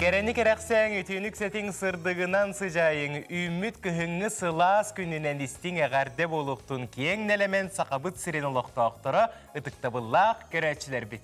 Kerenik ereksen ütünük setin sırdığından sıcayın, ümmüt kühüngü sılas gününen istin eğerde boluktun kiyen nelemen sakabıt sirin oluqtaqtıra ıtıktabıllaq görəçiler bit.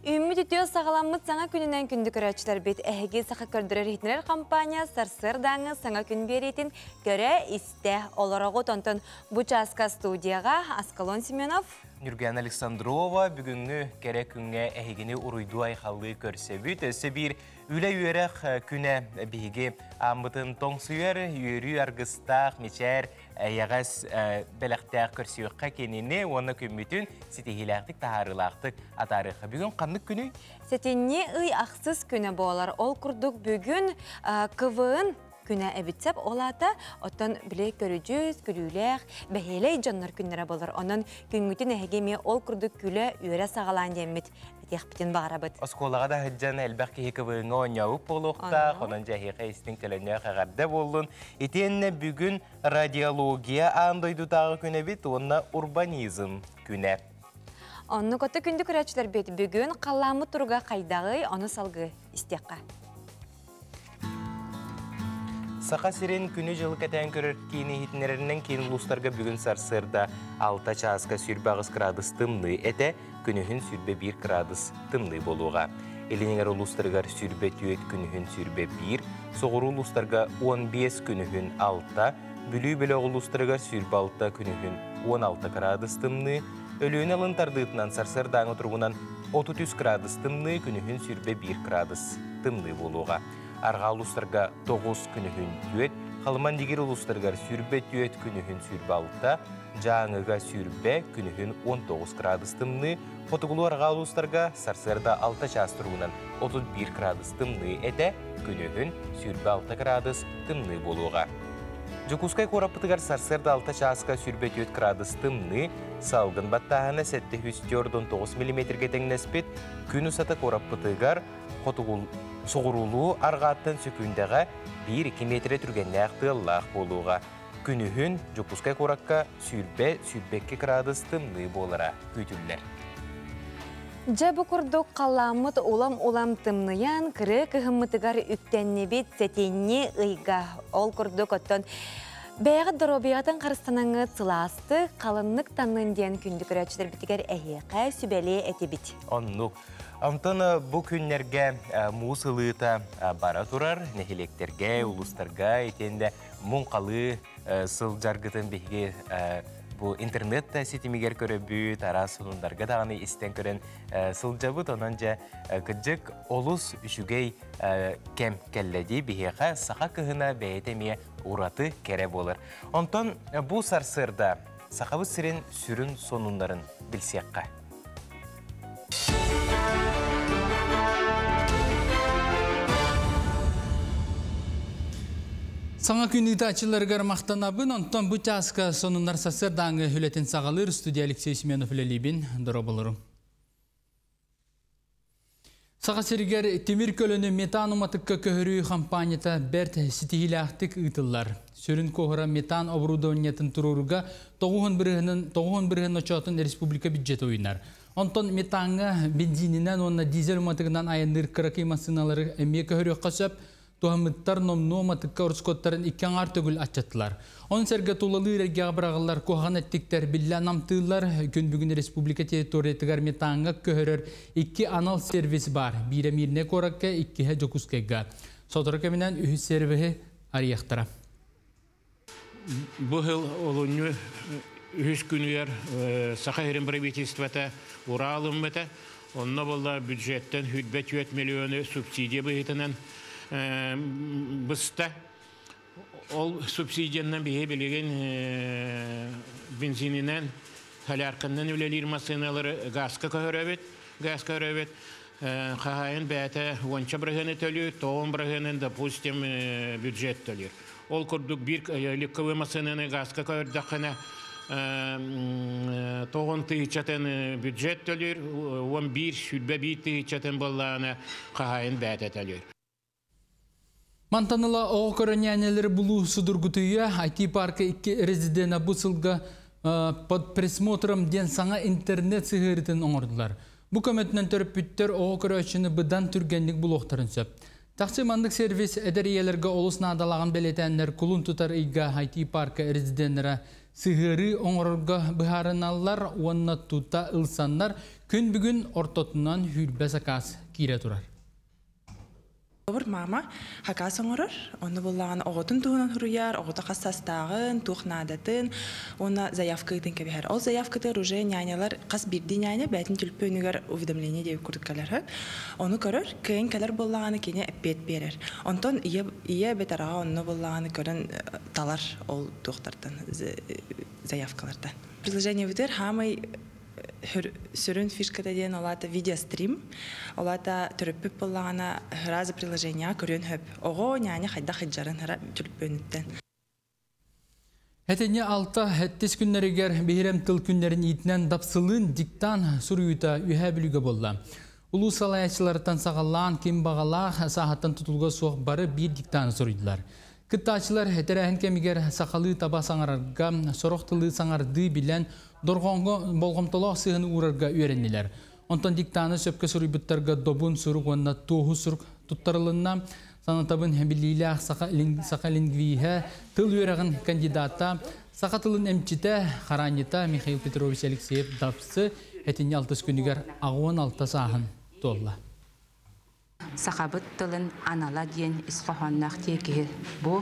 Ümmüt ütüyor sağlamıt sana gününen kündü görəçiler bit. Ehegi saqa kördürər hitneler kampanya sarsırdanı sana gün beritin göre iste olarağı tontun bu çaska studiyaga Askalon Simenov. Nurgen Aleksandrova bugünkü gerek günge ehegini uruydu ayxallığı körsebüt. Öse bir üle yürek küne bihigi amıtın tongsuyar yürü argıstaq meçer yağız belaqtaq körsüyüqqa kenini onu kümmütün sitihilaqtık taharılaqtık atarıqı. Bugün qanlık günü? Setinni ıy aqsız küne boğalar. Ol kurduk bugün kıvığın küne ebitsep olata otan bile görücüz, gülüler, beheley canlar günlere bolur. Onun güngütün ehegemi ol kurduk güle üre sağalan demit. Yaqbitin bağırabıt. Oskolağa da hıccan elbaq ki kıvığına oynayıp oluqta. Onunca heqa istin kölönüye qağarda bolun. Etenne bugün radyologiya andoydu dağı küne bit, onna urbanizm küne. Onu kötü kündü küreçler bit. Bugün qallamı turga qaydağı onu salgı isteqqa. Saqa sirin günü jılık eten körür kini hitnerinden keyin uluslarga bugün sarsırda 6 çaska sürbağız gradus tımlı ete günühün sürbe 1 gradus tımlı boluğa. Elininger uluslarga sürbe tüet günühün sürbe 1, soğuru uluslarga 15 günühün 6, bülü bile uluslarga sürbe 6 günühün 16 gradus tımlı, ölüğün alın tardığıtından sarsırdan oturuğunan 33 gradus tımlı günühün sürbe 1 gradus tımlı boluğa. Arga uluslarga 9 günühün tüet, Halman digir uluslarga sürbe tüet günühün sürbe 6, Janıga sürbe günühün 19 gradus tımlı, Hotugulu arga uluslarga sarsırda 6 çastırığından 31 gradus tımlı ete günühün sürbe 6 gradus tımlı boluğa. Jokuskay korapıtıgar sarsırda 6 çaska sürbe tüet gradus tımlı, salgın battahana 749 mm geten nespet, günü sata korapıtıgar Hotugul soğurulu argattan sökündəğə 1-2 metre türgənləq tığıllaq boluğa. Günühün Jokuskay korakka sürbe-2 gradus tımlı bolara gütürlər. Jabı kurduk qallamıt ulam tımlıyan kırı kıhımıtıgar üktenne bit setenni ıyga ol kurduk otton. Bəyə dorobiyatın qarıstananı sılastı, qalınlık tanın diyen kündük rəçlər bitigar əhiqə sübəli eti bit. Onluq. Amtana bu günlərgə muğsılığıta bara turar, nehilekterge, uluslarga, etende munqalı, sıl jargıtın bihge bu internet sitimiger körü büyüt, ara sunundarga dağını isten kören sılcabıt, onunca gıcık olus üşügey kem kelledi biheqa sağa kıhına beyetemiye uğratı kere bolur. Ondan bu sarsırda sağa sirin sürün sonunların bilsiyakka. Sana günlükte açılargar maqtanabın, ondan bu çaska sonunlar sasırdanğı hületin sağalır, Studiya Aleksey Simenov Lelibin dorobulurum. Sağa seriger Temir Kölünü metan umatıkka köhürü kampanyata bert sitihilahtık ıtıllar. Sürün kohura metan obrudaniyatın tururuga toğun birihinin oçatın Respublika büdjet oynar. Ondan metanga benzininden onna dizel umatıkından ayandır kırakı masinaları emye köhürü kasap, Tohamıttar nomnomatıkka orskotların ikan artıgül açattılar. On serge tolalı regya bırağılar kohan ettikler billa namtığılar. Gün bugün Respublika teritoriyetigar metanga köhörür 2 anal servis var. Bire mirne korakka 2 Jokuskayga. Sotorak eminen ühü servihi arayaktıra. Bu yıl olunyu ühüs günüyer Sakhahirin правительствата Уралым bete. Onna bolla büdjetten hüdbet 100 milyonu subsidiya bıhıtınan Bısta ol subsidiyandan bihe belirgen benzininden halarkandan ülelir masinaları gazka köröbet Kahayın bəyətə 10 bırağını tölür, 10 bırağının допустим büdjet tölür. Ol kurduk bir likkıvı masinanı gazka kördüqına 9 tığıçatın büdjet tölür, 11 şüdbe bir tığıçatın bollağına kahayın bəyətə tölür. Mantanıla oğu körenyaneleri bulu sudurgutuya IT Parkı 2 rezidena bu sılga под присмотром ден саңа интернет сыгырытын оңордылар. Bu kömetinden törüp bütter oğu köreçini bıdan türgenlik buluqtarın söp. Тақсымандық сервис әдәриелерге олыс надалаған белетәнлер күлін тұтар үйга IT парка әрізденлері сығыры оңырырға бұхарыналар, онына тұта ылсанлар күн бүгін ортотынан хүрбәс акас кире тұрар. Мама хакас оңорор, оны буллаган оготун туһунан хуруяр, огота кассастагын, тухнадатын, оны заявка итен кебер. Ол заявкада уже нянялар кас бирди няня бәтин түлпөнүгөр уведомление деп күрткәләр. Оны көрөр, кыйын кәләр буллаганы кине эппет берер. Онтон ие бетарага оны буллаганы көрөн талар ол тухтардан заявкалардан. Приложение битер хамай сөрін фишкада ден олата видеострим, олата түріппіп болағана разы приложения көрін хөп. Оғо няне қайда қайджарын түріппөніттен. Әтене алта әттес күннерігер бейрем тыл күннерін итінен дапсылын диктан сұруйыта үйә білігі болды. Улу салаячылардан сағалан кем бағала сағаттан тұтылға соқ бары бір диктан сұруйдылар. Кыттачылар әтәрәхін кемігер сақалы таба саңарарға, сорықтылы саңарды білен дорғанғы болғымтылақ сығын ұрарға үйеренелер. Онтан диктаны сөпке сұруйбыттарға добын сұруқ онына тоғы сұруқ тұттарылына санатабын білейлі сақа лингвиhe тыл үйерағын кандидата сақатылын әмчіті Харанита Михаил Петрович Алексеев дапсы әтіне 6 күнігер ағуан 6 сағын толла. Сақабыт тылын анала дейін исқоғаннақ текер. Бұл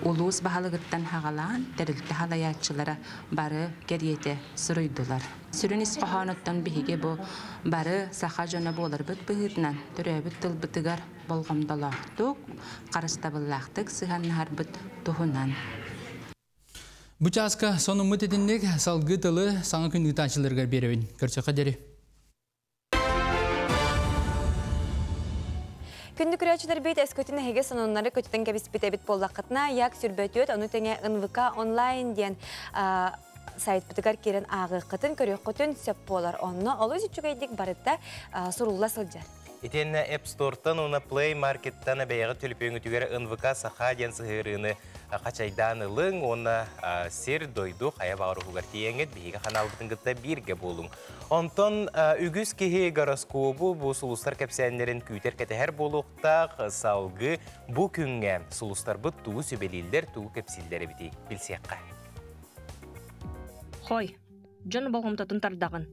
улус бағалығыттан хағалан тәрілті халаятчылары бары кереті сұрыйдылар. Сүрін исқоғаныттан бігеге бұл бары сақа жөні болыр бұт бұғытынан түрәбіт тыл бұтығар болғамдалақтық, қарыстабыллақтық сығаннар бұт тұғынан. Бұчасқа соны мұт етіндік салғы тылы саңа күнгі таңшыларға беруін. Көрсе қадері. Күнді күрәчілер бейт әскөтін әйге сононлары көтітен кәбіспет әбіт боллақытына яқ сүрбәтіет, оны тәне НВК онлайн ден сайт бұтығар керен ағы қытын көрек қытын сөп болар. Оны олы зүтчігейдік барытта сұрулла сылжар. Итенне App Store-тан, оны Play Market-тан бәйіғы төліпен үтігері НВК сақа ден сығырыны қачайдан ұлың, оны сер дойду қая бағыры құғар тиеңет бейгі қаналбытын ғытта бірге болың. Онтон үгіз кеге гороскобу бұл сұлыстар кәпсәнлерін күйтер кәтәхер болуқтақ салғы бұл күнге сұлыстар бұт туғы сөбелелдер туғы кәпсілдері біті білсеққа. Хой, жон болғымтатын тардағын.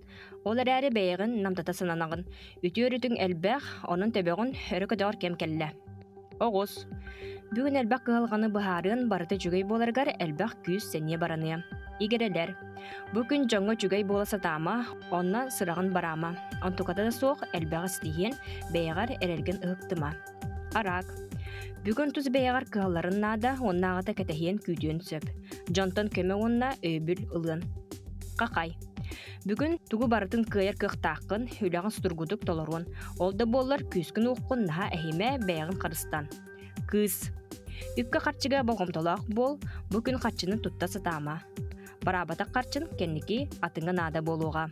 Ол әрі бәйіғін намтата сынанағын. Үті өрітің әлбәқ, оның төбеғін өрі көдіғар кәмкәлі. Оғыз, бүгін әлбәқ қығылғаны бұхарын барыты жүгей боларғар әлбәқ күйіз сәне бараны. Игерелер, бүгін жоңы жүгей боласа тама, онна сырағын барама. Онтуқата да соқ әлбәғы стейен бәйіғар әрелген ұқтыма. Арақ, бүгін тұз бәйіғар қығыларын нада, онна ағыта кәтәхен күйден сөп. Жонтон көмі онна өйбіл ұлын. Қақай. Бүгін тугу барытын кыйыр кықтақын, үләғын сұтыргудық толыруын. Олда болар күскін ұққын наға әхиме бәйіғын қарыстан. Кыз. Үккі қарчыға болғымтолақ бол, бүкін қарчының тұтта сатама. Барабатақ қарчын кәннікі атыңға нада болуға.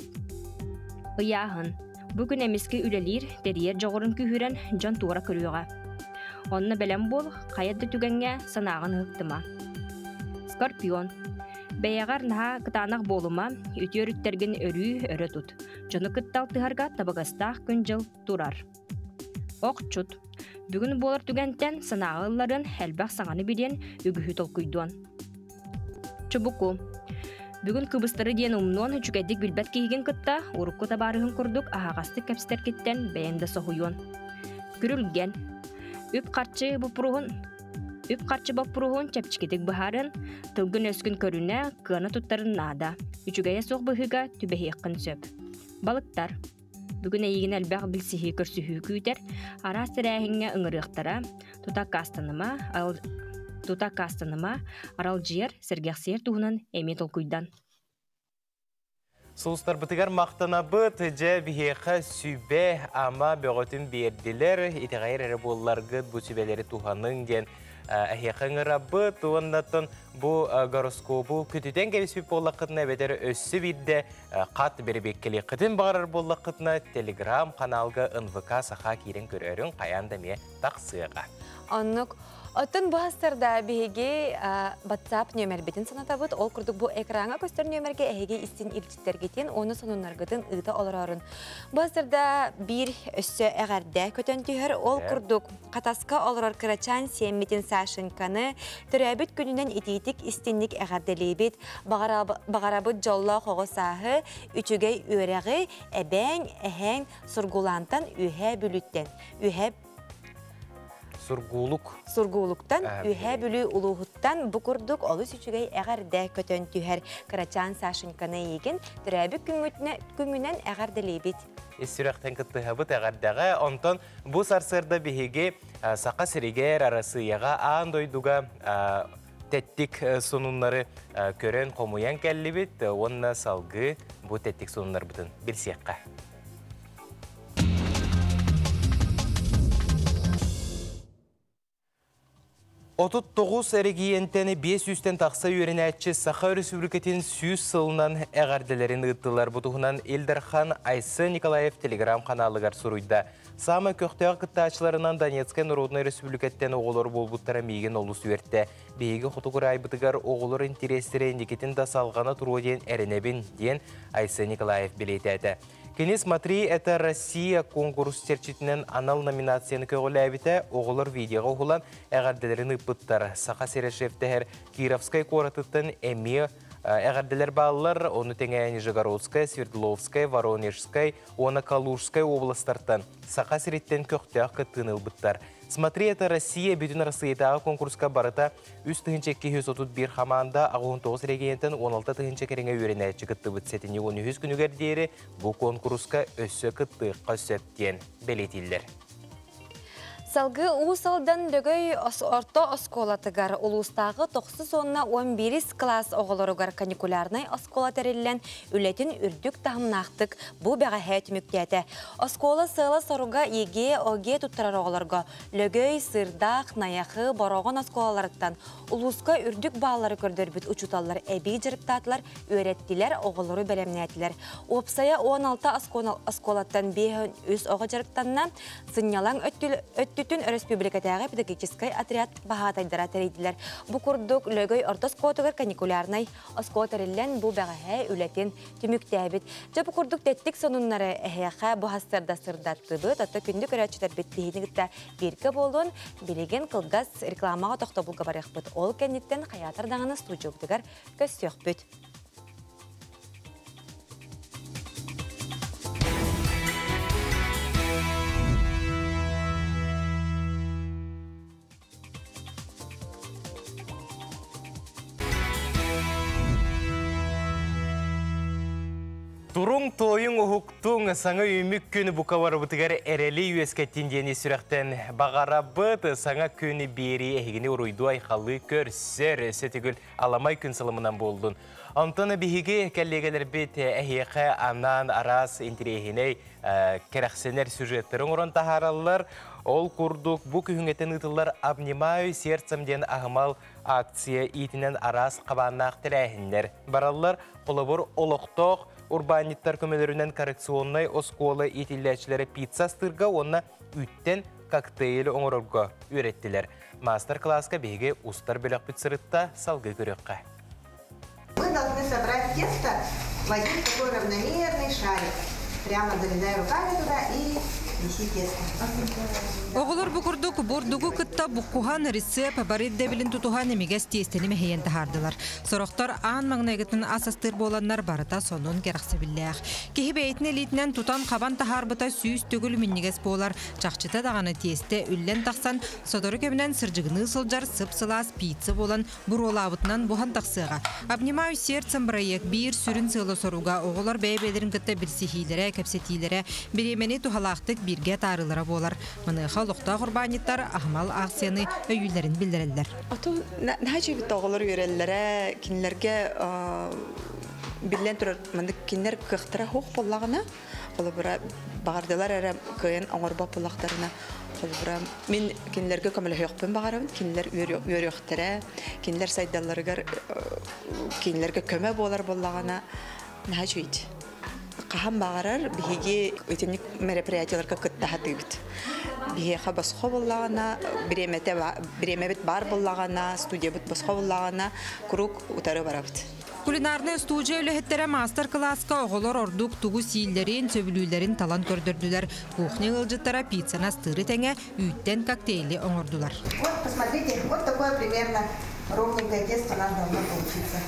Ұяғын. Бүгін әмескі үлелер дәриер жоғырын күйірен жан туғыра көріуға. Онына бәлем бол, қайадды түгенге санағын ұқтыма. Скорпион. Бәйәғар наға қытанақ болыма, үтер үттерген өрі өрі тұт. Жоны қыттал тұғарға табағастақ күн жыл тұрар. Оқчут. Бүгін болар түгенттен санағыларын әлбәқ саңаны білен үгіхі толқүйдуан. Чубуку. Бүгін кыбыстары ден ұмнуан жүгәдік білбәт кейген қытта, ұрыққы табарығын күрдік ағағасты кәпстер кеттен бәйінді соғуюан. Күрілген. Үп қарчы бұпыруғын. Үп қарчы баппыруғын чәпчікедік бұхарын, тылгын өскін көріне кыны тұттарын нада. Үчігәйе соқ бұхыға түбәхеққын сөп. Балықтар. Бүгін әйген әлбәқ білсіхи көрсіхі күйдер, ара сірәхіңе ұңырықтара, тұта кастаныма, арал жер, сәргәқсер туғынан әмет олқүйдан. Сұлыстар бұтығар мақтана бұт, жа бігеқа сүбе ама бөғытын берділер, етіғайыр әрі болларғыд бұ сүбелері туғанын ден әхеқыңыра бұт, оннаттын бұл гороскобу күтіден кәбіспіп боллақытына бәдері өссі бірді қат беребеккелі қытын бағарар боллақытына Telegram каналға НВК сақа керен көрерін қаяндаме тақсыға. Оннық Оттон bu hastırda bihege WhatsApp nömer biten sanatabıt. Ol kurduk bu ekrana göster nömerge ehege istin ilçitler geten, onu sonunlargıdın ıda olararın. Bu hastırda bir össü eğerde kötön tüher. Ol kurduk kataska olarar kıraçan siyemmetin saşınkanı. Türebit gününden ititik istinlik eğerdelebit. Bağarabıt jolla xoğu sahı. Üçüge üreği eben ehen surgulantan ühe bülütten. Ühe Surguluktan, ühe bülü uluğuttan bu kurduk olus üçügey eğerde kötön tüher kıraçan saşınkana yegin türebik güngünen eğerdelebit. Sürekten kıttıhabıt eğerdeğe, ondan bu sarsırda bihege saqa siriger arası yağa ağın doyduga tettik sonunları kören komuyan kellibit, onna salgı bu tettik sonunlar bıtın bir siyakka. 39 erigiyenteni 500'ten taqsa yörenetçi Saqa Respublikatin 100 sılından eğerdelerin ıttılar. Butuğunan Eldarxan Aysı Nikolaev Telegram kanalıgar suruyda. Sama köktəği qıttaçlarından Donetsk Народный Respublikatten oğulur bolbuttara meygen olus verdi. Beygi xutuqur aybıtıgar oğulur interesleri Nikitin da salğana turu den erenebin den Aysı Nikolaev bileytədi. Kini смотри, это Россия конкурс серчитинен анал номинацияны көғіләбіті оғылыр видеоға ұғылан әғарділерін ұппыттар. Сақа Серешевтер Кировскай қоратыттын әме әғарділер балылар, оны теңе Нижегородскай, Свердловскай, Воронежскай, оны Калужскай областартан. Сақа Сереттен көқтеақ кыттын ұлбыттар. Смотри, это Россия бүтін Россиядағы конкурска барыта үз тыгынчекке 131 хаманда ағуын 9 региентен 16 тыгынчекеріңе өренәтчі кытты бұтсетіне 100 күнігер дейірі бұл конкурска өссі кыттыққа сөптен белетілдер. Салгы уусалдан дөгөй орто осколатыгар улустагы 9-11 класс оголоругар каникулярнай оскола терилен үлетин үрдүк тахымнактык бу бага хәтмүктәте. Оскола сыла соруга еге оге туттарар оголорго лөгөй сырдак наяхы борогон осколаларыттан улуска үрдүк баалары көрдөрбүт учуталлар эби жырыктатлар өйрәттиләр оголору белемнәтләр. Опсая 16 осколаттан 5 үз ого жырыктанна сынялаң Түтін республикатағы педагогический отряд бағатайдыра тәрейділер. Бұ күрдік лөгөй ортос қотығыр каникулярнай оскол тәрелен бұл бәғәе үләтен түміктәбіт. Жа бұ күрдік тәттік сонунлары әйяқа бұ хастарда сырдатты бұд, атта күнді көрәтшілер беттігінігітті беркі болуын береген қылғас рекламаға тоқта бұлға барық бұд. Ол кәнеттен қаятырдағыны студиоқтығар көстіоқ бұд. Турун тойын ұхуқтың саңа өмік күні бұқавары бұтығары әрелі үйескеттен дені сүрәқтен бағара бұд саңа күні бері әйгіне ұруйду айқалы көрсер сөтігіл аламай күн сылымынан болдың. Антона бігіге кәллегелер бет әйеқі анан арас интерегіней кәрәқсенер сюжеттерін ұрын тахаралар. Ол күрдік бұ күхіңетін ұтылар «Обнимаю сердцем» ден ағымал акция итінен арас қабаннақ тіләхіндер. Баралар қолабыр олықтоқ урбаниттар көмелерінен коррекционной осколы етілләчілері пицца стырға, онына үттен коктейлі оңырырға үйреттілер. Мастер-класска беге устар бөлік бітсірітті салғы көрекқа. Мы должны собрать тесто в один такой равномерный шарик. Прямо залезая руками туда и неси тесто. Оғылыр бұқырдық бордығы күтті бұққуған рецеп барит дәбілін тұтуған емегес тестені мехейен тахардылар. Сұрақтар аң маңнайгытын асастыр боланлар барыта сонун керақсы білләқ. Кехі бәйтіне лейтінен тұтан қабан тахарбыта сүйіз түгіл міннегес болар. Чақчыта дағаны тесті үллен тақсан, содоры кемінен сыржығыны сылжар сып-сылас пицца болан бұролабытынан бұған тақсыға. Обнимаю сердцем проект бір сүрін сылы соруға оғылар бәйбелерін күтті бірсихилері, кәпсетилері, біремені тухалақтық бірге тарылыра болар. Мыныға лұқта құрбаниттар ағмал ақсияны өйілерін білдірелдер. Аты нәче бітті оғылар үйрелілері, кенілерге білден тұрар, кенілер қықтыра хоқ болағына, бағардылар әрі көйен оңырба болақтарына. Мен кенілерге көмілі хөқпен бағарабын, кенілер үйректірі, кенілер сайдаларығар, кенілерге көмі болар болағына нәче үйді. қаһан бағарар биһиги итинник мероприятияларга кыттахатыбыт. Биһиха басқа боллагана, биремебит бар боллагана, студиябыт басқа боллагана круг утары барабыт. Кулинарный студия үлэхеттері мастер-класска оғылар ордук тугу сииллерин, сөбілүүлерин талан көрдірділер. Кухня ылжыттара пиццана стыры тәңе үйттен коктейли оңордулар. Вот, посмотрите, вот такое примерно ровненькое тесто нам должно получиться.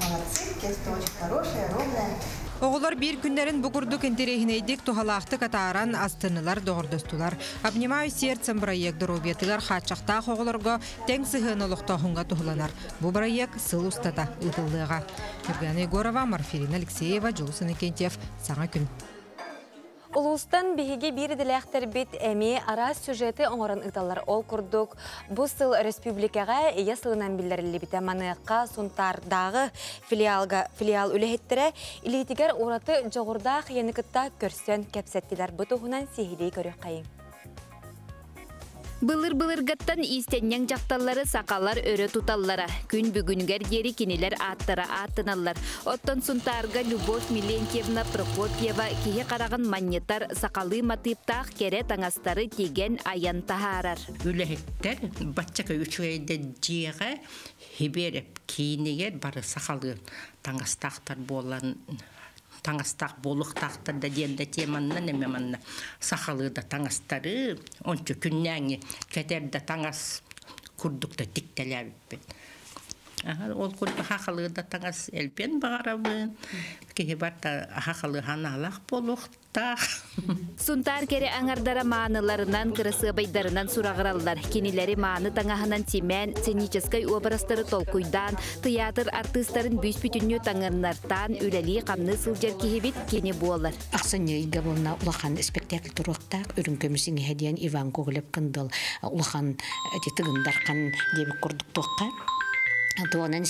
Молодцы, тесто очень хорошее, ровное. Оғылар bir күнлерін бұқырдық интерехінейдік тухалақты катаран астынылар доғырдыстылар. Обнимаю сердцем проект дробиятылар хатшақта оғыларға тәң сығынылықта хуңға тухыланар. Бұл проект сыл ұстата ұтылдыға. Юргана Егорова, Марфирина Алексеева, Жолсын Кентьев, Саңа күн. Улустан биһиги бир диләхтер бит эми ара сюжеты оңорын ыталар ол курдук. Бу сыл республикага ясылынан билдерилди бите маныкка сунтардагы филиал үлехеттере илитигер ураты жогурда кыяныкытта көрсөн кепсеттилер бутугунан сихири көрөк кайын. Былыр-былыргаттан истеннен жақталары сақалар өрі тұталлара. Күн бүгінгер дері кенелер аттыра аттыналар. Оттон сунтарга Любовь Милентьевна Прокопьева кеге қарағын маннетар сақалы матыптақ кере таңастары теген аян тахарар. Үлехеттер батчака үчуейді жеға хебереп кейінегер бары сақалы таңастақтар болан таңастақ болуқтақтар да денді теманна немеманна сақалыда таңастары ончы күннәңі кәтерді таңас күрдікті тіктеләбіппен. Ол күрді хақалыда таңас әлпен бағарабын, кеге барта хақалы ханалақ болуқтақ. Сунтар кере аңардара мааныларынан, кырысы байдарынан сурағыралар. Кенелері мааны таңахынан темен, сценическай образтары толкуйдан, театр артистарын бүйс бүтінне таңырнартан, үләли қамны сылжар кехебет кене болар. Ақсыны үйге болна улахан спектакль тұруқтақ, үрін көмісің хәдиян Иван Гоголев кындыл, улахан тығындарқан дебі құрдық тоққа. Туанан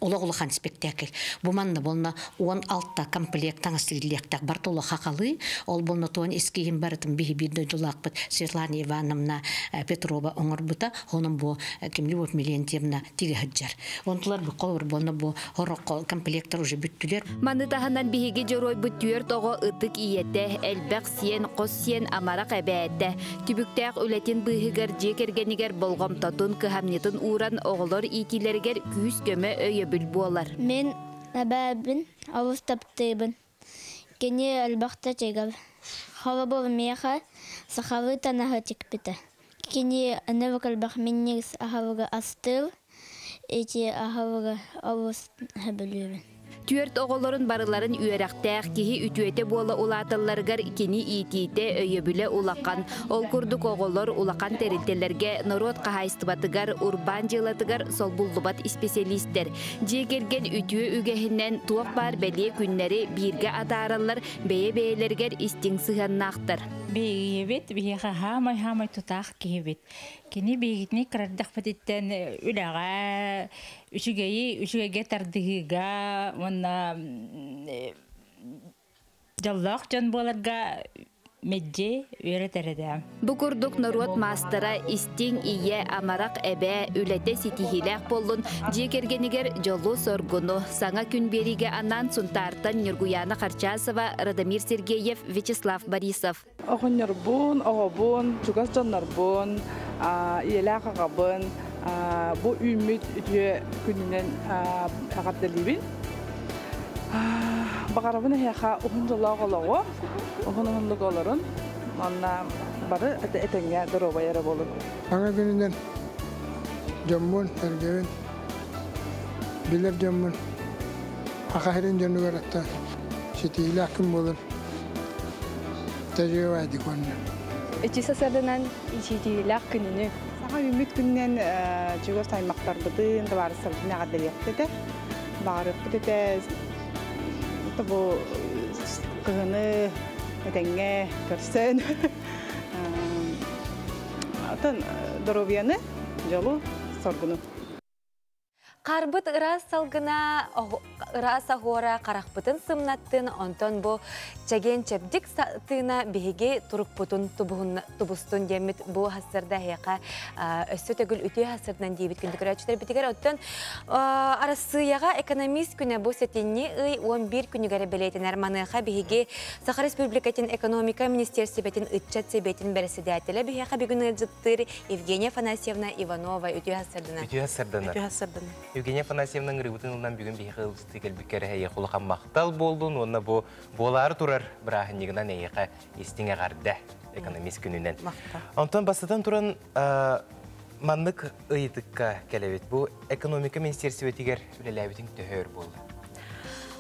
улахан спектакль. Буманна болна 16 комплект таңастылылықтақ бартолы хақалы. Ол болна туан ескейін барытын бейі бейді дұлақпыт Светлана Ивановна Петрова оңырбыта. Оның бұл Любовь Милентьевна тиге хыджар. Онтылар бұл қолыр болна бұл хорық комплектар уже бүттілер. Маныдағынан бейге жорой бүттүйер тоғы ұтық иетті, әлбәқ сиен, қос сиен амарақ әбәәтті. Түбіктәқ үләтін бұйығыр жекергенігер болғам татын көхамнетін уран оғылар итилергер күйіс көмі өйі бүл болар. Мен әбәбін ауыз таптыбын. Кені әлбақта чегав. Хава бол меха сахавы танағы текпіті. Кені әнәвік әлбақ меннегіз ағавыға астыл, эти ағавыға ауыз әбілуін. Түерт оғыларын барыларын үйерақтақ кеhi үтуеті болы улатыларғар кені итейті өйебілі улаққан. Ол күрдік оғылар улаққан тәрілтелерге народ қағайстыбатыгар, урбан жылатыгар сол бұллыбат специалистер. Жегерген үтуе үгехінен туақ бар бәле күннері бірге атаралар бәйе-бәйелергер истің сығаннақтар. Бейгебет, бейға хамай тұтақ кейбет. Кені бейгітіне қырардақ бәдеттен үліға, үшігеге тардығыға, жаллақ жан боларға медже өретәреді. Бұқырдық народ мастера истин ие амарақ әбә үләте сетихиләқ болын жекергенігер жолу соргуну. Саңа күн беріге анан сунтартан Нюргуяна Харчасова, Радомир Сергеев, Вячеслав Борисов. Оғыныр бұн, оға бұн, жүгас жанар бұн, иеләқ аға бұн, бұл үміт үтіе күнінен ағатталибін. Бағарабын әйіға ұғын жылы оғылығы, ұғын-ұғынлық оларын, онна бары әтәңе дұроба әрі болын. Аңа күнінен жомбун, әргевін, білер жомбун, ақайрын жону қаратта, шетейлі ақым болын, тәжеу әді көңі. Үчі сасырдынан шетейлі ақ күніні. Саға үміт күнінен жүгір саймақтар бұдын, дұбары сырдың ағады ектеді. Бағарып бұдыды, бұл қығыны өтеңе көрсен. Атын дұробияны жолу соргыны. Қарбыт ырас салгына ырас ахора қарақпытын сымнаттын, онтон бу чаген чепдик тына беге турук путун тубустун демит бу хасырда хеқа өссө төгүл үтө хасырдан дейбит күндү көрәчтер битигер оттон арасыяга экономист күнө бу сетинни 11 күнүгәре белетин арманыга беге Саха Республикатын экономика министерстве бетин ытчат себетин берседәтеле беге бүгүн ылжыттыр Евгения Афанасьевна Иванова үтө хасырдан. Евгения Афанасьевнаның рыбытынынан бүгін бейхі ылжыты келбіккері әйеқулыға мақтал болдың, онына бұл болары тұрар бірағынегінен әйеқі естіңе қарды экономист күнінен. Онтан бастадан тұран манлық ұйытыққа келебет. Бұл экономика министерстве тегер үлеләбетін төхөр болды.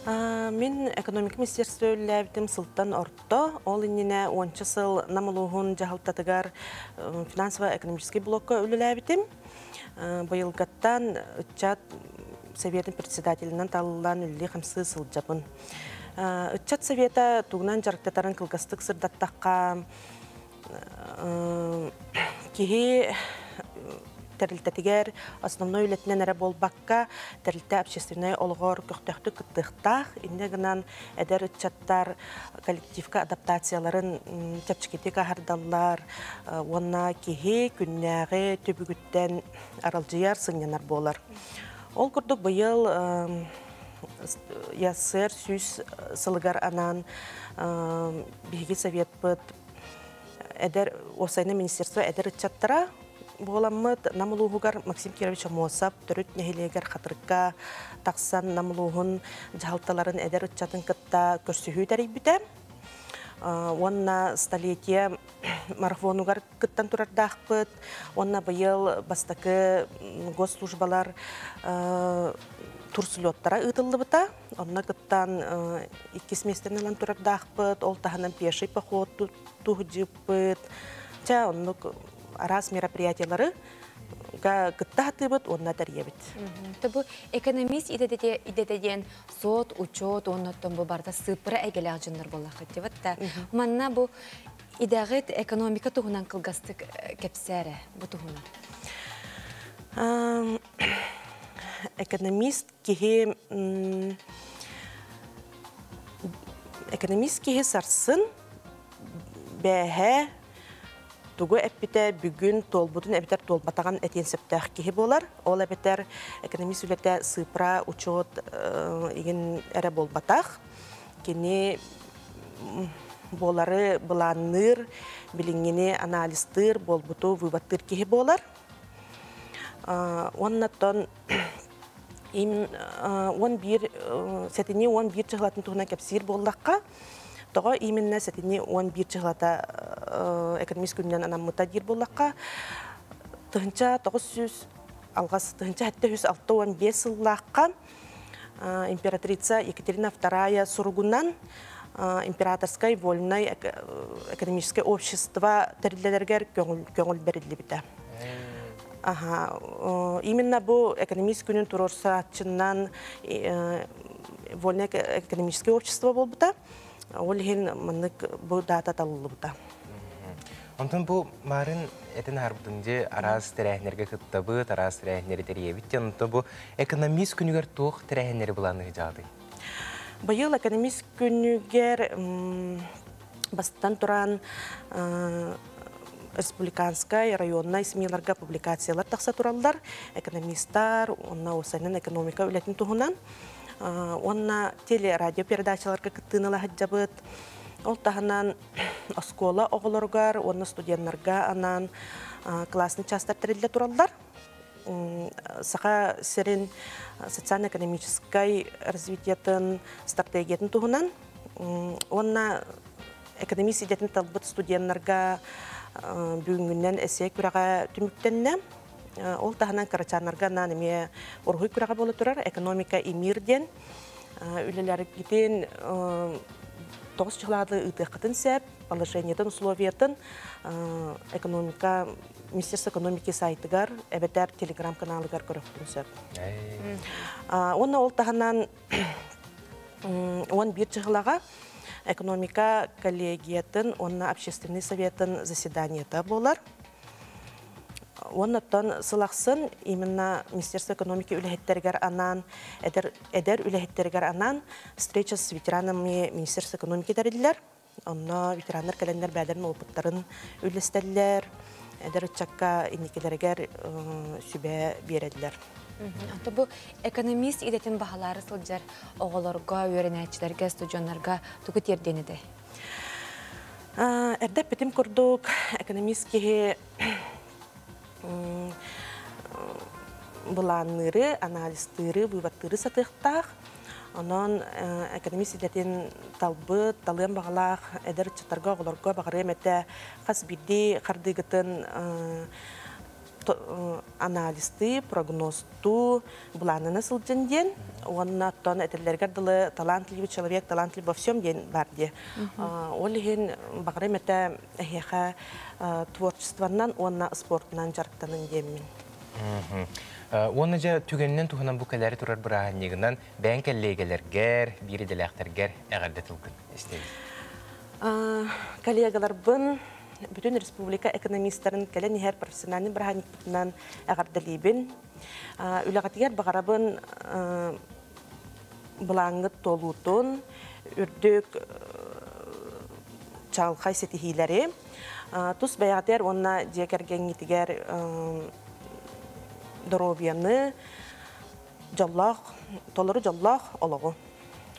Мен экономика министерстве үлеләбітім сылттан орто. Ол иніне 10 сыл намылуғын жағылтатығар финансово-экономический блокқа үлеләбітім. Быйылгаттан Ытчат Советин председателінен талылан үлі қамсы сылджабын. Ытчат Совета туғынан жарықтатарын кылгастық сырдаттаққа кеге тәрілтәтігер основной үлетінен әрі болбаққа тәрілті общественной олғыр көқтөқті күттіқтақ. Иннегінен әдер Ытчаттар коллективка адаптацияларын тәпчікетек ағардалар, онна кеге күннәғі төбігіттен аралжияр сыңнанар болар. Ол күрдік бұйыл ясыр сүз сылығар анан бейгі совет бұд әдер осайны министерство әдер Ытчаттара Боламыд намылуғығар Максим Кирович Амосап түріт нәхелегер қатырыққа тақсан намылуғын жағалталарын әдер Ытчатын кытта көрсіхүй тәрей біті. Онна столетия марафонугар кыттан турардақ бұд. Онна бұйыл бастақы госслужбалар турсулеттара ұтылды бұта. Онна кыттан 2 местернелен турардақ бұд. Ол тағынан пешей поход тұғыджып бұд. Оннық арас мероприятиялары кытта хатыбыт, онна тәребіт. Табу экономист идетеден сот, учет, оннаттан бұл барда сыпыры әгелі жындар болақы дебіт. Манна бұл идағыт экономика тұғынан қылғастық кәпсәрі бұл тұғынан? Экономист кеге сарсын бәхе Тугу әппіте бүгін толбудын әбітер толбатаған әтен септәқ кеге болар. Ол әбітер экономист үләті сыпра, учет еген әрі болбатақ. Кені болары бұланыр, білінгені анализтыр, болбуту вываттыр кеге болар. Оннаттан сәтіне 11 чығылатын тұғына кәпсир болдаққа. Тоға именно сәтіне 11 чығылата экономист күнінен анамыта дир болаққа. Тұхынча 900 алғас, тұхынча 706-15 сыллаққа императрица Екатерина II Сургунан императорской вольной экономическое общество тәрілдерге көңіл берілі біті. Именно бұл экономист күнін тұрорса атчыннан вольное экономическое общество бол бұта. Ол хен мұнық бұл дата талылы бұта. Онтан бұл марын әтін арбудынде араз тәрәхінерге күттабы, араз тәрәхінері тәребітте, онтан бұл экономист күнігер тоқ тәрәхінері бұланы жады? Бұйыл экономист күнігер бастан тұран республиканскай, районнай смеларға публикациялар тақса тұралдар, экономисттар, онна осайнын экономика үлетін тұғынан. Онна телерадио передачаларға күттініла хаджабыт. Ол тағынан оскола оғылырғар, онна студенттарға анан классны частар тәрелі тұралдар. Сақа серін социально-экономическай развитиетін стратегиятын тұғынан. Онна экономист едетін талбыт студенттарға бүгінгінен әсек күраға түміктенне. Ол тағынан қарачанарға нанымия орғый күраға болы тұрар. Экономика и мирден үлелері кетен 9 жылады ұтықытын сәп, положениятын, условиятын экономика, Министерство экономики сайтыгар, әбетер телеграм-каналыгар көріқтін сәп. Оны ол тағынан 11 жылаға экономика коллегиятын, онна общественный советін заседаниета болар. Оннаттан сылақсын именно Министерство экономики үлехеттергер анан, эдер үлехеттергер анан встреча с ветеранами Министерства экономики дәрелілер. Онна ветерандар кәлендер бәдерін опыттарын үлестәлілер, эдер чакка инекелергер сүбе береділер. Аты бұл экономист идетін бағалары сылжар оғыларға, өренәтчілерге, студионларға түгі тердені де? Әрдәп бітім күрдік экономист кеге бұланыры, анализтыры, вываттыры сатықтақ. Онан экономист идетін талбы, талыен бағалақ, әдір чатарға, оғыларға бағары әмәтті қас бірді қардығытын анализты, прогнозту бұланына сылжын Оннаттан әтерлергер дылы талантливый человек, талантливый во всем ден бар де. Олеген бағары мәті әхеға творчестводан, онна спортынан жарықтанын демін. Оны жа түгеннен туғынан бұл кәләрі тұрар бұрағын негінен бән кәллегелергер, бири дәләқтергер әғарды тұлғын істейді? Коллегалар бұн bütün республика экономисттарын кәлі нехер профессиональный бұрағын әғарды лейбін. Үліғатығар бағарабын бұлаңғы толутун, үрдік чалқай сетихилері. Тұс бәйғатер онна жекерген етігер дұробияны жаллақ, толыры жаллақ олығы.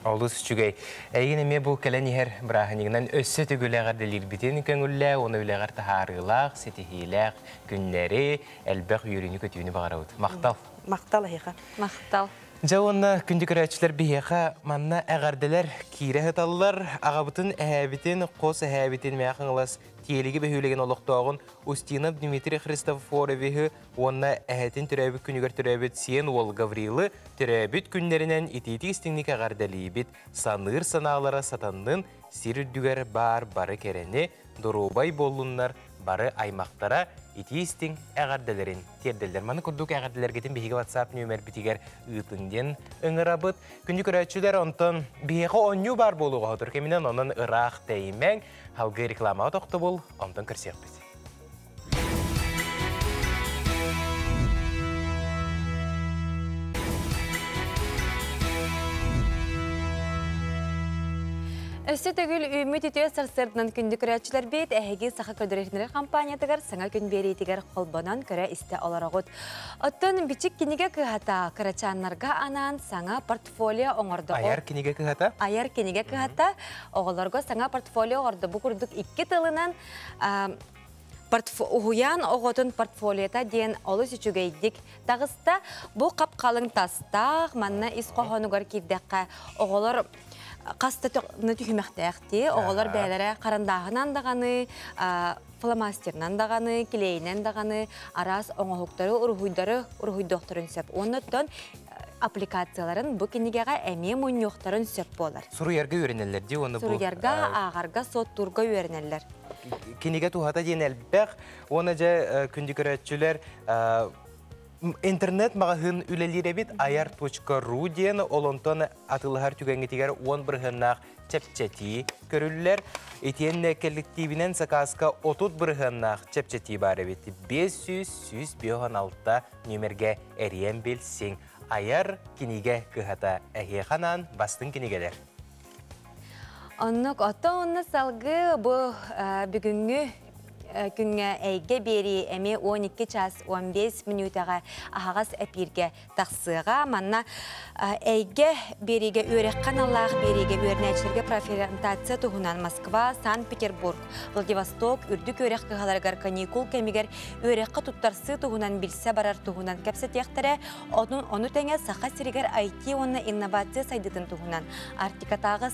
Олыс чүгей. Әйгін әме бұл кәләнігер бірағынығынан өссі түгіләғар дәлер бітен көңілі, оны үләғар тахарылақ, сетихиләқ, күннәрі, әлбәқ үйрені көтіуіні бағарауыд. Мақтал. Мақтал әйға. Мақтал. Жауынна күнді көрәтшілер бейеға манна әғарделер кейрі ғыталылар, ағабытын әәбітін, қос әәбітін мәқыңылас тиелігі бәхеулеген олықтауғын Устинов Дмитрий Христофоровихы онна әәтін түрәбіт күнігер түрәбіт Сиен Ол Гаврилы түрәбіт күнлерінен итеті істіңнік әғарделейбіт саныр саналары сатанның сирүддігер бары кәрені дұрубай болуннар бары аймақтара итистин әғарделерин терделдер. Маны күрдік әғарделергетін бейгі WhatsApp нөмер бітігер ұйтынден ұңырабыт. Күнді көрәтшілер онтын бейгі оню бар болуға отыр кемінен онын ұрақ тәймен халғы реклама отоқты бол, онтын көрсек біз. Өсі төгіл үміт етуе сарсырдынан күнді көрәтшілер бейт әйгі сақа көдірекінері компаниятығар саңа күн берейтігер қолбанан көрі істі оларағыд. Оттын бичік кенеге кығата көрәтшанларға анан саңа портфолио оңырды. Аяр кенеге кығата? Аяр кенеге кығата оғыларға саңа портфолио оңырды. Бұл күрдік 2 тылынан Уғуян оғытын портфолиота ден олыс үчігейдік. Тағыста бұл қап қалың тастақ, манна ис қоғануғар кейдіққа оғылар қасты түхімәқтәқті, оғылар бәлері қарандағынан дағаны, фломастернан дағаны, келейінен дағаны, арас оңығықтары, ұрғыйдоқтарын сөп. Оннаттан аппликацияларын бұл кенегеға әме мұньоқтарын сөп болар. Сұру ерге өренелер де оны бұл? Сұру ерге, ағарға, соттурға өренелер. Кенеге туғата ден әлбәқ, оны жа күнді көрәтшілер интернет мағahın үлелері бет ayar.ru ден олонтон атылығар түгәңгетігер 10 бірғыннақ чәпчәті көрілілер. Етенне коллективінен сақасқа 30 бірғыннақ чәпчәті бары бетті 500-100-116 нөмерге әрен белсең. Ayar кенеге күхата әхеқанан бастың кенегелер. Оннық ота онны салғы бұл бүгінгі күнге әйге бері әме 12 час 15 минутаға ағағас әпірге тақсыға. Манна әйге береге өрекқан Аллах береге өрнәчілерге профилантация тұғынан Москва, Санкт-Петербург, Владивосток, үрдік өрек қығаларғар каникул кәмегер өрекқа тұттарсы тұғынан білсе барар тұғынан кәпсі тектірі, оны тәңе сақа сірігер IT оны инновация сайдытын тұғынан. Артикатағы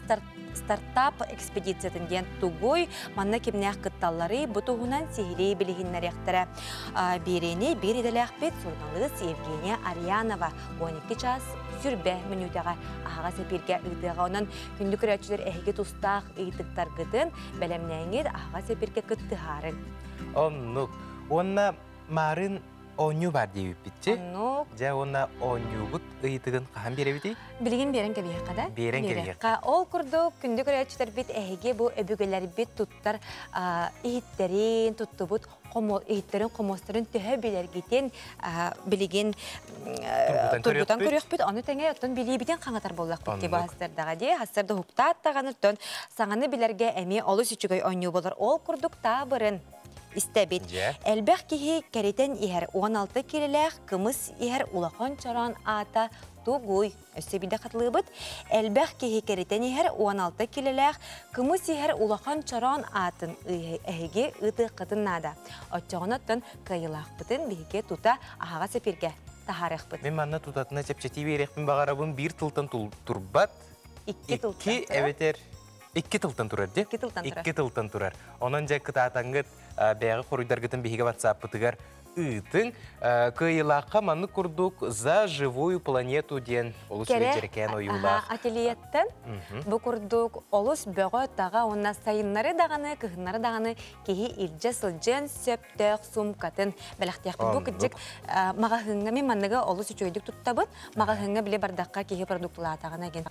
стартап экспедициятын ден тугой манна кемнәк кытталлары бұтуғынан сехилей білігіннер яқтыры. Берені беределәқ бет журналист Евгения Арьянова 12 час сүрбе минутаға ағаға сәперге ұйдыға онын күнді көрәтшілер әйге тұстақ ұйдықтар күдін бәлемнәңер ағаға сәперге күтті харын. Онна марын оню бар дейіп бітті? Оннук. Жа онна оню бұт ыйтыгын кахан беребити? Билген берен кебиек када? Берен кебиек. Ол курдук күндү көрөчтөр бит эһиге бу өбүгөлөр бит туттар ихиттерин туттубут ихиттерин комосторун төһө билергитен билген тургутан көрөк бит аны теңе оттон билибитен каңатар боллак бит деп хастардага де хастарда хуктаат таганыртон саңаны билерге эми олус үчүгөй ойнуу болор. Ол курдук табырын истебит. Элбэх кихи керетен ихер 16 килелэх кымыс ихер улахон чоран ата тугуй өссебиде катлыбыт. Элбэх кихи керетен ихер 16 килелэх кымыс ихер улахон чоран атын эһиге ыты кытыннада. Отчогоноттон кайылах бытын биге тута ахага сепирге тахарых быт. Мен манна тутатына чепчети берекпин багарабын бир тылтан турбат. 2 тылтан. 2 эветер 2 тылтан турар де? 2 тылтан турар. Онон жа кытаатаңгыт бәғы қорыйдаргытын бейге ватсаппытыгар ыйтын кыйылаққа манны курдук за живую планету ден олус өйтеркен ойулақ. Ателиеттен бұ курдук олус бөгі таға онна сайыннары дағаны, кығыннары дағаны кейі илже сылжен сөптөк сумкатын бәліқтияқты. Бұ күдік мағахыңға мен манныға олус үчөйдік тұттабыт, мағахыңға біле бардаққа кейі продуктыла атағына ген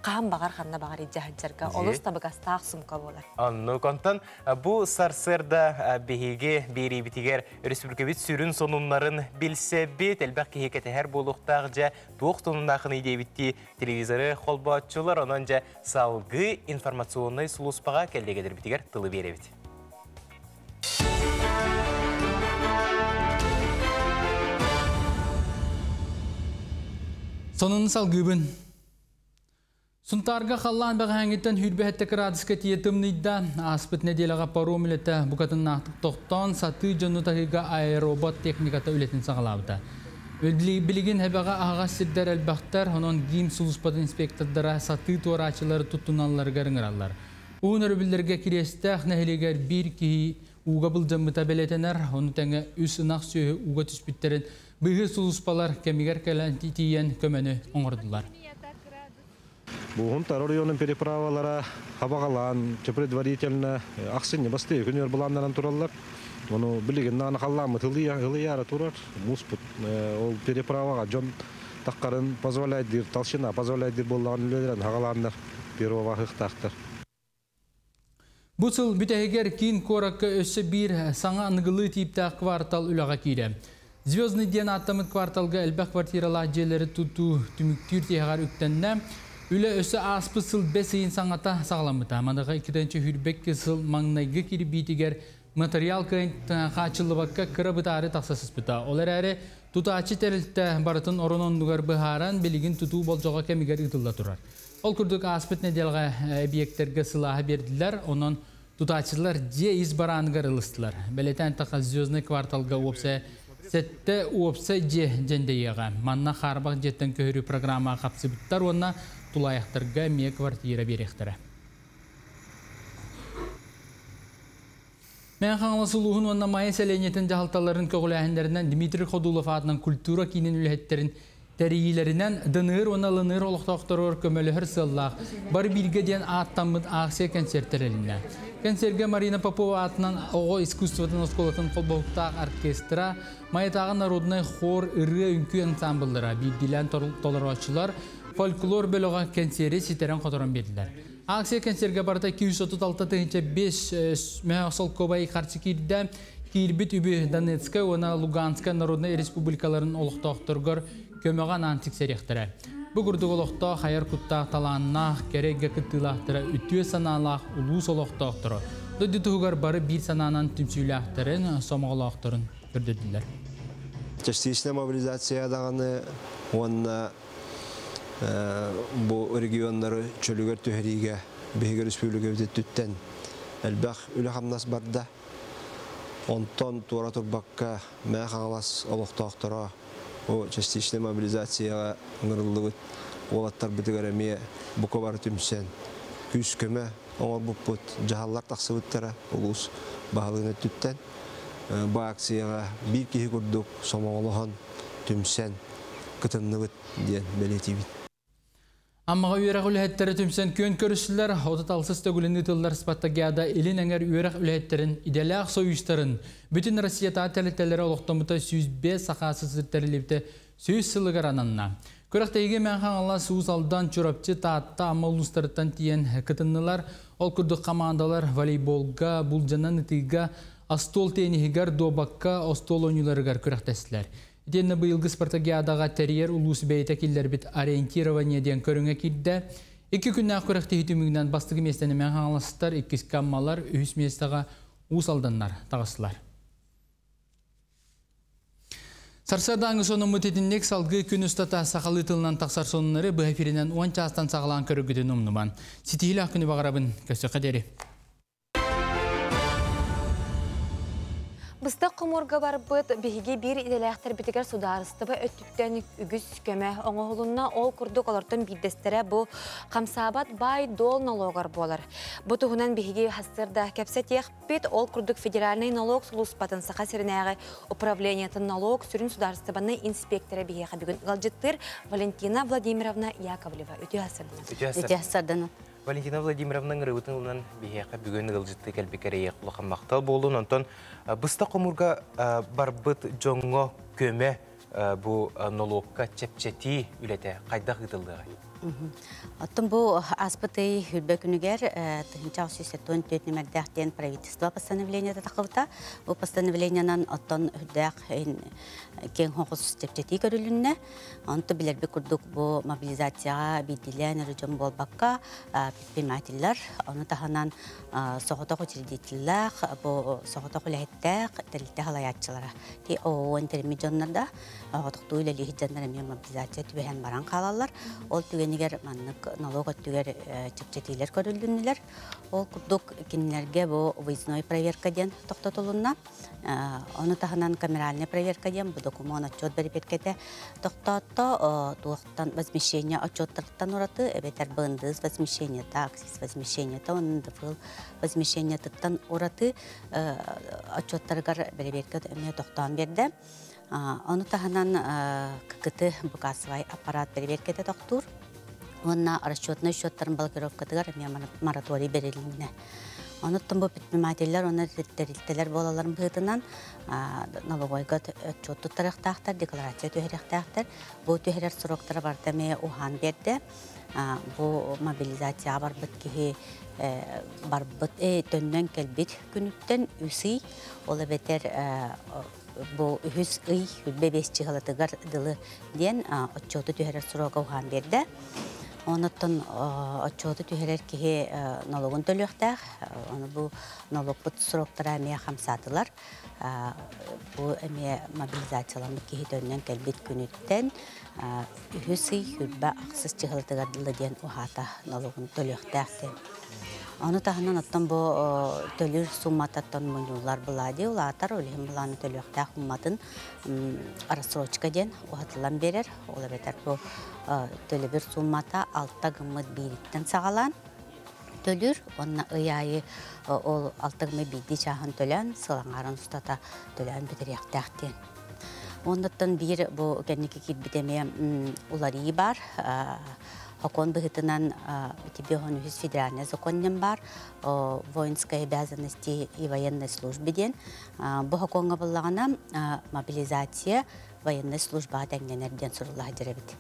қағын бағар қанна бағар иджахаджарға. Олус табығастақ сумка болар. Анны контан бұ сарсырда бейге бейрей бітігер республика бит сүрін сонунларын білсе бет, әлбәқ кейекеті әр болуқтақ жа тоқ сонунақын идей бітті телевизоры қолбатчылар, онан жа салғы информационный сұлыспаға кәлдегедір бітігер тылы бере бит. Сонын салгыбын. Сунтарга қаллан бағаңеттен хүрбәхетті кырадысқа тиетімнейді аспыт неделіға паромилеті бұқатын нақтық тоқтан саты жону тағыға аэробот техниката үлетін сағалауды. Білген әбіға аға сірдер әлбақтар, онын гейм сұлыспады инспектордара саты туарачылары тұттуналарға рыңыралар. Уын өрбілдерге керестәқ нәхелегер бір кейі уға бұл жамыта бәлетенер, оны тәңі үс ынақ сөйі уға түспіттерін бұғы сұлыспалар кәмігер кәлін тиен көмені оңырдылар. Бугун районын переправалара хабагалан, предварительно аксыны басты күнөр буландан тураллар. Мону билген наны халламы тылыяра турар. Муспут ол переправага жон таккарын позволяет дир толщина позволяет дир болган үлелерин хагаландар первого хыктактар. Бусыл бүтегер кин коракка өссө бир саңа ангылы типтә квартал үлага кире. Звездный ден атамыт кварталга элбек квартиралар жерлери туту түмүктүр тегар үктенне Үлі өсі аспы сыл бәсейін саңата сағаламыта. Маныға 2-ші хүрбекке сыл маңнайғы кері бейтігер материал қачылыбаққа кірі бұтары тақсасыз бұта. Олар әрі тұтачы тәрілтті барытын орононлығар бұхаран білігін тұту болжоға кәмігер ұтылда тұрар. Ол күрдік аспыт неделға объекттерге сылағы берділер, онын тұтачылар же из баранығар ылыстылар. Бәлетен таққа звездный кварталға опса сәтті опса же жендейеға. Манна қарбақ жеттен көрі программа қапсы бұттар, онына тулаяқтырға ме квартира беректірі. Мен қаңласылуғын онна майы сәленетін жағалталарын көғіләхіндерінен Дмитрий Ходулов атынан культура кейінен үләттерін тәрейілерінен дыныр, оналыныр олықтақтырыр көмөліғір сыллақ. Бар бірге ден аттамыд ақсия концерттер Концертге Марина Попова атынан оғы искусствотын осколатын қолбауқтақ оркестра, майытағы народный хор ұры үнкі ансамблдыра, бейділен толырғачылар, фольклор бөліға концерті сетерен қотырын берділер. Акция концертге барда 236-5 мәғасыл көбай қарсы кейді, кейлбіт үбі Донецка, оны Луганска народный республикаларын олықтақтырғыр көмеған антик серектірі. Бұғырдығы олықта қайыр құттақ таланына кереге күттілақтыры үтіе саналақ ұлыс олықтақтыры. Дөді тұғығар бары бір сананан түмсүйлақтырын, сомағылақтырын көрдеділер. Частичная мобилизация дағаны, онына бұл регионлары чөлігер түйеріге бейгер республика өте түттен әлбәқ үлі қамнас барда. Онтон туара тұрбаққа мәқ аңылас олықтақтыра частичная мобилизацияға ыңырылығыт олаттар бітігер әме бұқы бар түмсен. Күз көмі оңыр бұппыт жағалар тақсы бұттара ұлыс бағалығына түттен. Бұл акцияға бір кейі көрдік сомағылыған түмсен күтімнығыт ден бәлеті бит. Аммаға үйерақ үләйттері түмсен көн көрісілер, отыт алсыз төгілінді тылдар спаттагияда елін әңер үйерақ үләйттерін, иделяқ союштарын, бүтін Россията тәліктелері олықтамыта 105 сақасыз тәрілепті сөйіз сылығар ананна. Көріқтейге мәнхан алла суыз алдан чұрапчы таатта амма ұлыстарыттан тиен кытыннылар, ол күрдік командалар волейболға, бұлжанан ытыға, астол тенігігер, добаққа, остол ойнуларығар көріқтесілер. Денне быйылгы спартакиадаға терьер улус бейті келдер бит ориентирование ден көріңе келді. 2 күннен көріқті хитімігінен бастығы местені мен қаңыластар, 2 каммалар, 3 местаға ұсалданлар, тағысылар. Сарсардаңы соны мұтетіннек салғы күн ұстата сақалы тылынан тақсар сонынары бұл эфирінен 10 частан сағылан көрігіден ұмныман. Сетейлі ақыны бағарабын көсі қадері. Быстық құмырға бар бұд бігіге бір иделәқтір бітігер сударыстыбы өттіктен үгіз көмі оңығылына ол күрдік олардың бидестері бұл қамсабат бай дол налогар болар. Бұл тұғынан бігіге хастырда кәпсет еқпет ол күрдік федеральный налог сұлуспатын сақа серінәғі управлениятын налог сүрін сударыстыбаны инспекторы бігеға бүгін ғалжыттыр Валентина Владимировна Яковлева. Өте асырдыны. Валентина Владимировнаның рыбытыңынан бейеқі бүгін ғылжытты кәлбекері еқлыға мақтал болуын. Онтан бұста құмырға барбыт жоңғы көме бұл налогқа чепчети үлеті қайдақ ғытылдығы? Оттон бұл аспыты хүрбе күнігер тұхынчақ сүйсеттуын төтіне мәрдәқтен правительство постановлениеті тақылыта. Бұл постановлениянан оттон хүрдәқ кен хоқыз чепчети көрілінне. Онты білербі күрдік бұл мобилизацияға бейділен үржім бол баққа предпринимателлер. Оны тағынан соғытақ учредителлер, бұл соғытақ үләйттәқ тәрілті халаятчылара. Оуын терми жонларда оғытықты үйләлі хиджанлары мен мобилизация түбәген баран қалалар. Ол түгенігер маннық налог өттігер чепчетейлер көрілдіңілер. Ол күрдік кенілерге бұл выездной проверка ден тоқтатылуына. Оны тағынан камеральный проверка ден бұл документ отчет беріп еткеті тоқтатты. Туақтан возмещение отчеттарттан ұраты, әбетер бұндыз возмещение, таксис возмещение, оның дұфыл возмещение тұттан ұраты отчеттарғар береберге өме тоқтан берді. Оны тағынан күкіті бұқасывай аппарат береберкеті тоқтур. Онна расчетный счеттарын балкировкатығар мораторий беріліне. Оныттың бұл предпринимателлер, оны тәрілтелер болаларын бұғытынан налогойға отчет тұттарықтақтар, декларация түйеректақтар. Бұл түйерер сұрақтары бардаме ухан берді. Бұл мобилизация бар бұд кеге бар бұд төннен кәлбет күніттен үсі. Олы бетер бұл үхіз ұй үлбе бесчі ғалатығар дылы ден отчеты түйерер сұрауға ухан берді. Оныттың отчеты түйерер кеге налогын төліқтәқ. Оны бұл налог бұд сұрақтары әмея қамсатылар. Бұл әмея мобилизацияланып кеге төннен кәлбет күніттен үхіз ұй үлбе ақсыз чығылатығар дылы ден ұхата налогын төліқтәқтен. Оны тағынан оттан бұл төлір суммататтан мұнюлар бұлади, ұлатар өлігін бұланы төліқтәқ ұмматын арасрочка ден ұғатылан берер. Олар бетер бұл төлі бір суммата алтта ғымыд бейриттен сағалан төлір. Онына ұяйы ол алтта ғымыд бейді чағын төлән, сылаңарын ұстата төлән бітіректәқтен. Ондаттан бір бұл кәнеке кетбітеме ұларии бар. Окон быгытынан тебе он из федеральный законен бар воинской обязанности и военной службы ден. Бу оконга буллагана мобилизация военной службы атаңнерден суруллах деребит.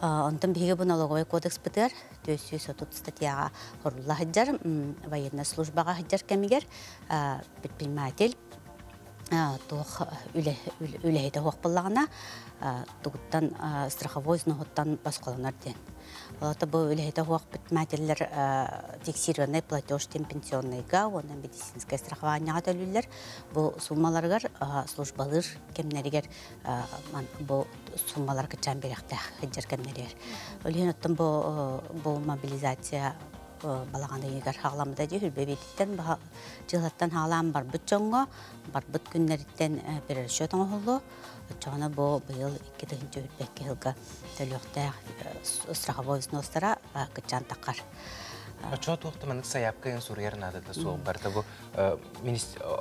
Онтан биге бу налоговый кодекс битер 430 статьяга хоруллах жар военная службага жар кемигер предприниматель тух үлейте хуак буллагана тугуттан страховой взноготтан баскаланар ден. Это был это предприниматель фиксированный платеж тем пенсионныйга, он медицинское страхование аталюллер, был суммаларгар службалыр кемнеригер был суммалар качан беректе хаджар кемнеригер. Олен оттан был мобилизация балаганы егер халамда дей бебеттен жылаттан халам бар бүтчоңго бар бүт күннәрдән перешөтөн холло. Чана бу быел 2025 елга төлөктә страховой взностара кычан такар. Ачо тоқтыманык саяпкайын сурьер надады соң барда бу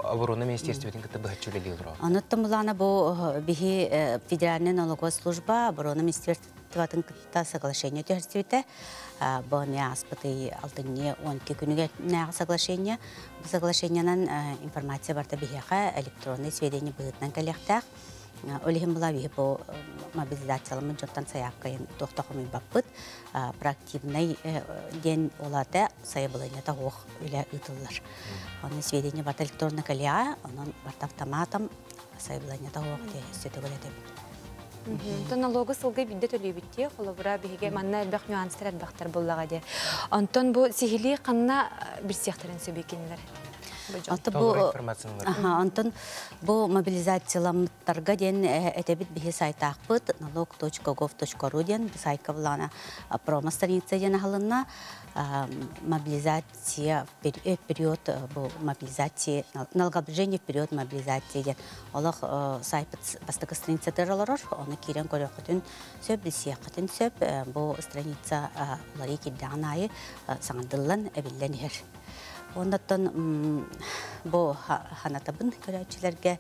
обороны министерствотин кытты бахчулели лро. Анаттан булана бу бихи федеральный налоговая служба обороны министерства истиватын кытта соглашение төхөрсүбүтэ. Бу не аспыты алтынне 12 күнүгө нага соглашение. Бу соглашениянан информация барта бияка электронный сведения быытынан келектак. Олихим була бии бу мобилизациялымын жоттан саяккайын тохтохомый баппыт. Проактивный ден олата саябылынята ох үле ытыллар. Оны сведения барта электронный калия, онун барта автоматом саябылынята ох де сөтөгөлөтөп. Налога сылгы бидде төлөбүтте, колобура биге манна элбек нюанстар элбектер буллага де. Антон бу сихили канна бир сехтерин сөбекенлер. Антон бу мобилизацияларга ден этебит бихи сайтакпыт налог.gov.ru ден сайтка булана промо-страница ден алынна мобилизация в период бу мобилизации налогообложение в период мобилизации ден олох сайт бастыгы страница тералар оны кирен көрөкөтүн сөп бисиякатын сөп бу страница лари кидданайы саңдыллан эбилленер. Ондан бу ханатабын көрәчиләргә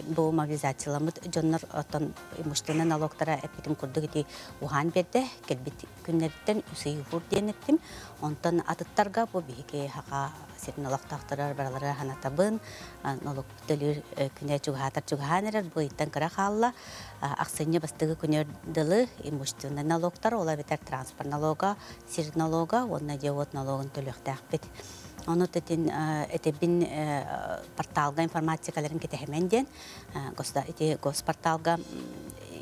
бу мобилизациялармыт жоннор отон имущественный налогтара эпитим курдук ити ухан берде келбит күннәрдән үсейфур денеттим. Онтан атыттарга бу биге хака налогтактарар баралары ханатабын налог төлөр күнә чугатар чуганер бу иттен кара халла аксыны бастыгы күнәрдәле имущественный налогтар ола бетер транспорт налога, сир налога, онна девот налогын төлөктәк бит. Оны тетин этебин порталга информацияларын кетеменден госпорталга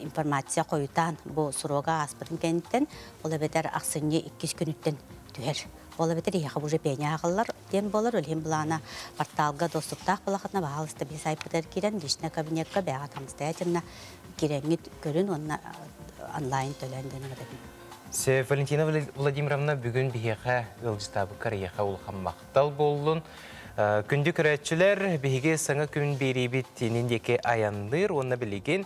информация коютан бу сурога аспырын кенттен ола бетер аксыны 2 күнүттен түһер. Ола бетер яха уже пеня агыллар ден болар өлем булана порталга доступтак булакатна баалысты би сайттар кирен личный кабинетка бага самостоятельно киреңит көрүн онна онлайн төлөндөн гадабин. Валентина Владимировна бүгін бігеға өлжістабы карияға олған мақтал болуын. Күнді көрәтшілер бігеге саңа күн беребет теніндеке аяндыр, онына білеген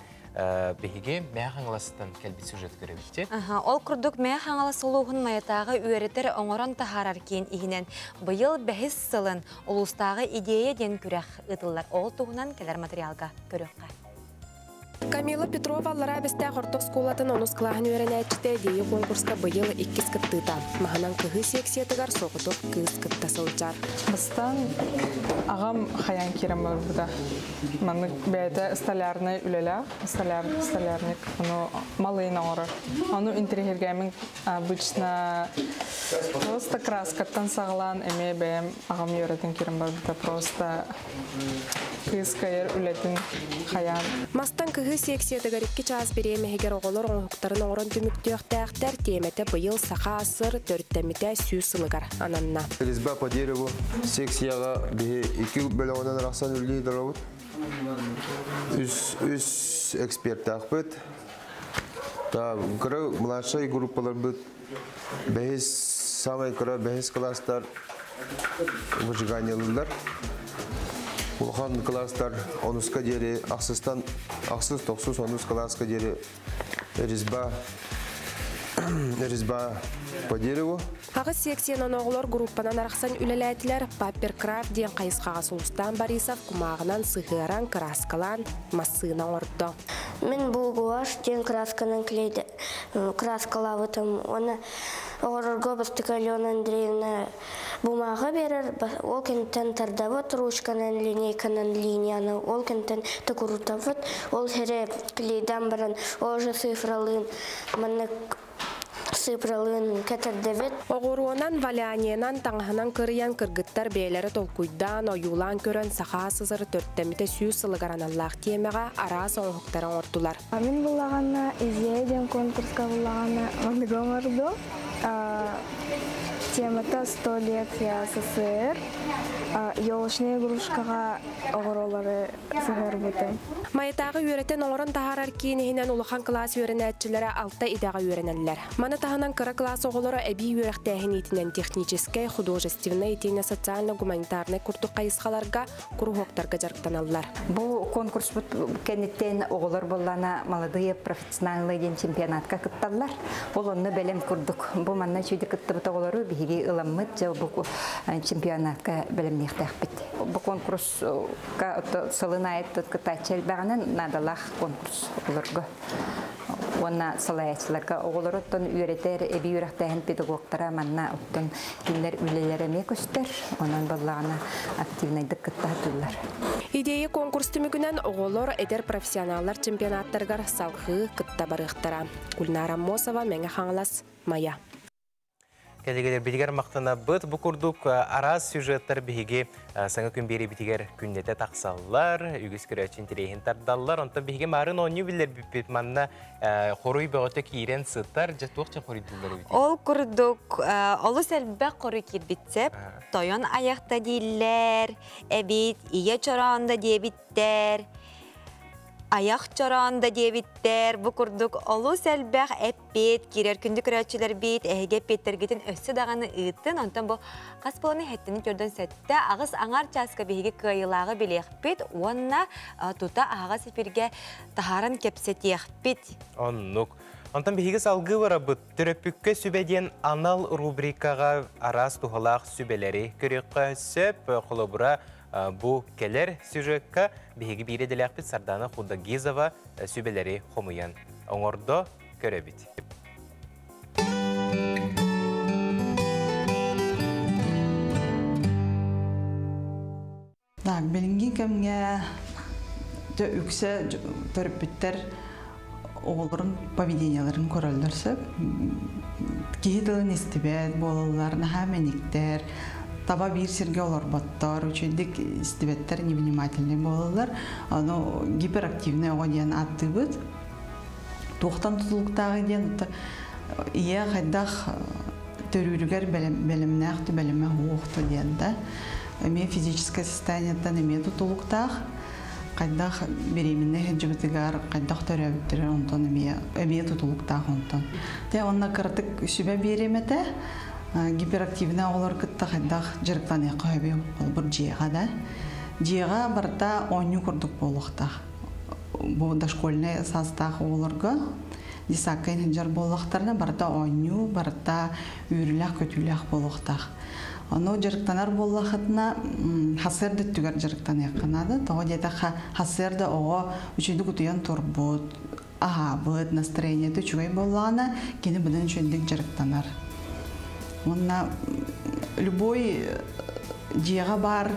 бігеге мәғ аңыласыдан кәлбі сюжет көребетте. Ол күрдік мәғ аңыласы олуғын маятағы үйретер оңыран тахарар кен игінен бұйыл бәхіс сылын олыстағы идея ден күрәқ ұтылар. Ол туғынан кәлер материалға көріққа. Камила Петрова аллара бесте хорток скулатын онус клахын үйренәчте дейі конкурска быйыл 2 кыттыта. Маханан кыгы сексиятыгар соғытып кыз кытта сылчар. Бастан ағам хаян керем бар буда. Маны бәйті столярны үлелі, столярник, оны малыйна орыр. Оны интерьергәмін обычно просто краскаттан сағылан әме бәйім ағам үйретін керем бар буда. Просто кыз кайыр үлетін хаян. Мастан кыгы сексиятыгар 2 час беремегер оголор оңуктарын орон түмүктөктәктер темете быйыл саха асыр төрттемите сүйүс сылыгар ананна. Резьба по дереву секцияга 2 бөлөгөнөн рахсан үлли дөрөбүт. Үс эксперт акпыт. Та гры младший группалар бит. Бес самый кыра бес класстар выжиганиялылар. Улхан класстар онуска дери аксыстан аксыз 9 класска дери резьба по дереву. Агыс секциянан оголор группанан араксан үлеләтилер паперкрафт ден кайыскага Сулустан Борисов кумагынан сыгыран краскалан массына ордо. Мен бу гуаш ден красканан клейди краскалавытым. Оны Орорго Бастыка Алена Андреевна бумага берер, ол кенттен тардавыт ручканан линейканан линияны, ол кенттен токурутавыт, ол хере клейдан баран, ол же цифралын, манны сыпралын кәтердевет. Оғыруынан валяниянан таңғынан кырыян кыргыттар бейлері толкуйдан оюлан көрін сақа сызыры төрттеміте сүйіз сылығаран Аллах темеға арас оңықтарын ортулар. Мен бұлағана изиеден конкурска бұлағана маңдығым орду. Темата 100 лет СССР. Елошная игрушкаға оғыролары сығыр бұтым. Майытағы үйретен оңырын тахарар кейінігінен улахан класс үйренәтчілері алта идаға үйренәлілер. Маны тағынан кыра класс оғылары әбей үйректәхін етінен техническай, художественный, етіне социально-гуманитарный күртік қайысқаларға, күрғоқтарға жарықтаналылар. Бұл конкурс кәнеттен оғылар боллана молодые профессиональный ден чемпионатқа күтталар. Бұл онны бәлем күрдік. Бұл манна чүйді күтті бұт оғылары бігеге ұламыд жау бұл чемпионатқа бәлем Бұл конкурсқа сылына айттық кітачел бағынан надалақ конкурс оларға. Ona salayaçlarga oğulları ottun üretler, ebi yürekten pedagoglara manna ottun günler ülelere mi köster. Onun ballağına aktivnaydık kıttahdılar. İdeyi konkurs tümügünen oğullar eder profesyonallar çempionatlargar salgı kıtta barıqtara. Gulnara Mosova, Menge Hanglas, Maya. Келегелер битигер мақтана быт бу курдук араз сюжеттер биһиги саңа күн бери битигер күннете таксаллар, үгүс көрөчүн тирейин тардаллар, онтон биһиги марын оню билер бит манна хоруй бөгөтө кирен сыттар, жатуакча хоридулар бит. Ол курдук олу сәлбә коры кирбитсеп, тойон аяқта диллер, эбит ие чоранда дебиттер. Аяқ чоранда дебиттер, бу курдук олу сәлбәк әппет, кирер күнді көрәтшілер бит, әйге петтергетін өссі дағаны ұйттын, онтан бұл қасполаны хәттіні көрден сәтті, ағыз аңар часка бейге кайылағы білеқпет, онна тута ағыз сепірге тахаран кепсетеқпет. Оннук. Онтан бейге салғы бара бұт, түрөпүкке сүбеден анал рубрикаға араз тухалақ сүбелері көрекқа сөп, қолыбыра bu keler süjekka bihigi biri dilakpit Sardana Khudagizova sübeleri homuyan. Oңордо көрөбит. Так, белинги кемге үксе төрөпүттер оғылырын поведенияларын көрөлдөрсөп, кейділін истибет болаларын хамениктер, таба бир серге олар баттар, үчүйдік истибеттер невнимательный болалар, гиперактивный оға дейін атты бұд. Тоқтан тұтылықтағы дейін, ие қайдақ төрүрігер бәлімнәқті, бәлімә оқты дейін да. Эме физическое состояниеттен эме тұтылықтағы, қайдақ беременне хеджібітігар, қайдақ төрәбіттері онтан эме тұтылықтағы онтан. Онна кыртык сүбә береметі, гиперактивный олар кытта қайдақ жырықтан еқі өбе бір жиға да. Жиға барда ойну күрдік болуқтақ. Бұл дошкольный састағы оларға дисакайын жар болуқтарына барда ойну, барда үйріләқ, көтіләқ болуқтақ. Оны жырықтанар болуқтына хасырды түгер жырықтан еқінады. Тоғы деді хасырды оға үшеді күтіян тұрбұд, ағабыд, настроение түчігай болуғана кені бұдан үшендік жырықтанар. Онна любой жиға бар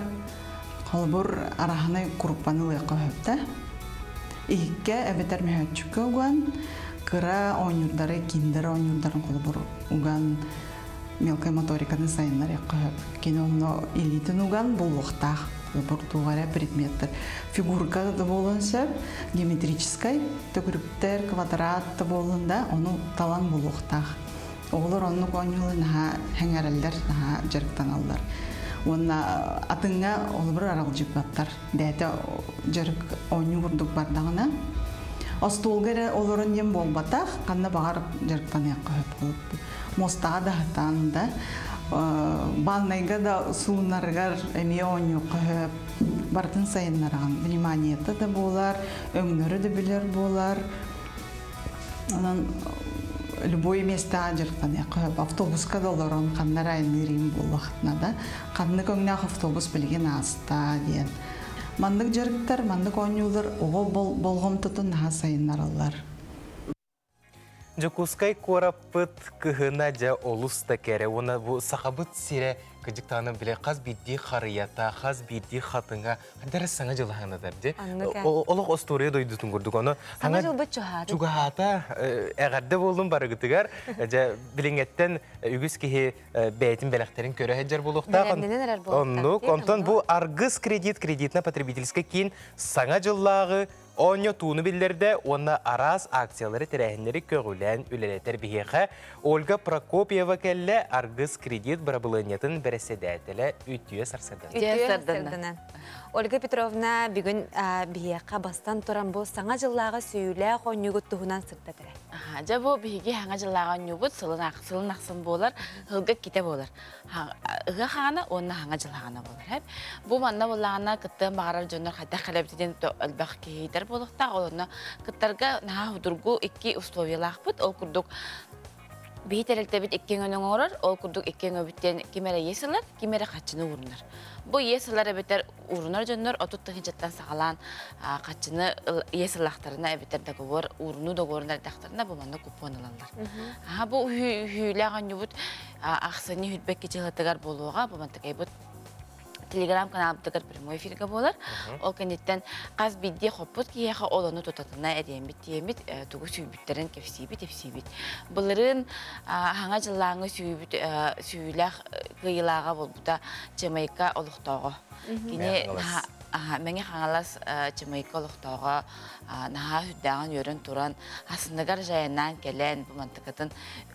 қолбыр араханы құруппаны лайқа өпті. Иікке әбетер мәхетчікке ұған, кыра ойнырдары, киндері ойнырдарын қолбыр ұған мелкой моториканы сайынлар яққа өп. Кені оны элитін ұған болуқтақ, қолбыр туғара предметтер. Фигурка болуын сөп, геометрическай, түкіріптер, квадрат болуында, оны талан болуқтақ. Оғылар оны қойнылы әңәрелдер жарықтан алдар. Оны атыңа олы бір арал жіпаттар. Бәті жарық ойны күрдік бардағына. Остолғыры оларын дем болбатақ, қанна бағар жарықтан яққа өп болып. Мостаға да хаттанында. Балнайға да суынарғар әме ойны өп. Бардың сайынларған вниманиеті да болар, өңнөрі де білер болар. Любой место ажыртан яқып автобуска долорон қанна райны рим болуқтына да. Қанны көңнақ автобус білген аста дейін. Мандық жарықтар, мандық ойнулар, оғы болғым тұтын наға сайынлар алар. Жокускай корапыт кыхына жа олуста кәрі. Оны бұл сақабыт сире кыжықтаны біле қаз бидді қарията, қаз бидді қатыңа қадары саңа жылағанадар де. Олық остория дойдытын көрдік оны. Саңа жыл бұт чуғаты. Чуғата әғарды болдың бары күтігер. Біліңеттен үгіз кеге бәйтін бәліқтерін көрі әджер болуқтағын. Бәләнденен әрәр болуқтақ. Онтан бұл арғыз кредитна потребительске кейін саңа жыллағы Оньо туыны білдерді, оны араз акциялары тірәхінлері көгілән үлелетер бігеға Ольга Прокопьева кәлі арғыз кредит бұрабылынетін бірәседәтілі үйтүйе сарсырданы. Ольга Петровна бүгін бігеға бастан тұран бұл саңа жыллағы сүйілі қойнығыт тұғынан сұрттатыры. Жабу биһиги хаңа жыллаган юбут сылын ақсын болар, хылга ките болар. Ыга хана онна хаңа жыллагана болар. Бу манна боллагана кытты мағарар жонор хайда халабитен албақ кейдер болықта олына кыттарга наха худургу икки условиялах бут ол курдук Бейтерелте бит иккен өнің орыр, ол күрдік иккен өбіттен кемері есілер, кемері қатшыны ұрыныр. Бұл есілер әбеттер ұрыныр жөнір, отут тұхынчаттан сағалан қатшыны есілақтарына әбеттер дағылыр, ұрыну дағылырын әрдақтарына бұл маңда купон алалар. Бұл хүйләған үбіт ақсыны хүлбек кечелетігер болуға, бұл маңда кәйбіт Телеграм каналыбытыгар прямой эфирге болар. Ол кенеттен қаз бидде хоппут кияха олону тотатына әдембит тиемит, тугу сүйбіттерін кефсибит. Бұлырын хаңа жыллаңы сүйіләқ қиылаға болбута Жамайка олықтауға. Кене мәңе хаңалас Жамайка олықтауға наға хүддаған өрін туран асындығар жайынан кәлән бұл мантықатын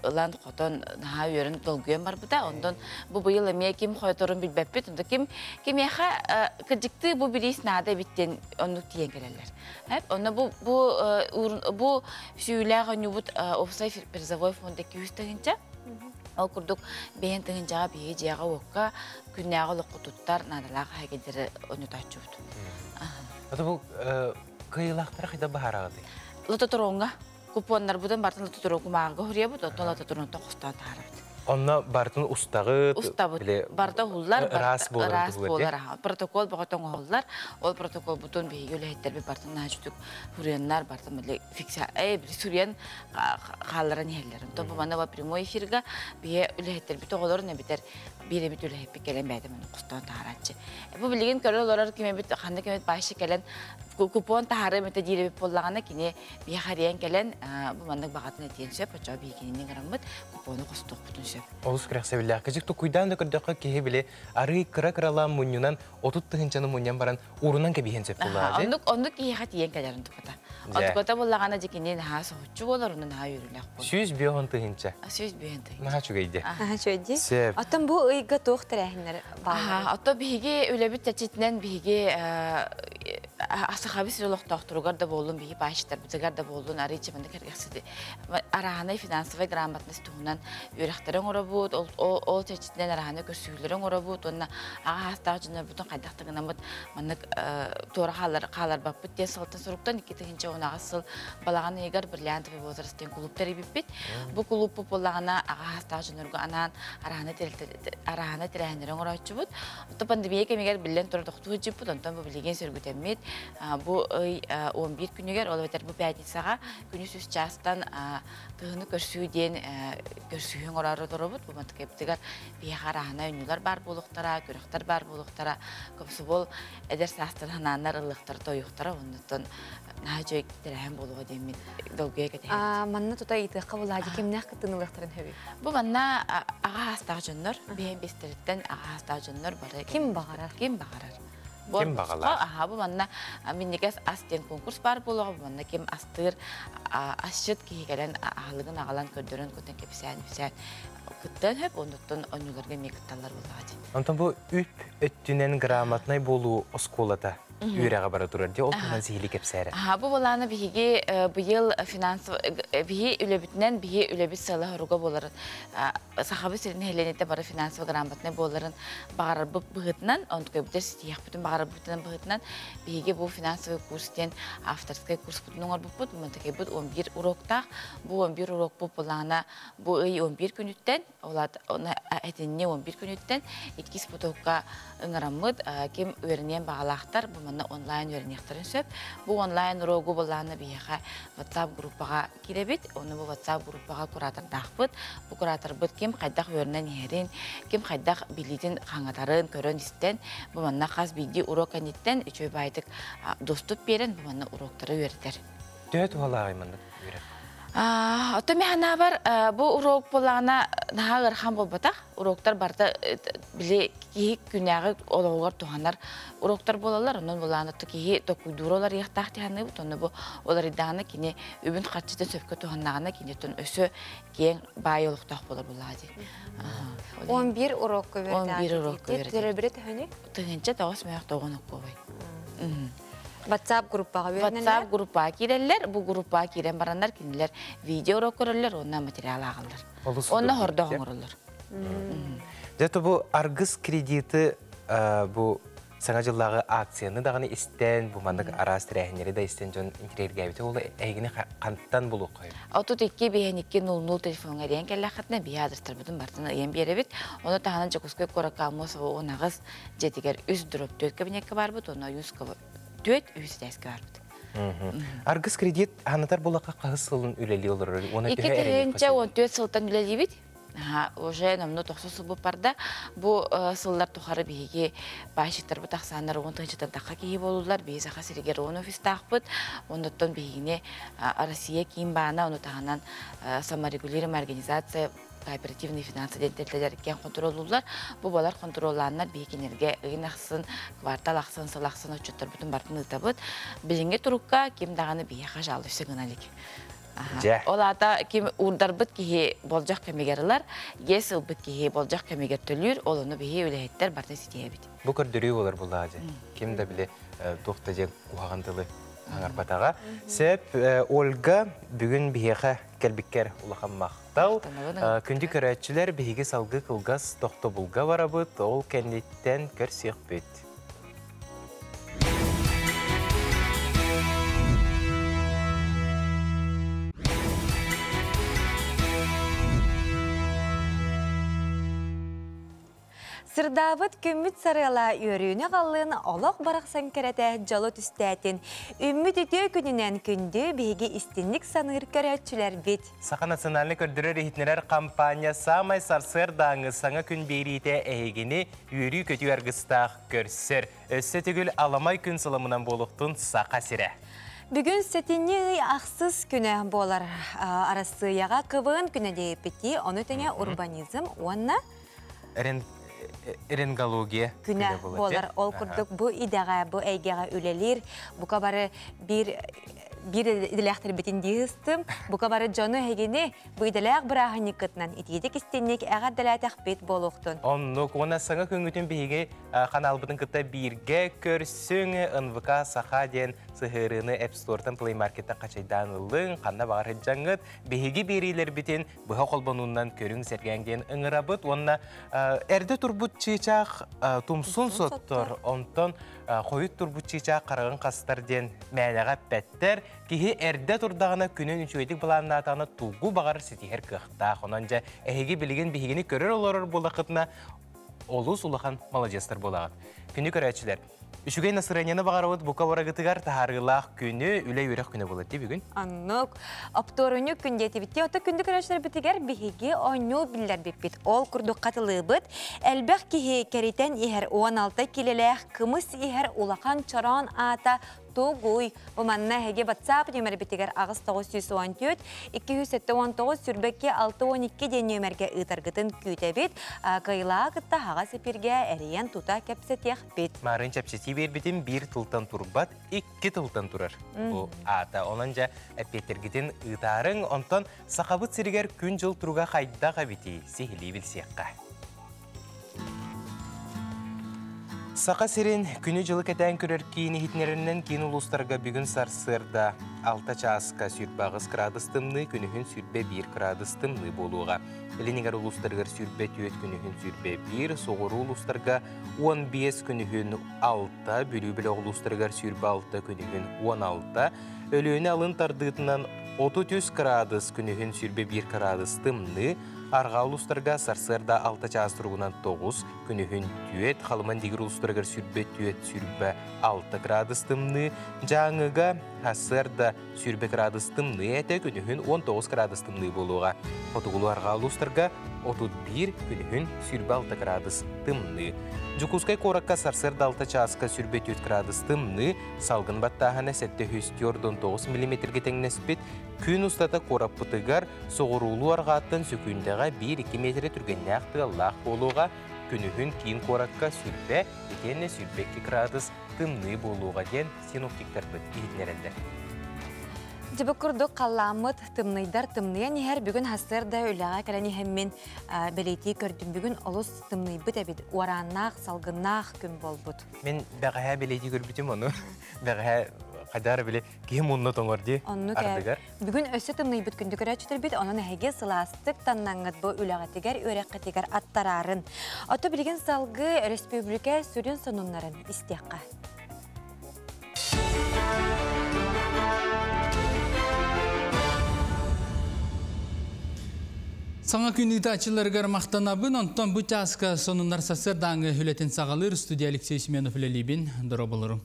ұлан қотон наға өрін долгүйен бар бұта. Ондан бұл бұйыл әме кем қойторын білбәппет, онда кем яқа кірдікті бұл бірейс нада біттен онлық тиен келелер. Онда бұл сүйіләға нүбіт офсай призовой фонда 200 тағынша. Ол күрдік бейін тағыншаға бейі жияға оққа күннәға лұққы тұттар надалаға әгедері оны тачуыды. Бұл қиылақтары қайда бағарағыды? Лототуронға. Купонлар бұдан бартын лототуронға мағыға хүрия бұд, оттан лототуронға қостан тағарабыд. Онна бартын ұстағы... Ұстабыд. Барда ғуллар, рас болар. Протокол бағытын ғуллар. Ол протокол бұтын бейгі өлі бі бартын нәжүдік хүренлар, бартын білі фиксия... бір сүрен қаларын ерлерін. Тобы мана ба прямой эфирға бейі өлі бі тоғыларын әбітер биремит өлі хеппі келен бәйді мұны құстан тағаратшы. Бұл білген көрі олар қанды кемет байшы келен купон тағары мәті дейребіп болағана кене бей қариян келен бұл мандық бағатын әтен сөп, өтжау бейгенінен қарамыд купоны құстық бұтын сөп. Олыс күрәқ сәбілі ақыжық тұқуйдан да көрдіққа кеге біле ары қыра-қыралан мұнынан, отут тұхынчаны мұнyan баран урынан кәбейін сөп болағады? Ондық кеге қатиен кәлерін тұқыта. Ондықота болағана жекенен ға соғытчу болар, оның ға үйріләқ бол. Сүйіз бейон тұхынча? Сүйіз бейон тұхынча. Наға чүгейді? Чөйді. Сөп. Атын бұл ұйға тоқтыр әхінлер бағылар? Ата бігі өлебіт тәчетінен бігі асықабы сіріліқтақ тұруғар да болуын, бігі байшықтар бұтығар да болуын, арайчы мұнды кәргексіді. Арағаны финансовай грамотнас тұғынан өріқтарын ұра бұд, ол тәчетінен арағаны көрсүйлерін ұра бұд, онына аға хастағы жүнер бұтын қайдақтығына бұд, мұнық тура қалар баппыт ден сылтын сұрықтан, екетігінші онаға сыл балағаны егер бірлянтовы возрастен клубтар ебіппет. Бұл клуб болағына аға хастағы жүнергі анан арағаны тірәхінерін ұра бұд. Оты пандемия кемегер білен тұры тоқтуы жеп бұд, онтан бұл білеген сөргітемет. Бұл 11 күнігер, ол өтер бұл пәдесаға күні сөз частан тұғыны көрсүйден көрсүйін ұрары тұры бұд. Бұл мәтік ептігер бейға арағына үнілер бар болуқтара, көріқтар бар болуқтара. Көпсі бұл әдер састыр хананар ылықтар тойуқтара, онытын наға жөй тірәхін болуға деймін долгуя кәтәйді. Манна тұта етіққа бұл ади кемнәқ күттің ылықтарын хөбі? Бұл манна аға хастағы жөннөр, бейін бестеріттен аға хастағы жөннөр бары. Кем бағарар? Кем бағарар. Кем бағалар? Бұл манна меннегес астен конкурс бар болуға, бұл манна кем астыр асшыт кейгелен ағалығын ағалан көрдерін көтен кепсән, күттен хөп, ондықтан оныларға мекітталар болуға. Онтан бұл үп өттінен грамотнай болу осколата үйрәға бара тұрар, де ол тұнан зейілі кепсәрі? Бұл боланы бігі бұйыл финансов, бігі үлебітінен бігі үлебіт сылы ғыруға боларын, сақабы сөрін хеленеті бары финансов грамотнай боларын бағарар бұғытынан, ондықай бұтыр сетияқ бұтын бағарар бұтынан бұғытынан, бігі бұл финансовый курстен авторскай курс бұтының ор бұт, мұнтықай бұт 11 уроктақ, бұл 11 урок бұл болағына бұл 11 күніттен, әтініне 11 күніттен, еткіз бұтыққа ыңырамыд, кем өрінен бағалақтар, бұл онлайн өрінектірін сөп. Бұл онлайн урогу болағына бейіға WhatsApp группаға керебет. Оны бұл WhatsApp группаға куратордақ бұд. Бұл куратор бұд кем қайдақ өрінен ерін, кем қайдақ билетін қаңатарын көрін істен. Бұл манна қаз бейді урок әнеттен үшөй байдық доступ берін, бұл манна уроктары өрітер. Дөт оғала айманды өрет? Ота механа бар, бұл урок болағына наға ғырхан болбатақ. Уроктар барда біле кейі күнәғі олауғар туғанар уроктар болалар. Онын болағына кейі тоқуйдур олар еқтақ тияны бұд. Оны бұл олар идағына кене өбін қатшыдың сөпкі туғанағына кене түн өсі кейін бай олықтақ болар болады. 11 урок көверді. 11 урок көверді. Түрі бірі түхіні? Түхінше тоғыз мәйақ тоғын оқуы. WhatsApp группаға берінелер? WhatsApp группаға керелер, бұл группаға керен барандар кенелер видео урок көрелер, онна материал ағылыр. Онна хорда ғоңырылыр. Дәті бұл арғыз кредиті бұл Саңа жыллағы акцияны дағаны істен, бұмандық арас тірәхінері да істен жон интерьерге әбіті олы әйгіне қанттан болу қойып. Отут 2-5-2-0-0 телефонға дейін кәлі ақытына бей адрестар бұдың бартына ең бері бет. Оны тағынан Жакускай Қоракка Амосова онағыз жетігер үз дұрып 4 кабинетке бар бұд, оны 4 үз дәске бар бұд. Аргыз кредит анатар болаққа қағыз сылын үлелі олар? 2-14 сылтан үлелі бет. Уже намно 90 сылбы барда, бұл сыллар тұқары бейге башықтар бұд ақсанлар 10-тан таққа кейі болулар, бей зақа сірігер 10 офиста ақпыд, ондықтан бейгіне Россия кейін бағына, оны тағынан саморегулируемая организация кооперативный финансы дентелтелер кен контролулар, бұл балар контролланар бейгенерге ұйын ақсын, квартал ақсын, сыл ақсын өтчеттар бұтын бартын ұтабыд, біліңге тұрыққа кем дағаны бейеға жалы үсігіналік. Олата кем урдар бит ки болжак кемегерлер, есил бит ки болжак кемегер төлүр, олону бие үлеттер барда ситие бит. Бу көрдүрүү болар булажы. Ким да биле токтажак кугагандылы аңарбатага. Сеп Ольга бүгүн биеге келбиккер улахан мактау. Күндү көрөчүлөр биеге салгы кылгас токто булга барабыт, ол кенеттен көрсөк бит. Сырдабыт көмміт сарыла өріуіне қалын олық барақсан кәрәті жалы түстәтін. Үмміт өте күнінен күнді бейге істінлік санығыр көрәтшілер бет. Сақа национальный көрдірі рейхтінер компания самай сарсырдаңы саңа күн бейрейті әйгені өрі көті әргістақ көрсір. Өсі түгіл аламай күн сылымынан болуқтың сақа сірі. Бүгін сәтіне ақсыз күні болар. Арасы яға қывын күні дейіпеті, оны тәне урбанизм, онна Ренгология күнә болар. Ол күрдік бұ идаға, бұ әйгеға үлелер. Бұқа бары бір иделәқтір бетін дейістім. Бұқа бары жоны әйгені бұ иделәқ бір ағын екітінен. Итедік істеннек әға дәләтәқ бет болуқтын. Оннық, оны саңа күнгітін бейге қанал бұдың күтті бірге көрсің НВК сақа ден сығырыны App Store'дан Play Market'tan қачайданылың, қанда бағар жаңғыт, бейге берейлер бітін бұға қолбануынан көрің сәргенген ұңырабыт. Онына әрді тұрбұт чейчақ тұмсын соттыр, онтан қойыт тұрбұт чейчақ қарағын қастар ден мәнеға пәттер, кейі әрді тұрдағына күнін үшөйдік бұланын атағына тұлғу бағар сетігер қықтақ. Онанжа әйге білген бейгені көрір олар болақытына олыс улахан молодестар болағат. Күні көрәтшілер. Үшігей насыранияны бағарауыд бұқа барағытығар тағарғылақ күні үлей өрек күні болады де бүгін? Аннық. Апторыны күндеті бітті. Ота күнді көрәтшілер бітігер бігеге ойну білдер беппет. Ол күрді қатылы бұд. Әлбәқ кейі кәритен ехер 16 келеләқ кымыс ехер улахан чаран ата Тугуй. Уманна хеге WhatsApp нөмері бітігер ағыз 914 279 сүрбекке 612 ден нөмерге ұтарғытын күйті бет. Қайла қытта хаға сепірге әрейен тута кәпсетеқ бет. Марын чәпсеті бер бетін бір тұлтан тұрбат, 2 тұлтан тұрар. Бұл ата. Онанжа әппетергіден ұтарың, онтан сақабыт сірігер күн жыл тұруға қайдаға беті сехілі білсеққа. Сақа сирен күні жылы кәтән көрер кейіні хитнерінен кейін ұлыстарға бүгін сарсырда 6 часқа сүрбағыз градыстымны, күнігін сүрбе 1 градыстымны болуға. Ленігер ұлыстарғар сүрбе 4 күнігін сүрбе 1, соғыру ұлыстарға 15 күнігін 6, бүлі-білі ұлыстарғар сүрбе 6 күнігін 16, өліөне алын тардығытынан 30 градус күнігін сүрбе 1 градыстымны, Арға ұлыстарға сарсырда 6 час тұрғынан 9, күнігін түйет, қалыман дегір ұлыстарға сүрбе түйет сүрбе 6 градыстымны, жаңыға хасырда сүрбе градыстымны әті күнігін 19 градыстымны болуға. Отығылу арға ұлыстарға 31 күнігін сүрбе 6 градыстымны. Жукускай Қоракка сарсырда 6 часка сүрбе 4 градыстымны, салғын баттағына 749 мм теңнеспет, күн ұстата қорап бұтығар соғырулу арғаттын сөкіндіға 1-2 метрі түргенне ақтығалақ болуға, күнігін кейін Қоракка сүрбе, етені сүрбе 2 градус тымны болуға ден синоптиктар бұд егінерелдер. Жібі күрді қаламыд тымнайдар тымнайан ехер бүгін хастырда өліға кәләні хәммен бәлейті көрдім бүгін олыс тымнай бұд әбід, ораннақ, салғыннақ күн бол бұд. Мен бәғая бәлейті көрбітім оны, бәғая Қайдар біле кем мұнны тоңырды ардыгар. Бүгін өсі тымный бүт күнді көрәчітір біт, оның әге сыластық таннаңыз бұл үләғатігер, өрәққатігер аттарарын. Аты білген салғы республика сүрін сонунларын істеққа. Саңа күнді ачыларғар мақтанабын, онтан бұт асқа сонынлар сасырдаңы үлетін сағалыр студия Алексей Семенов үлелебін дұры болырым.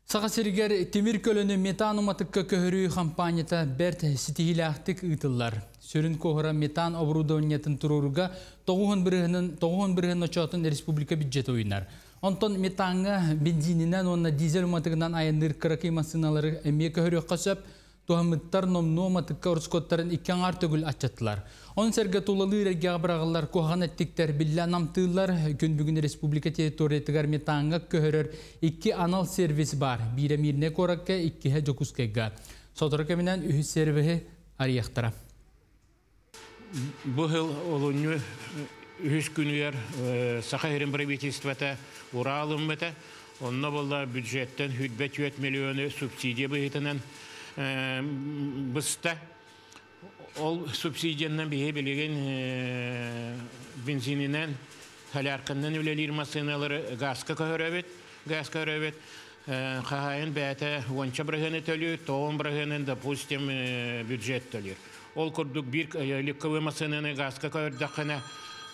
Саға сергер темір көліні метан уматыққа көхірі компанията бәрт сетихилақтық ұйтылар. Сөрін қоғыра метан оборудованиятын тұруруға 9 бірігін очатын республика бюджет ойынар. Онтон метанға бензинінен, онна дизель уматығынан айындыр қырақи масыналары әме көхірі қасып, Туһамыттар номну матыкка урскоттарын иккен артыгыл атчаттылар. Он серге тулалы региға бірағылар коған әттіктер білі намтылар. Күн бүгін республика территориятығар метанға көхірір 2 анал сервис бар. Бірі мирне коракка, 2 жокускайға. Сотыры көмінен үхі сервихи арияқтыра. Бұл олуны үхіс күнігер Сақайырын правительствата уралым бәті. Онна болла бюджеттен 100 миллионы субсидия бұғытынан Бұста ол субсидияннан бейе білеген бензинінен халярқыннан өлелер масыналары газқа көрөбет. Қағайын бәті 10 бірғаны төлі, 9 бірғанын, допустим, бюджет төлер. Ол күрдік бір ликковы масынаны газқа көрдіқына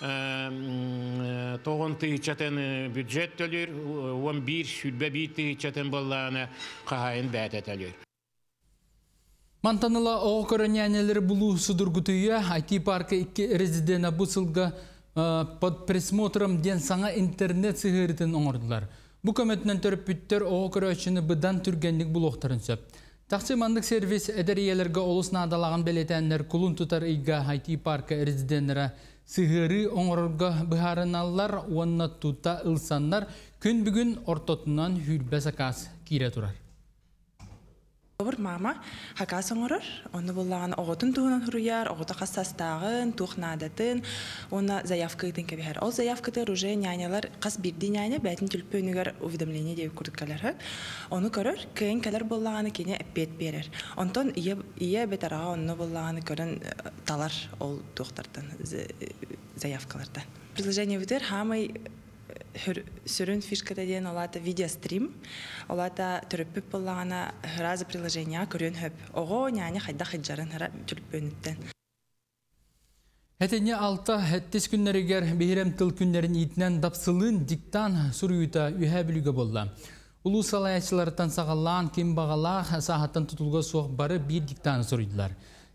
9 тыйчатын бюджет төлер, 11 сүлбе 1 тыйчатын боллағына қағайын бәті төлер. Мантаныла оғы көрінянелері бұлу судыргутыйы IT парка 2 резидена бұсылға под присмотром ден саңа интернет сығырытын оңырдылар. Бұ көметінен төріп бүттер оғы көрішіні бұдан түргенлік бұл оқтарын сөп. Тақсимандық сервис әдәриелерге олысына адалаған белетәнлер күлін тұтар үйға IT парка резиденлері сығыры оңырға бұхарыналар, онына тұта ұлсанлар күн бүгін ортотынан хүрбәсі қас кейре тұрар. Olur mama, hakasın olur. Onu bulan oğutun tuğunan hürüyer, oğuta kassastağın, tuğnadatın, ona zayafkıydın ki biher. O zayafkıdır уже nyanyalar kas birdi nyanya, bәтін tülpü önüger uvidamleni deyip kurdukkalar. Onu görür, kıyın keler bulağını kene epet berer. Ondan iya betarağa onu bulağını görün talar ol tuğtardan, zayafkalardan. Приложение витер хамай Сөрін фишкада ден олата видеострим, олата түріппіп болағына разы приложения көрін хөп. Оғы няне қайда қайджарын түріппі өніттен. Әтіне алта әттес күннерігер бейрем тыл күннерін етінен дапсылын диктан сұруйыта үйә білігі болла. Улу салаячылардан сағалан кем бағалақ сағаттан тұтылға соқ бары бір диктан сұруйдылар.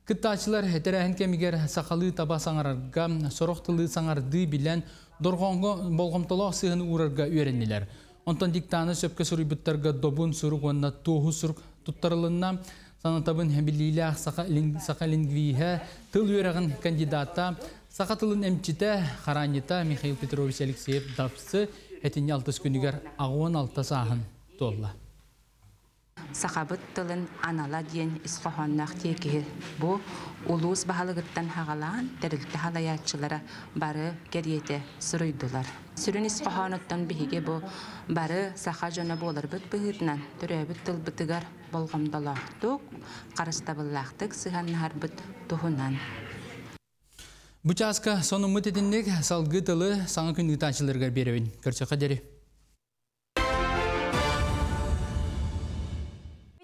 Кыттачылар әтірәхін кемігер сақалы таба саңарарға, сорықтылы саңарды білен дорғанға болғымтылақ сығын ұрарға үйеренелер. Онтан диктаны сөпке сұруйбыттарға добын сұруқ, онна тоғы сұруқ тұттарылынна санатабын білілі сақа лингвиhe тыл үйерағын кандидата сақа тылын әмчіті Харанита Михаил Петрович Алексеев дапсы әтіне 6 күнігер ағуын 6 сағын толла. Сақабыт тылын анала дейін исқоғаннақ текер. Бұл улус бағалығыттан хағалан тәрілті халаятчылары бары кереті сұрыйдылар. Сүрін исқоғаныттан бігеге бұл бары сақа жөні болыр бұт бұғытынан түрәбіт тыл бұтығар болғамдалақтық, қарыстабыллақтық сығаннар бұт тұғынан. Бұчасқа соны мұт етіндік салғы тылы саңа күнгі таңшыларға беруін. Көрсе қадері.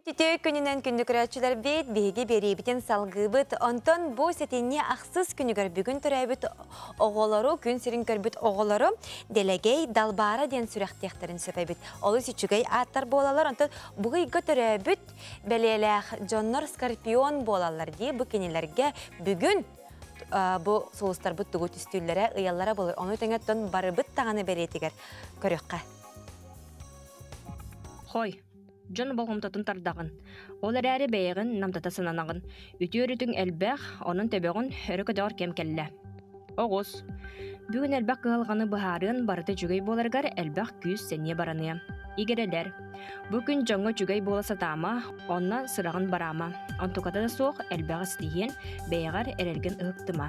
Тете күнінен күнді күрәтшілер бейт, бейге берейбітен салғыбыт. Онтон бұл сетенне ақсыз күнігер бүгін түрәбіт оғылары, күн сірін көрбіт оғылары делегей далбара ден сүрәқтектерін сөпәбіт. Олы сүчігей аттар болалар. Онтон бұғы түрәбіт бәлеләқ жоннор скорпион болалар дей. Бұл кенелерге бүгін бұл соғыстар бұт тұғы түстүллері ұяллара болыр. Оны тәңеттен бары бұт тағаны бәлетігер көріққа. Хой. Жон болғымтатын тардағын. Олар әрі бәйіғін намтата сынанағын. Үтіөрітің әлбәқ, оның төбеғін өрі көдіғыр кемкәлі. Оғыз. Бүгін әлбәқ қығылғаны бұхарын барыты жүгей боларғар әлбәқ күйіз сәне бараны. Игерелер. Бүгін жоңы жүгей боласа тама, онна сырағын барама. Онтуқата да соқ әлбәқ істейен бәйіғар әрелген ұғықтыма.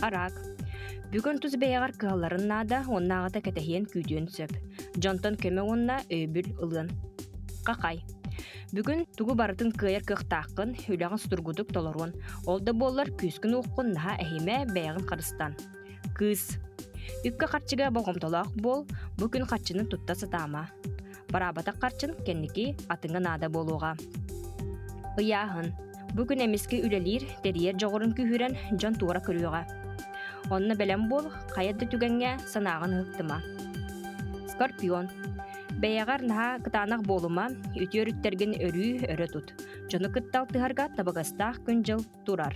Арақ. Бүгін тұз бәйғар кығаларын нада оннағыта кәтәхиен күйден сөп. Жонтон көмі онна өйбіл ылын. Қақай. Бүгін тугу барытын кыйыр кықтақын үләғын стургудук толоруын. Олда болар күскін уққын наға әхиме бәйғын қарыстан. Кыз. Үпкі қарчыға болғымтолақ бол, бүкін қарчының тұтта сатама. Барабата қарчын кенники атыңға нада болуға. Ыяғын. Бүгін әмескі үлелер дәриер жоғырын күйірен жон туыра көріуға. Онны бәлем бол, қайадды түгенге санағын ғықтыма. Скорпион. Бәйәғар наға қытанақ болыма, үтер үттерген өрі өрі тұт. Жоны қыттал тұғарға табығастақ күн жыл тұрар.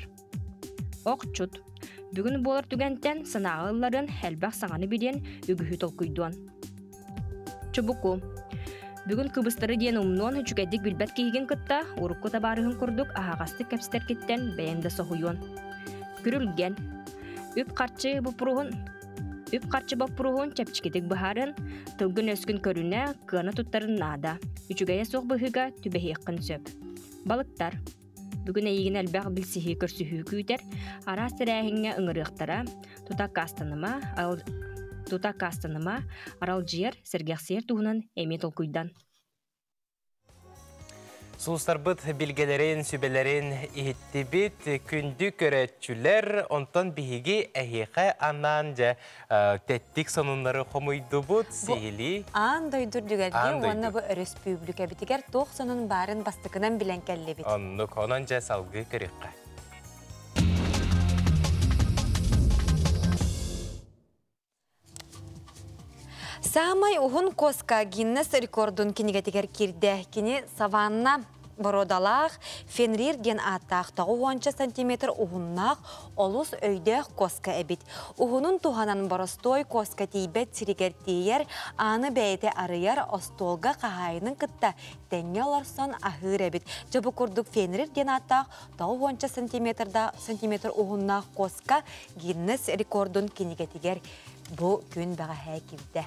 Оқчут. Бүгін болар түгентен санағыларын әлбәқ саңаны биден үгіхі толқүйдуан. Чубуку. Бүгін кыбыстары ден умнуан жүгәдік білбәт кейген қытта, ұрыққы табарығын құрдық ағағасты кәпстер кеттен бәйінді соғуын. Күрілген. Үп қарчы баппыруғын чәпчікетік бұхарын, тылгын өскін көріне қыны тұттарын нада. Үчігая соқ бұхыға түбәхеққын сөп. Балықтар. Бүгін әйген әлбәқ білсіхі көрсіхі күйдер, ара сірәхіңе ұңырықтара, тута кастаныма, арал жер, сәргәқсер туғынан әмет олқүйдан. Сулустарбыт билгелерин, сүбелерин ихиттибит күнді көрәтчүлер, онтон биһиги әхиқә анан жа тәттик сонунлары хомуйду бут, сихили. Андойдур дүгәдге, онна бу республика битигер тоқ сонун барын бастықынан билен кәлі бит. Оннук, онан жа салғы көріққа. Самай ухун коска Гиннес рекордун кинегетигер кирде. Кини саванна бородалақ, фенрир ген аттақ 10 сантиметр ухуннақ олус өйдех коска әбит. Ухунун туханан боростой коска тейбет сиригертейер, аны бәйте арыяр остолға қағайының кытта тәнне оларсан ахыр әбит. Жабы күрдік фенрир ген аттақ 10 сантиметр ухуннақ коска Гиннес рекордун кинегетигер бұ күн баға хәкивді.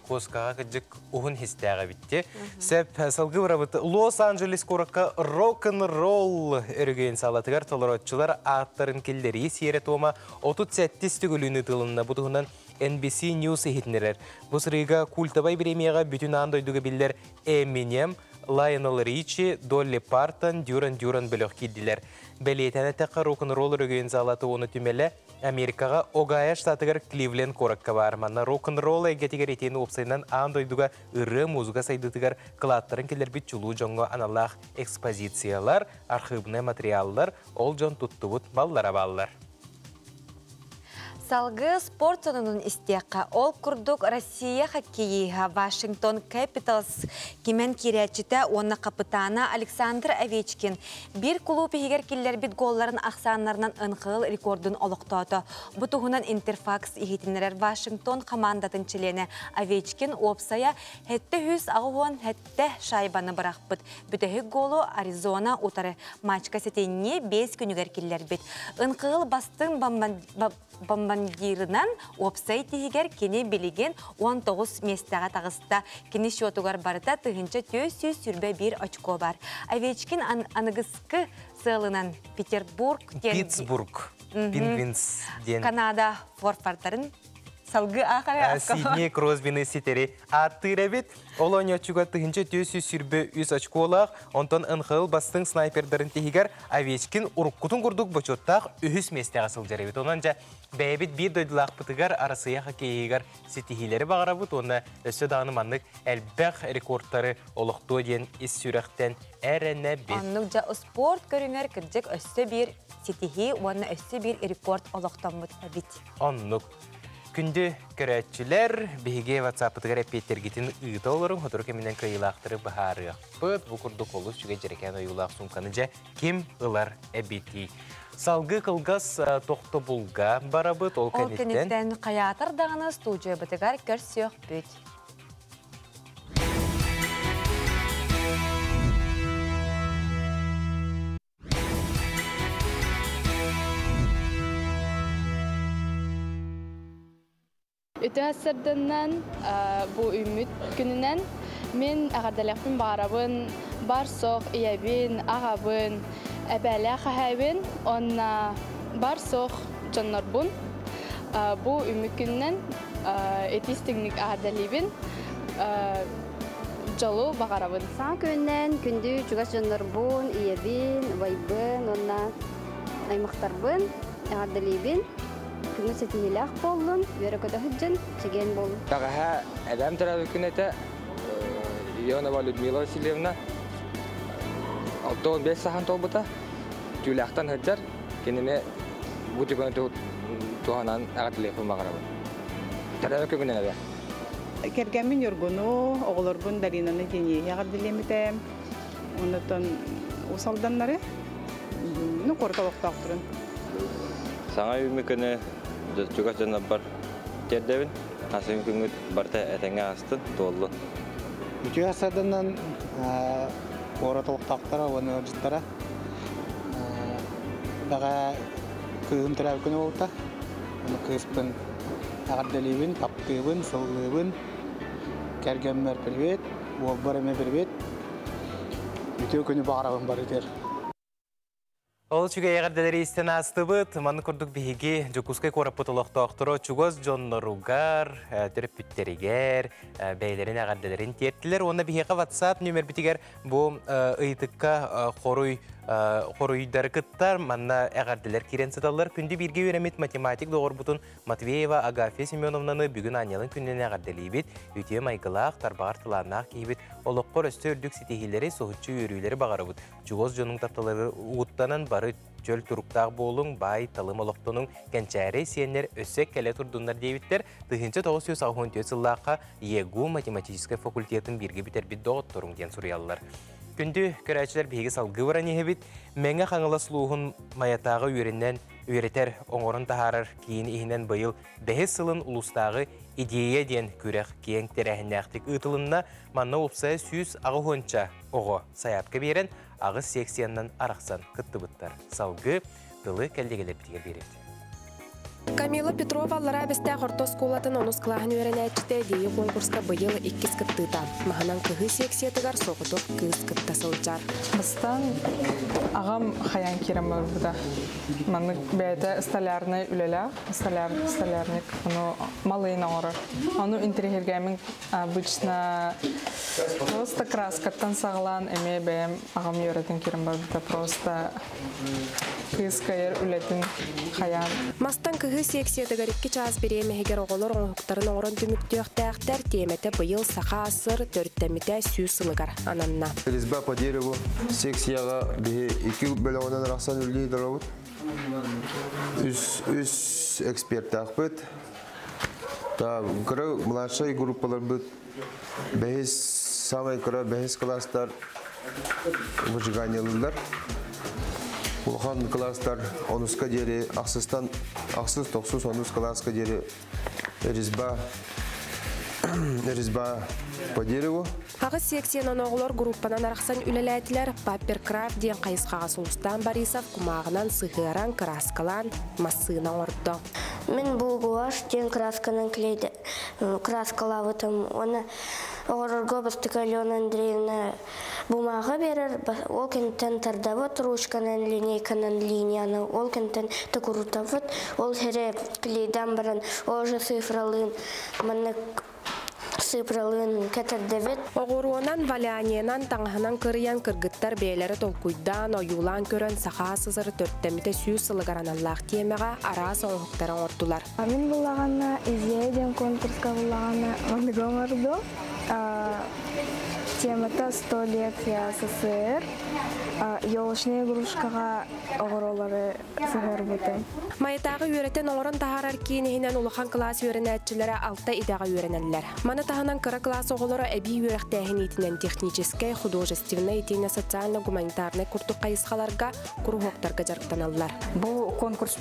Коскаға кіджік ұғын хистәға бітті. Сәп салғы бұрабыты Лос-Анджелес қораққа рок-н-ролл өргейін салатығар толыротчылар аттарын келдері сері тома 37 түгіліні тылында бұтығынан NBC News ехетінерер. Бұл сырыға культабай премияға бүтін андойдығы білдер Eminem, Lionel Richie, Dolly Parton, Duran біліқ кедділер. Бәлетәні тәқі рок-н-ролл өргейін салаты оны түмелі Америкаға Огайа штатығыр Кливленд қораққа бар. Манна рок-н-ролл әгетігер етені опсайынан андойдуға ұры музыка сайдытығыр қылаттарын келер бит чулу жоңғы аналақ экспозициялар, архивны материаллар, ол жон тұттыбыт баллара баллар. Салғы спорт сонунун истеққа ол күрдік Россия хоккейіға Вашингтон Capitals кемен керечіті оны қапытана Александр Овечкин. Bir клуб егер келер бит голларын ақсанларынан ынқыл рекордын олықтауды. Бұтығынан Интерфакс егетінерер Вашингтон командатын члене Овечкин опсая хетті хүс ағуын хетті шайбаны бірақ бұд. Бүтігі голу Аризона утары матчка сетенне 5 күнігер келер бит. Ынқыл бастың бомбандирынан опсай тегер кені білеген 19 местаға тағыста. Кені шотуғар барыта тұғынша 400 сүрбе 1 очко бар. Овечкин анығысқы сылынан Питтсбург, Пингвинс ден Канада форфартарын салғы ақары Сидней Кросбины сетері аттыр әбет. Ол ойнатшуға тұғынша 400 сүрбе 3 очко олақ, онтан ынқыл бастың снайпердарын тегер Овечкин ұрыққытын күрдік бөчоттақ 3 местаға сылжар әбет. Онанша бәйбет бір дойдылақ бұтығар арасыя хоккейгер сетихилері бағара бұт, оны өсі дағыны маңдық әлбәқ рекордтары олықты ден ес сүрәқтен әріне бет. Онның жа спорт көріңер кірдік өсі бір сетихи, оны өсі бір рекорд олықтан бұт әбет. Онның күнді көрәтчілер бейге ватсапытығар әпеттергетін ұйыта олырың, ғытыры кемінен көйілақтыры бұхары бұд, бұқырды қолыс жүге жерекен ойылақ сұнқаны жа кем ұлар әбеті. Салғы қылғас тоқты бұлға бара бұд, ол кәнеттен қаятыр дағыны студия бұтығар көрсек бүд. Үті ғасырдынан бұл үміт күнінен мен ағардалақпен барабын, бар соқ иябин, ағабын, әбәлі қағабын, онна бар соқ жоннарбын. Bu ümükünden etistiknik adalibin Jalu bakarabın. Sağ könden kündü çugas jönlerbun, iyebin, vaybın, onna aymaqtarbın, adalibin. Күңі сетігілі-ақ болдым, бері көді хүджін, чеген болдым. Тағаға әдәм тұрады күнеті, Ионова Людмила Васильевна, 6-15 сахан толбыта, түйіліқтан хүджар, кенеме бұты көне туғанан ағатылы қылмағарабы. Тәрәмі көңінен әбе. Кергәмін yorgunu, oğularbın darinanı deni yağardilemitem. Ondan usaldanları ne korkak turun. Sana ümükünü çok açan var terdevin. Asıl günü barta etenge astın dolu. Bütün hastalardan ortalık taktara, onu örgütlere. Daha kıyım tarafını olta, onu kıspın. Ağırdelibin, kaptığın, sığlığın, kergemler bilbet, bolbarımı bilbet. Bütün günü bağırağın barıdır. Ол чуга ягарделери истен астыбыт, маны курдук биһиги жокускай кораппыт олохтоохторо чугоз жонноругар, төрөппүттеригер, бейлерин ягарделерин тиеттилер. Онна биһига WhatsApp номер битигер бу ыйтыкка хоруйдар кыттар, манна ягарделер кирен сыталлар. Күндү бирге үйрөмит математик догорбутун Матвеева Агафья Семеновнаны бүгүн анялын күнүнө ягарделибит, үтүө майгылаак, тарбагар тылааннаак кийбит, олоккор өстөрдүк ситихилери, сохутчу үйрүүлери багарабыт. Чугоз жонун тапталары угуттанан бары жөл туруктаак болуң, бай, талым олоқтонуң, кенчәре сиеннер өссек кәле турдундар дейбиттер, 1964 сыллааққа ЕГУ математический факультетін бірге бітер бит доғытторуң ден сұриялылар. Күнді көрәчілер бейгі салғы варан ехебит, мәңі қаңыла сұлуғын маятағы үйретер оңорын тахарар кейін ихінен байыл бәхес сылын ұлыстағы идея ден көрәқ кейін тәрәхінәқтік ұтылынна манна ұпсай сүйіз ағы хонча оғы саяпқа берен ағыз сексияннан арақсан күтті бұттар. Салғы тылы кәлдегелер бітігер береді. Камила Петрова аллара бесте хортос кулатын онус кылаһын үйренәчте дии конкурска быйыл 2 кыттыта. Маханан кыһы сексиятыгар соғытық кыз кытта сылжар. Мыстан ағам хаян керем бұрда. Маны бәйті столярны үлелі, столярник, оны малыйын оңыры. Оны интерьергәмін обычно просто краскаттан сағылан әме бәйім ағам үйретін керем бұрда. Просто кыз кайыр үлетін хаян. Мастан кыһы сексиятыгар 2 час беремегер оголор оңуктарын оңорон түмүктөөхтээхтер темете быйыл саха асыр төрттемите сүү сылыгар ананна. Резьба по дереву секцияга 2 бөлөгөнөн рахсан үлгей дорабыт. Үс эксперт акбыт. Та кыры младший группалар быт. Бэйс самый кыры бэйс класстар выжиганиялылар. Улхан класстар онуска дери аксыстан аксыз 9 класска дери резьба по дереву. Ағыз секциянан оғылар группанан арақсан үлеләтілер папперкрафт ден қайысқаға Сулстан Борисов кумағынан сығыран краскалан массына орды. Мен бұл гуаш ден красканын клейді. Краскалавытым. Оны оғырырға бастық Алена Андреевна бумаға берір. Ол кенттен тардавыт ручканын линейканын линияны. Ол кенттен тұқырутавыт. Ол хере клейдан баран оғы цифралын. Мәні сыпралын кәтірдевет. Оғыруынан валяниянан таңғынан кырыян кыргыттар бейлері толкуйдан ойулан көрін сақа сызыры төрттеміте сүй сылығаран Аллах темеға арас оңықтарын ортулар. Мен бұлағана изиеден конкурска бұлағана мандығым арду. Темата 100 лет СССР. Елышны игрушкаға оғыролары сығыр бұтым. Майытағы үйретен оңырын тағарар кейінігінен ұлыған класс үйренәтчілері алта идаға үйренәлілер. Маны тағынан кыра класс оғылары әбей үйректәхін етінен техническай, художественный, етіне социально-гуманитарный күртік қайысқаларға күрғоқтарға жарықтаналылар. Бұл конкурс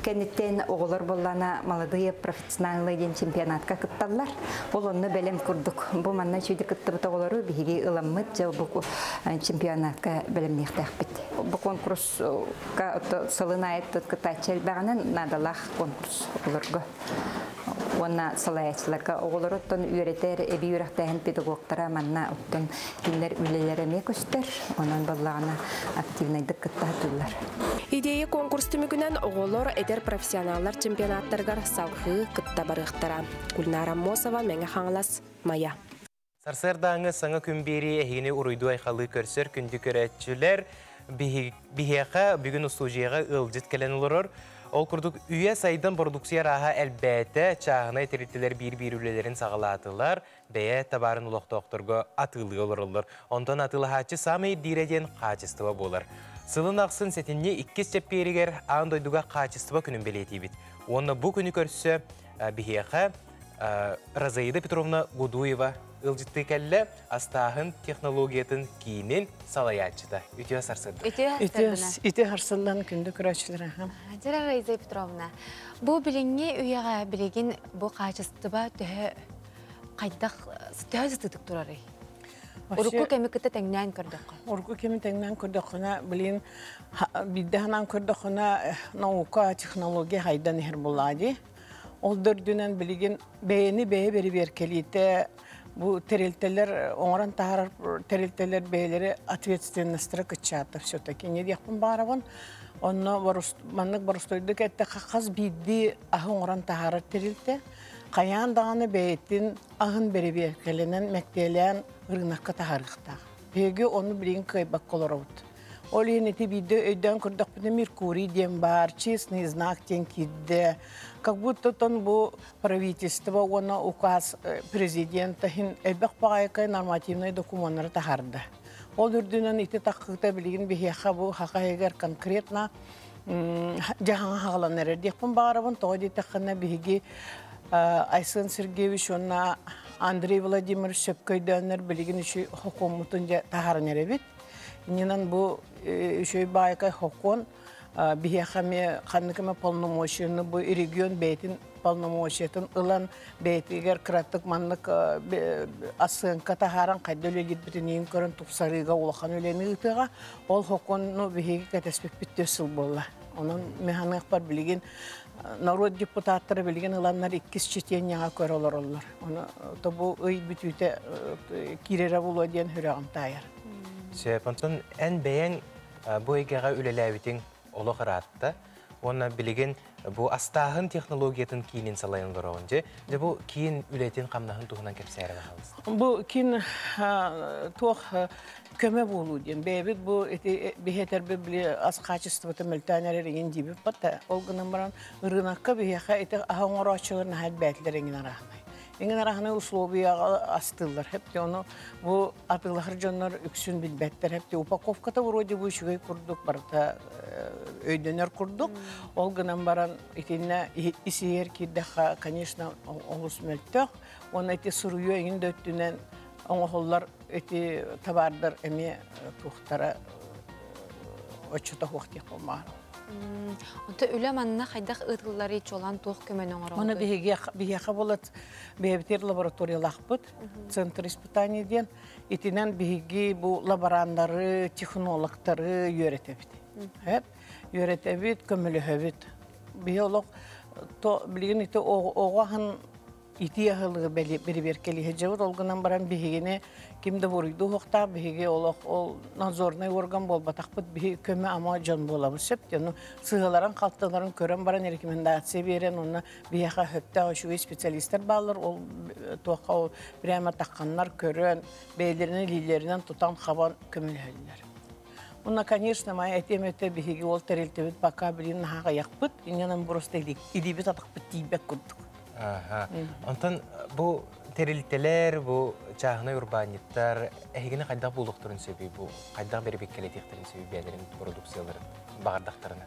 кәнеттен оғылар боллана молодые профессиональный ден чемпионатқа кытталар. Бұл онны бәлем күрдік. Бұл манна чүйді кытты бұта оғылары бігеге ыламмыд жау бұл чемпионатқа бәлем нектәқ бітті. Бұл конкурс сылына айттық кытачел бағанын надалақ конкурс оларға. Ona salayaçlarga oğulorottan üreter, ebi yürekteğin pedagoglara manna ottan günler ülelerine göster. Onun ballağına aktivnaydık kıttahdılar. İdeyi konkurs tümügünen oğulor eder profesyonallar çempionatlargar salgı kıtta barıqtara. Gulnara Mosova menge hаңлас Maya. Sarsardağını sana kümberi ehini uruydu ayxalı körsör kündü köretçüler biheqa bugün usujiyaga ılcıt kelen olurur. Ol kurduk üye saydan produksiya raha elbette çağına eterittiler bir ülelerin sağlatılar. Beye tabarın uloq doktorga atılı olurulur. Ondan atılı haçı samay direden qaçıstıva bolar. Sılın aqsın setinne ikkis çepperiger ağın doyduga qaçıstıva günün beleti bit. Onu bu günü körse biheqa Razayda Petrovna Guduyeva ılcıtты kelle astahın teknologiyatın kiyinin salayatçıda. Ütüye sarsırdı. Ütüye harsıldan kündü küraçları. Jara Razayda Petrovna, bu bilingi üyeğe biligin bu qaçıstıba tühe qaydaq tühe zıtıdık durarı. Urku kemi kıta tengnen kırdık. Urku kemi tengnen kırdıkına bilin biddahanan kırdıkına nauka teknologiya haydan her buladı. Oldur dünen biligin beğeni beri berkeliyte bu terilteler oran tahar terilteler beyleri atvetственностьra kıçatı все-таки ne diyapın baravan onu manlık barustoyduk ette qaz biddi ahın oran tahar terilte qayan dağını beytin ahın beri berkelenen mektelen ırnakka taharıqta begi onu bilin kaybak kolorovut Олинити видео öden kırdık bir Merkuri diyen var, честный знак diyen kidde. Как будто он bu правительство, ona указ президента hin elbaq bağayka normativnay dokumentları tahardı. Olurdünen iti taqqıqta bilgin bihiyaqa bu haqa eger konkretna jahana hağlanır. Diyapın bağırabın toğdi taqqına bihigi Aysan Sergeyevich ona Andrei Vladimir Şepkaydanlar bilgin işi hukumatın taharın erebit. Нинан bu şöy bayka hokon bihiyakame kanlıkame polnomoşyonu bu region beytin polnomoşyatın ılan beytiger kırattık manlık asın kataharan kaydölü gitbitinin körün tupsarıga ulaqan öleni ıtıga ol hokonu bihiyaki katespek bittesıl bolla. Onun mehanik var bilgin narod deputatları bilgin ılanlar ikkis çetiyen yağa kör olurlar. Onu da bu ıy bütüte kirere bulu diyen hürağım tayar. Şepanton en beğen bu egeğe ülelevitin olu qıratta. Ona bilgin bu astahın teknologiyatın kiyinin salayınlar önce. Bu kiyin ületin qamnahın tuğunan kepsayara baxalız. Bu kiyin tuğ köme bolu diyen. Beyabit bu biheter bibli az qaçıstıbıtı mültanererin gibi batta. Olgının baran ırınakka biheqa eti ahın oru açılır nahal bəytlerin arahmay. İngin arahına uslobiya astılar. Hep de onu bu atılar canlar üksün bilbetler. Hep de upakovkata vuruydu bu işi kurduk. Barda öydöner kurduk. Olgının baran itinne isiyer ki daha, конечно, olus mültök. Onu eti suruyor ingin döttünen oğullar eti tabardır emi tuhtara açıta hoqt yapılmağır. Onta öyle manna haydaq ıtılları hiç olan tuğ kömen oğur oldu. Ona biheqa bolat beyabiter laboratoriya laqbıt, Центр испытаний diyen. İtinen bihegi bu laboranları, texnologları yöretebit. Hep yöretebit, kömülühebit. Biyolog, bilgin iti oğağın iti yahılığı beri berkeliğe cevut olgunan baran bihegine kimde vuruydu hoqta bihege ol nazornay organ bol bataqpıt bihi köme ama can bolabız hep yani sığılaran qalttıların kören baran rekomendasiya beren ona biheqa höpta şu spesialistler bağlar ol toqa o birama taqqanlar kören beylerine lilerinden tutan xaban kömülheliler. Ona, конечно, моя etемete bihege ol teriltebit baka bilin haqa yaqpıt inyanan burası idibit ataqpıt tibek kurduk. Ondan bu terilteler, bu çağına urbanitler, ehgine qaydaq buluqturun sebebi bu, qaydaq beri bekkeletiklerin sebebi beylerin produksiyaların, bağırdaqlarına?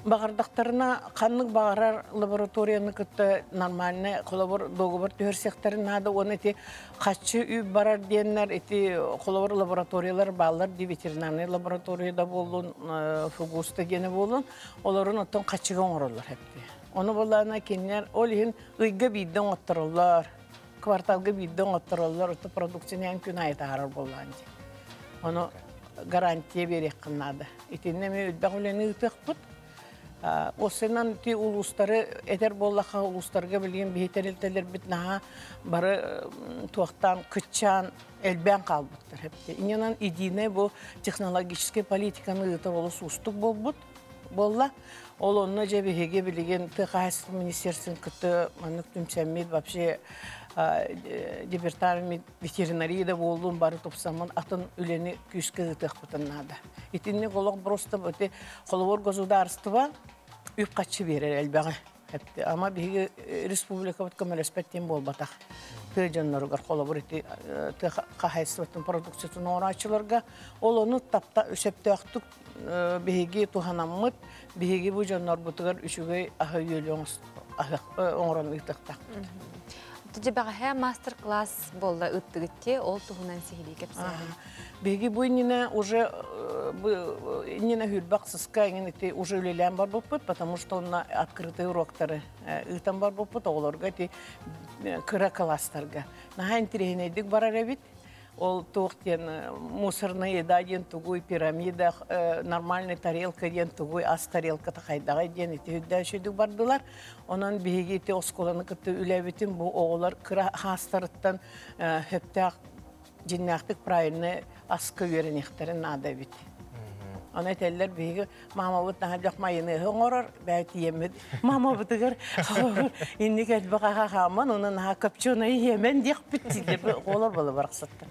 Bağırdaqlarına qanlık bağırar laboratoriyanı kıtta normalne kolabor doğubur tühörseklerin nada onu eti qaçı üb barar diyenler eti kolabor laboratoriyalar bağlar di veterinarne laboratoriyada bolun, Fugusta gene bolun, oların otan qaçıgan orallar hepti. Onu bollarına kendiler olihin ıyga bidden otururlar, kvartalga bidden otururlar, otu produksiyonu gün ayda arar bollarınca. Onu garantiye berek kınladı. İtinne mi ödbaq oleni ıtıqpıt, Осынан ти улустары этер боллаха улустарга билген бейтерелтелер бит наха бары туактан кытчан элбен калбыттыр хепте. Иненан идине бу технологический политиканы ытыр олус устук болла. Ол онна же бихеге билген ТХС министерствен кыты манык түмсәммит вообще департамент ветеринарияда болдум бары топсамын атын үлени күскө ытык бутыннада. Итинне голок просто боте холовор государства үп качы берер элбеге. Ама биги республика бут көмөлөспөттен болбатак. Тыжаннарга холовор ити кахайсыттын продукциясын орачыларга ол ону тапта өсөптөктүк биги туханаммыт биги бу жаннар бутугар үшүгөй ахыйөлөңүз оңрон ытыкта. Тәҗрибәгә мастер-класс булды үттегетте, ол туһунан сихили кепсә. Беги бу инне уже инне хүрбаксызка инне уже үлелән бар булып, потому что на открытые уроктары ытан бар булып, оларга ти кыра класстарга. Наһа интернетик барар бит. Ол тоқтен мусорная еда ден тугуй пирамида, нормальный тарелка ден тугуй ас тарелка тахайдага ден ите хүддәшүдүк бардылар. Онан биһиги те осколаны кытты үләбитин бу оголар кыра хастарыттан хөптәк жиннактык правильный аскы веренехтерин нада бит. Аны теллер биһиги мама бут наһа жакмайыны хоңорор бәйт емед. Мама бутыгар инне кет бага хаман онан наһа копченый емен дик бит дип олар бола бараксатты.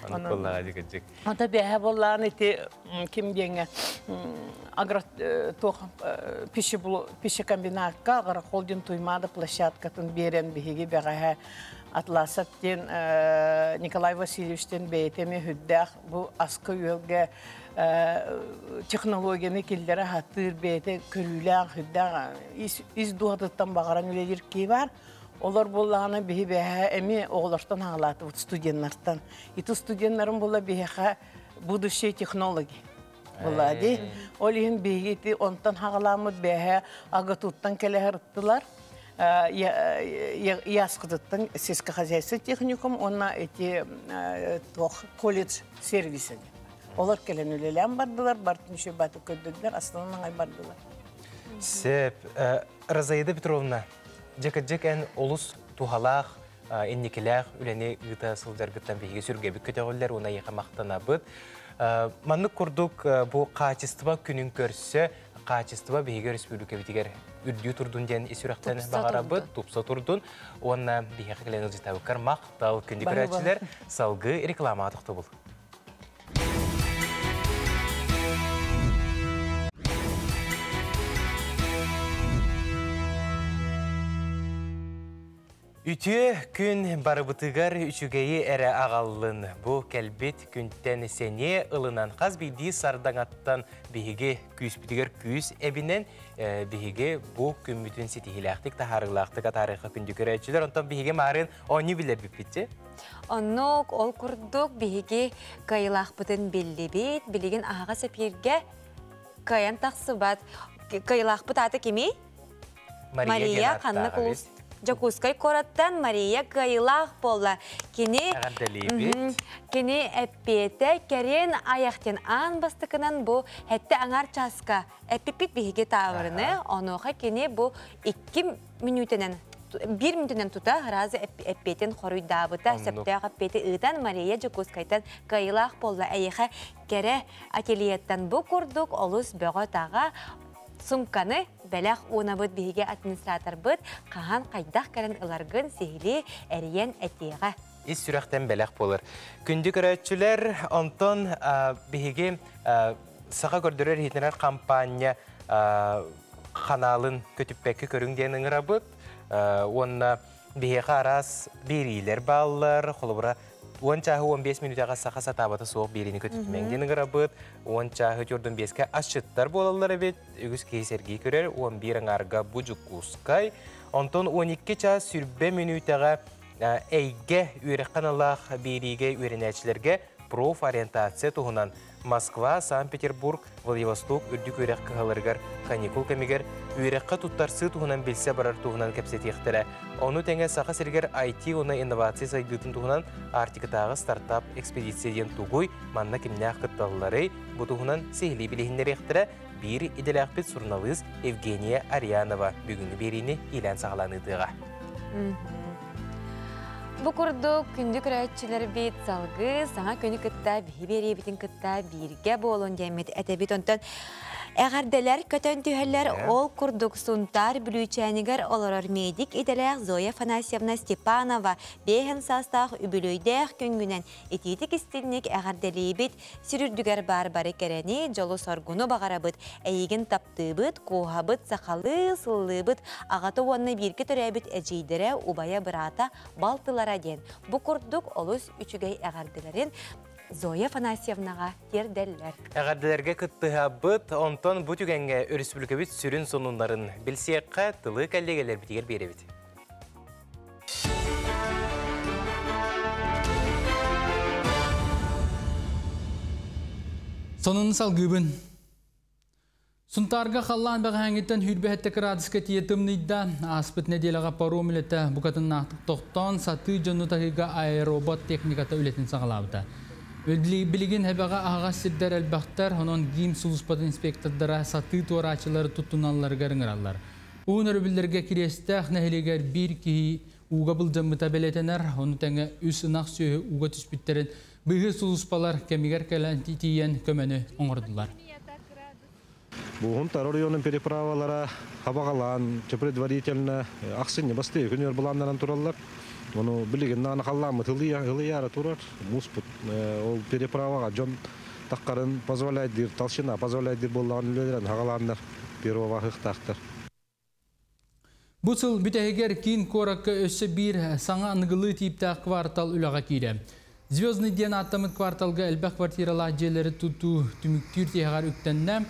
Анколлага дигәҗек. Ата бәһә болланы ите ким деңе агро тох пища комбинатка агро холдинг туймада площадкатын берен биһиги бәгә Атласаттен Николай Васильевичтен бәйтеме хүддәк бу аскы юлга технологияны килләре хатыр бәйте көрүлән хүддәк из дуадыттан багаран үлелер ки бар. Олар болланы биһи бәһә эми оглаштан аңлаты студентлардан. Иту студентларын болла биһә будущие технологии. Булады. Олин биһи онтан хагаламыт бәһә агатуттан келәһәрттылар. Яскыдыттан сельское хозяйство техникум, онна эти колледж сервисы. Олар келен үлелән бардылар, бартын үші батып көдділер, астанан ай бардылар. Сеп, Розаида Петровна, жекаджек ән олус тухалақ, эннекеләқ, үләне ғыта сылдар ғыттан бейге сүргебі көтеғылер, она еға мақтана бұд. Манны күрдік бұл качество күнін көрсі, качество бейге республика бітігер үрдүү турдун ден исүрәктен багара быт, тупса турдун. Онна бейге қылайны житабықкар мақтал күнді көрәтшілер салғы реклама атықты бұл. Үтү күн барыбытыгар үчүгейи әрі ағалын. Бұ кәлбет күнттен сене ылынан қаз бейді сардаңаттан бейге күйіспітігер күйіс әбінен бейге бұ күммітін сетихилақтық, тахарылақтық атарықы күнді көрәтшілер. Онтан бейге марын оны білер біппетті? Онық ол күрдік бейге қайылақ бұтын белі бейт, білеген ағаға сәперге қаян тақсы бат. Қайылақ бұт аты кеме? Мария қанны құлыс. Жакускай кораттан Мария Кайылақ болла. Кені әппеті кәрен аяқтен аң бастықынан бұл әтті аңар часка әппепет бейге тағырыны. Онуға кені бұл 1 минутынан тута ғыразы әппетін қоруйдабыта. Сәптіғ әппеті ұйтан Мария Жакускайтан Кайылақ болла. Әйіға кәрі ателиеттен бұл көрдік олыс бөғі таға сумканы бәләқ онабыд бейге администратор бұд, қаған қайдақ кәрін ұларғын сейлі әріен әтеға. Ис сүрәқтен бәләқ болыр. Күнді көрәтшілер, онтон бейге саға көрдірер хетінер кампания қаналын көтіппәкі көріңден ұңыра бұд. Онна бейге арас берейлер балылар, қолыбыра 10-15 минутаға сақа сатабаты соғып берені көтітмеңден ғырабыд. 10-15-ке ашыттар болалар әбет. Үгіз кейсерге көрер. 11-ңарға бұжық құсқай. Онтон 12 час сүрбе минутаға әйге үйрек қаналақ береге үйренәтшілерге профориентация тұғынан Москва, Санкт-Петербург, Владивосток үрдік өрек кығаларғар каникул кәмегер өрекқа туттарсы туғынан білсе барар туғынан кәпсетектірі. Оны тәңе сақа сергер IT оны инновация сайдытын туғынан артикытағы стартап экспедицияден туғуй манна кемнәқ қытталылары бұ туғынан сейлі білігіндер ектірі бір иделәқпет журналист Евгения Арианова бүгінгі беріне елән сағаланыдыға. Бұл күрді күнді күрәтшілер бет салғы, саңа көні күтті бейбері бетін күтті бірге болуын дәмет әтәбет онтан. Әғарделер көтен түйәлер ол күрдік сұнтар бүлүйчәнігер оларар медик иделәқ Зоя Фанасьевна Степанова бейхін састақ үбілөйдәқ күнгінен ететік істілінек әғарделей бет сүрүрдігер бар-бары кәрәне жолы соргуны бағара бұд, әйген тапты бұд, қоға бұд, сақалы, сылы бұд, ағаты онны біркі түрә бұд әжейдірі ұбая бірата балтылара ден. Бұл күрдік олыс үчігей әғарделерін Зоя Фанасьевнаға тердәлләр. Әғарделерге күттіға бұд, онтон бұ түгенге Республикабит сүрін сонундарын білсеққа тылы кәллегелер бітігер бере біт. Сонын салгыбын. Сунтарға қаллан бәғі әңгеттен хүрбәхетті кірадысқа тиетімнейді аспыт неделіға паром үлеті бұқатын нақтық тоқтан саты жону тағыға аэробот техниката үлетін сағалабыда. Білген әбәға ағас сірдер әлбәқтер, онын гейм сұлыспатын инспектордара саты туарачылары тұттуналарға рыңыралар. Оғын өрбілдерге керестәқ нәхелегер бір кейі уға бұлжамы табелетенер, оны тәңі үс ынақ сөйі уға түспіттерін бұғы сұлыспалар кәмегер кәлән тиен көмені оңырдылар. Бұғын Тар районын переправалара хабағалан, предварительно ақсыны басты күнер бұландаран тұралар. Оны білген наны қалламы тылыяра тұрар, мұспыт. Ол переправаға жон таққарын позволяйдыр, талшына позволяйдыр болған үлелерін хағаландар, первова хықтақтар. Бұсыл бүтәгер кейін қораққа өсі бір саңа аңғылы типтақ квартал үліға кейді. Звездный ден аттамыт кварталға әлбәқ квартиралар желері тұту түміктір тегар үктенне,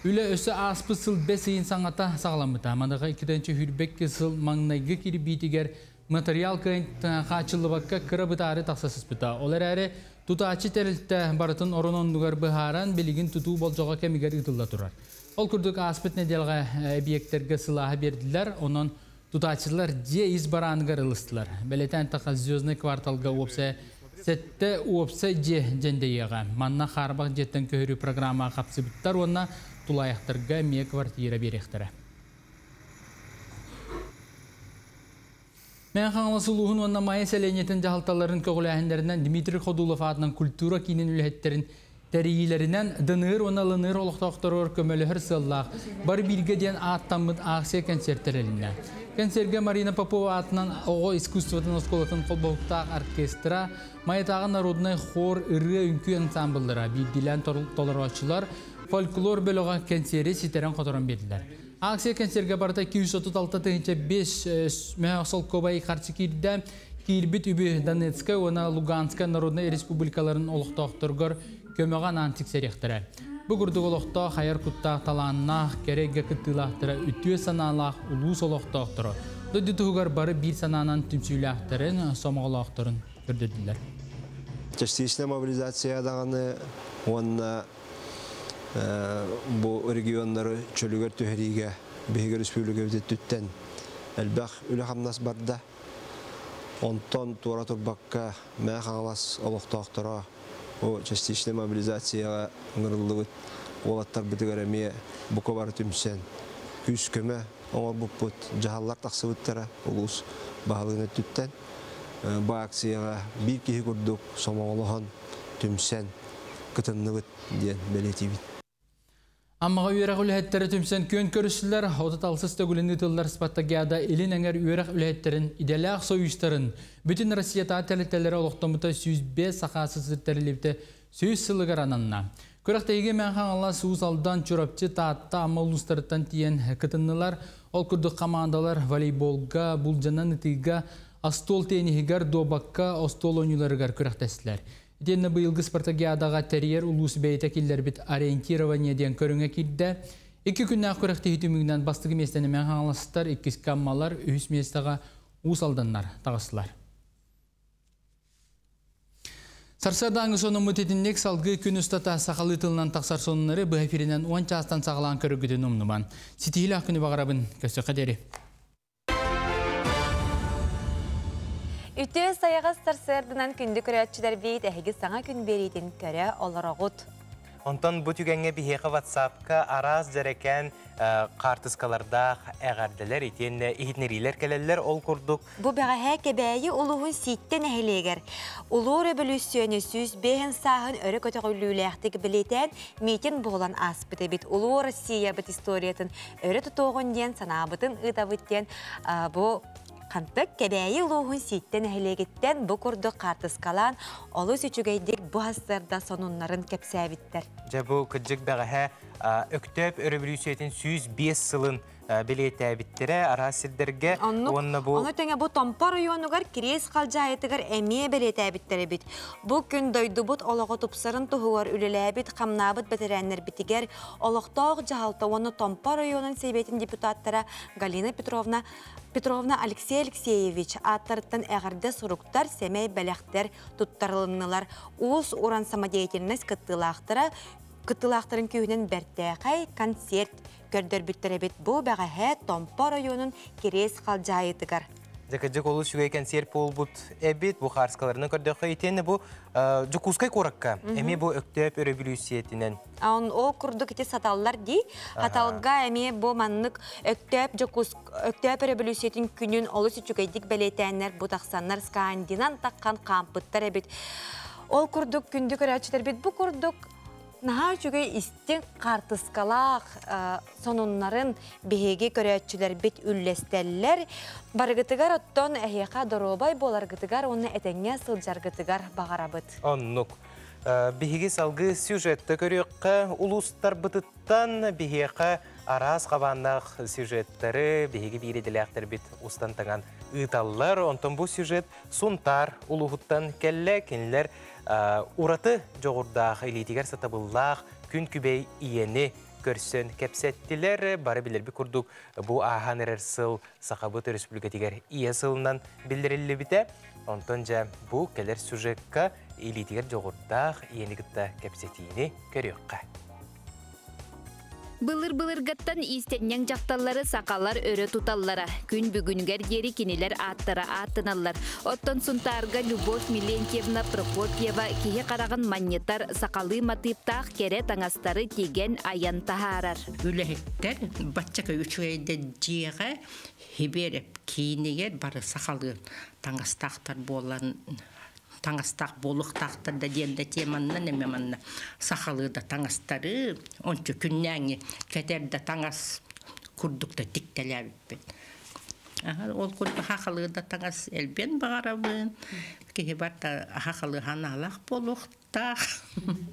үлі өсі аспысыл бәсейін саңата сағаламыта. Манаға 2-ші хүрбек кесіл маңнайғы кері бейтігер материал қачылы баққа кірабытары тақсасыз бұта. Олар әрі тұтачы тәрілтті барытын орынын нүгар бұхаран білігін тұту болжаға кәмігер ұтылда тұрар. Ол күрдік аспыт неделға объекттерге сылағы берділер, оның тұтачылар же из баранығар ылыстылар. Бәлетен таққа звездный кварталға опса, сәтті опса же жендейеға. Манна қарбақ жеттен көхірі программа қапсы бұттар, онына тұлаяқтырға ме квартира беректірі. Мен қаңыласы ұлығын онна майы сәленетін жағалталарын көғіләхіндерінен Дмитрий Ходулов атынан культура кейінен үләттерін тәрейілерінен дынығыр, оналынығыр олықтақтырыр көмөліғір сыллақ. Бар бірге ден аттамыд ақсия концерттер әлінне. Концертге Марина Попова атынан оғы искусствотын осколатын қолбауқтақ оркестра, майытағы народный хор ұры үнкі ансамблдыра, бейділен толырғачылар, фольклор бөліға концерті сетерен қотырын берділер. Акция концертге барда 236-5 мәғасыл көбай қарсы кейді кейірбіт үбі Донецка, оны Луганска народный республикаларын олықтақтырғыр көмеған антик серектірі. Бұғырдық олықтақ қайыр құттақ таланына кереге күттілақтыры үтіе саналақ ұлыс олықтақтыры. Дөді тұғығар бары бір сананан түмсүйләқтірін, сомағылақтырын көрдеділер. Частичная мобилизация дағаны онына bu regionları çölüger tüherige Beyger Республикабыты түттен әлбәқ үлі қамнас барда онтон туара турбаққа мәқ аңалас олықтақтыра о частичный мобилизацияға ыңырылығыт олаттар бітігер әме бұқы бары түмсен күз көмі оңыр бұппыт жағалар тақсыбыттара ұлыс бағалығына түттен бұл акцияға бір кейі күрдік сомағылыған түмсен күтіннығыт ден бәлетейбіт. Аммаға үйерақ үләттері түмсен көн көрісілер, отыталсыз төгілінді тылдар спаттагияда елін әңер үйерақ үләттерін, иделәқ союстарын, бүтін Россията тәлеттелері олықтамыта 105 сақасы сірттәрілепті сөйіз сылығар ананна. Көріқтейге мән қаңалла суыз алдан чөрапчы таатта амма ұлыстарыттан тиен кытыннылар, ол күрдік командалар волейболға, бұлжанан үтіға, астол тенігігер, добаққа, астол ойнуларығар көріқтәсілер. Денне быйылгы спартакиадаға тәрьер улус бәйті келдер бит ориентирование ден көріңе келді. 2 күннен көріқті хүтімігінен бастығы местені мен қаңылыстар, 2 каммалар, 3 местіға ұс алданлар, тағысылар. Сарсардаңы соны мұтетіннек салғы күн ұстата сақалы тылынан тақсар сонынары бұл эфирінен 10 частан сағылан көрігіден ұмныман. Сетейлі ақыны бағарабын көсі қадері. Үтті саяғыз сарсардынан күнді көрәтшілер бейт әхігі саңа күн берейтін көрі олар оғыт. Онтон bu tügenge biheqi WhatsApp'ka araz jareken qartıskalarda əğərdiler iten ihitneriler keleller ol kurduk. Bu bəğə kəbəyi uluğun sitten əhliyeger. Ulu revolüsyonu süz behen sahın örü kötüqüllüləxtik bileten metin boğulan aspıdı bit. Ulu Rossiya bit istoriyatın örü tutuğun den sanabıtın ıdavıtten bu Қантық кәбәйі ұлуғын сеттен әлегеттен бұ күрді қартыс қалан, олы сөчігейдік бұ хастарда сонунларын кәпсәбіттер. Жабу күджік бәғі өктөп өрібілісетін 105 сылын білетәбіттері арасылдерге. Оны тәңе бұ томпар үйонығар керес қалжайытығар әме білетәбіттері біт. Бұ күн дойды бұт олығы тұпсарын тұғығар үліләбіт, қамнабыт бәтірәнлер бітігер. Олықтауғы жағалта оны томпар үйонын сейбетін депутаттара Галина Петровна Алексей Алексеевич аттарыттан әғірді сұруқтар, сәмей бәләқтер тұттарылынылар. Уыз уран самадеятельность кыттылақтарын күйінен бәртәқай концерт көрдір бүттірі бұл бәғі томпар ойының керес қалжайытығар. Жакаджик олу шугай концерт бол бұд әбет, бұл қарскаларының көрдіқі етені бұл жүкускай қораққа, әме бұл өктөп өребілусиетінен. Ол күрді кете саталылар дей, аталға әме бұл маннық өктөп өребілусиетін күнін олу сүчугайдік бәлетәнлер, бұтақсанлар скандинан таққан қампыттар әбет. Ол күрдік күнді көрәтшілер бет, бұл күрдік Наға жүгей істен қартысқалақ сонунларын бейге көрәтшілер бет үллестәлілер. Барғытығар оттон әйеқа доробай боларғытығар, оны әтәңе сылжарғытығар бағарабыт. Оннық. Бейге салғы сюжетті көріққа ұлыстар бұтыттан бейге арас қабандақ сюжеттері бейге бейреділіқтер бет ұстан таңан ұйталылар. Онтон бұл сюжет сұнтар ұлығыттан кәлі кенілер ураты жоғырдағы елетігер сатабыллақ күн күбей иені көрсін кәпсеттілер. Бары білер бі күрдік бұл ахан әрер сыл Сақабыт Республикатигер ие сылынан білдірілі біте. Онтон жа бұл кәлер сюжетқа елетігер жоғырдағы иені күтті кәпсеттіні көріққа. Былыр-былыргаттан истеннен жақталары сақалар өрі тұталлара. Күн бүгінгер дері кенелер аттыра аттыналар. Оттон сұнтарға Любовь Милентьевна Прокопьева кеге қарағын маннетар сақалы матыптақ кере таңастары теген аян тахарар. Үләхеттер батчака үчуәйді жеға хеберіп кейінегер бары сақалы таңастақтар болан таңастақ болуқтақтар да денді теманна немеманна сақалыда таңастары ончы күннәңі кәдерді таңас күрдікті тіктеләбіппен. Ол күрді хақалыда таңас әлбен бағарабын, кеге барда хақалыған алақ болуқтақ.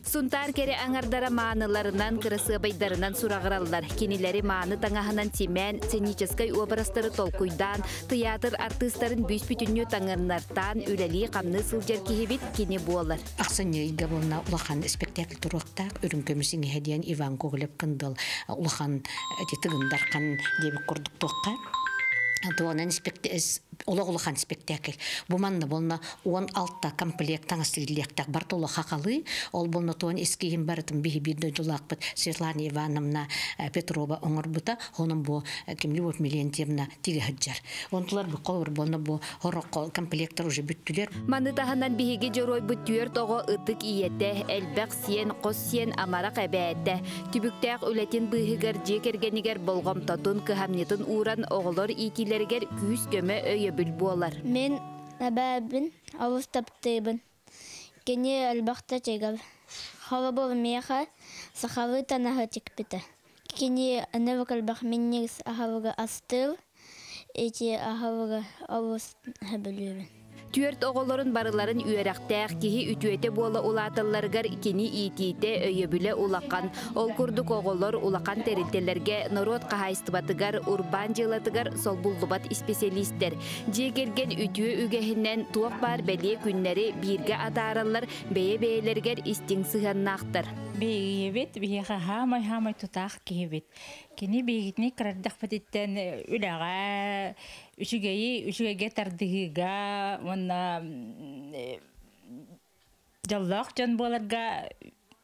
Сұнтар кере аңардара мааныларынан, кырысы байдарынан сұрағыралдар. Кенелері мааны таңағынан темен, сценическай образтары толкуйдан, театр артыстарын бүйс бүтінне таңырнартан, үләли қамны сылжар кехебет кене болар. Ақсыны үйгі болына ұлақан спектакль тұрықтақ, үрін көмісің хәдиян Иван Коголев кындыл, ұлақан тетігіндарқан дебі құрдық тоққа. Туанан улахан спектакль. Буманна болна 16 комплект таңастырылықтақ бар толы хақалы. Ол болна туан ескейін барытын бейі бірді дұлақпыт Светлана Ивановна Петрова оңыр бұта, оның бұл Любовь Милентьевна тиге хыджар. Онтылар бұл қолыр болна бұл хорық комплектар уже бүттілер. Маны тағынан бейге жорой бүттүйер тоғы ұтық иетті, әлбәқ сиен, қос сиен амарақ әбәәтті. Түбіктәқ үләтен бұйығыр жекергенігер болғам татын көхамнетін уран оғылыр итилергер күйіс көмі өйі бүл болар. Мен әбәбін, ауыз таптыбын. Кені әлбақта чегав. Хава бол меха, сахавы танағы текпіті. Кені әневік әлбақ меннегіз ағавыға астыл, эти ағавыға ауыз әбілуебін. Түөрт оғыларын барыларын үйерақтақ кеhi үтуеті болы улатыларғар кені итейті өйебілі улақан. Ол күрдік оғылар улақан тәрілтелерге народ қағайстыбатыгар, урбан жылатыгар сол бұлдыбат специалистер. Жегерген үтуе үгәхінен туақ бар бәле күннері бірге атаралар бәйе-бәйелергер истің сығаннақтар. Бейгебет, бейға хамай тұтақ кебет. Кені бейгітіне қырардақ бәдеттен үліға, үшігеге тардығыға, Жаллах жан боларга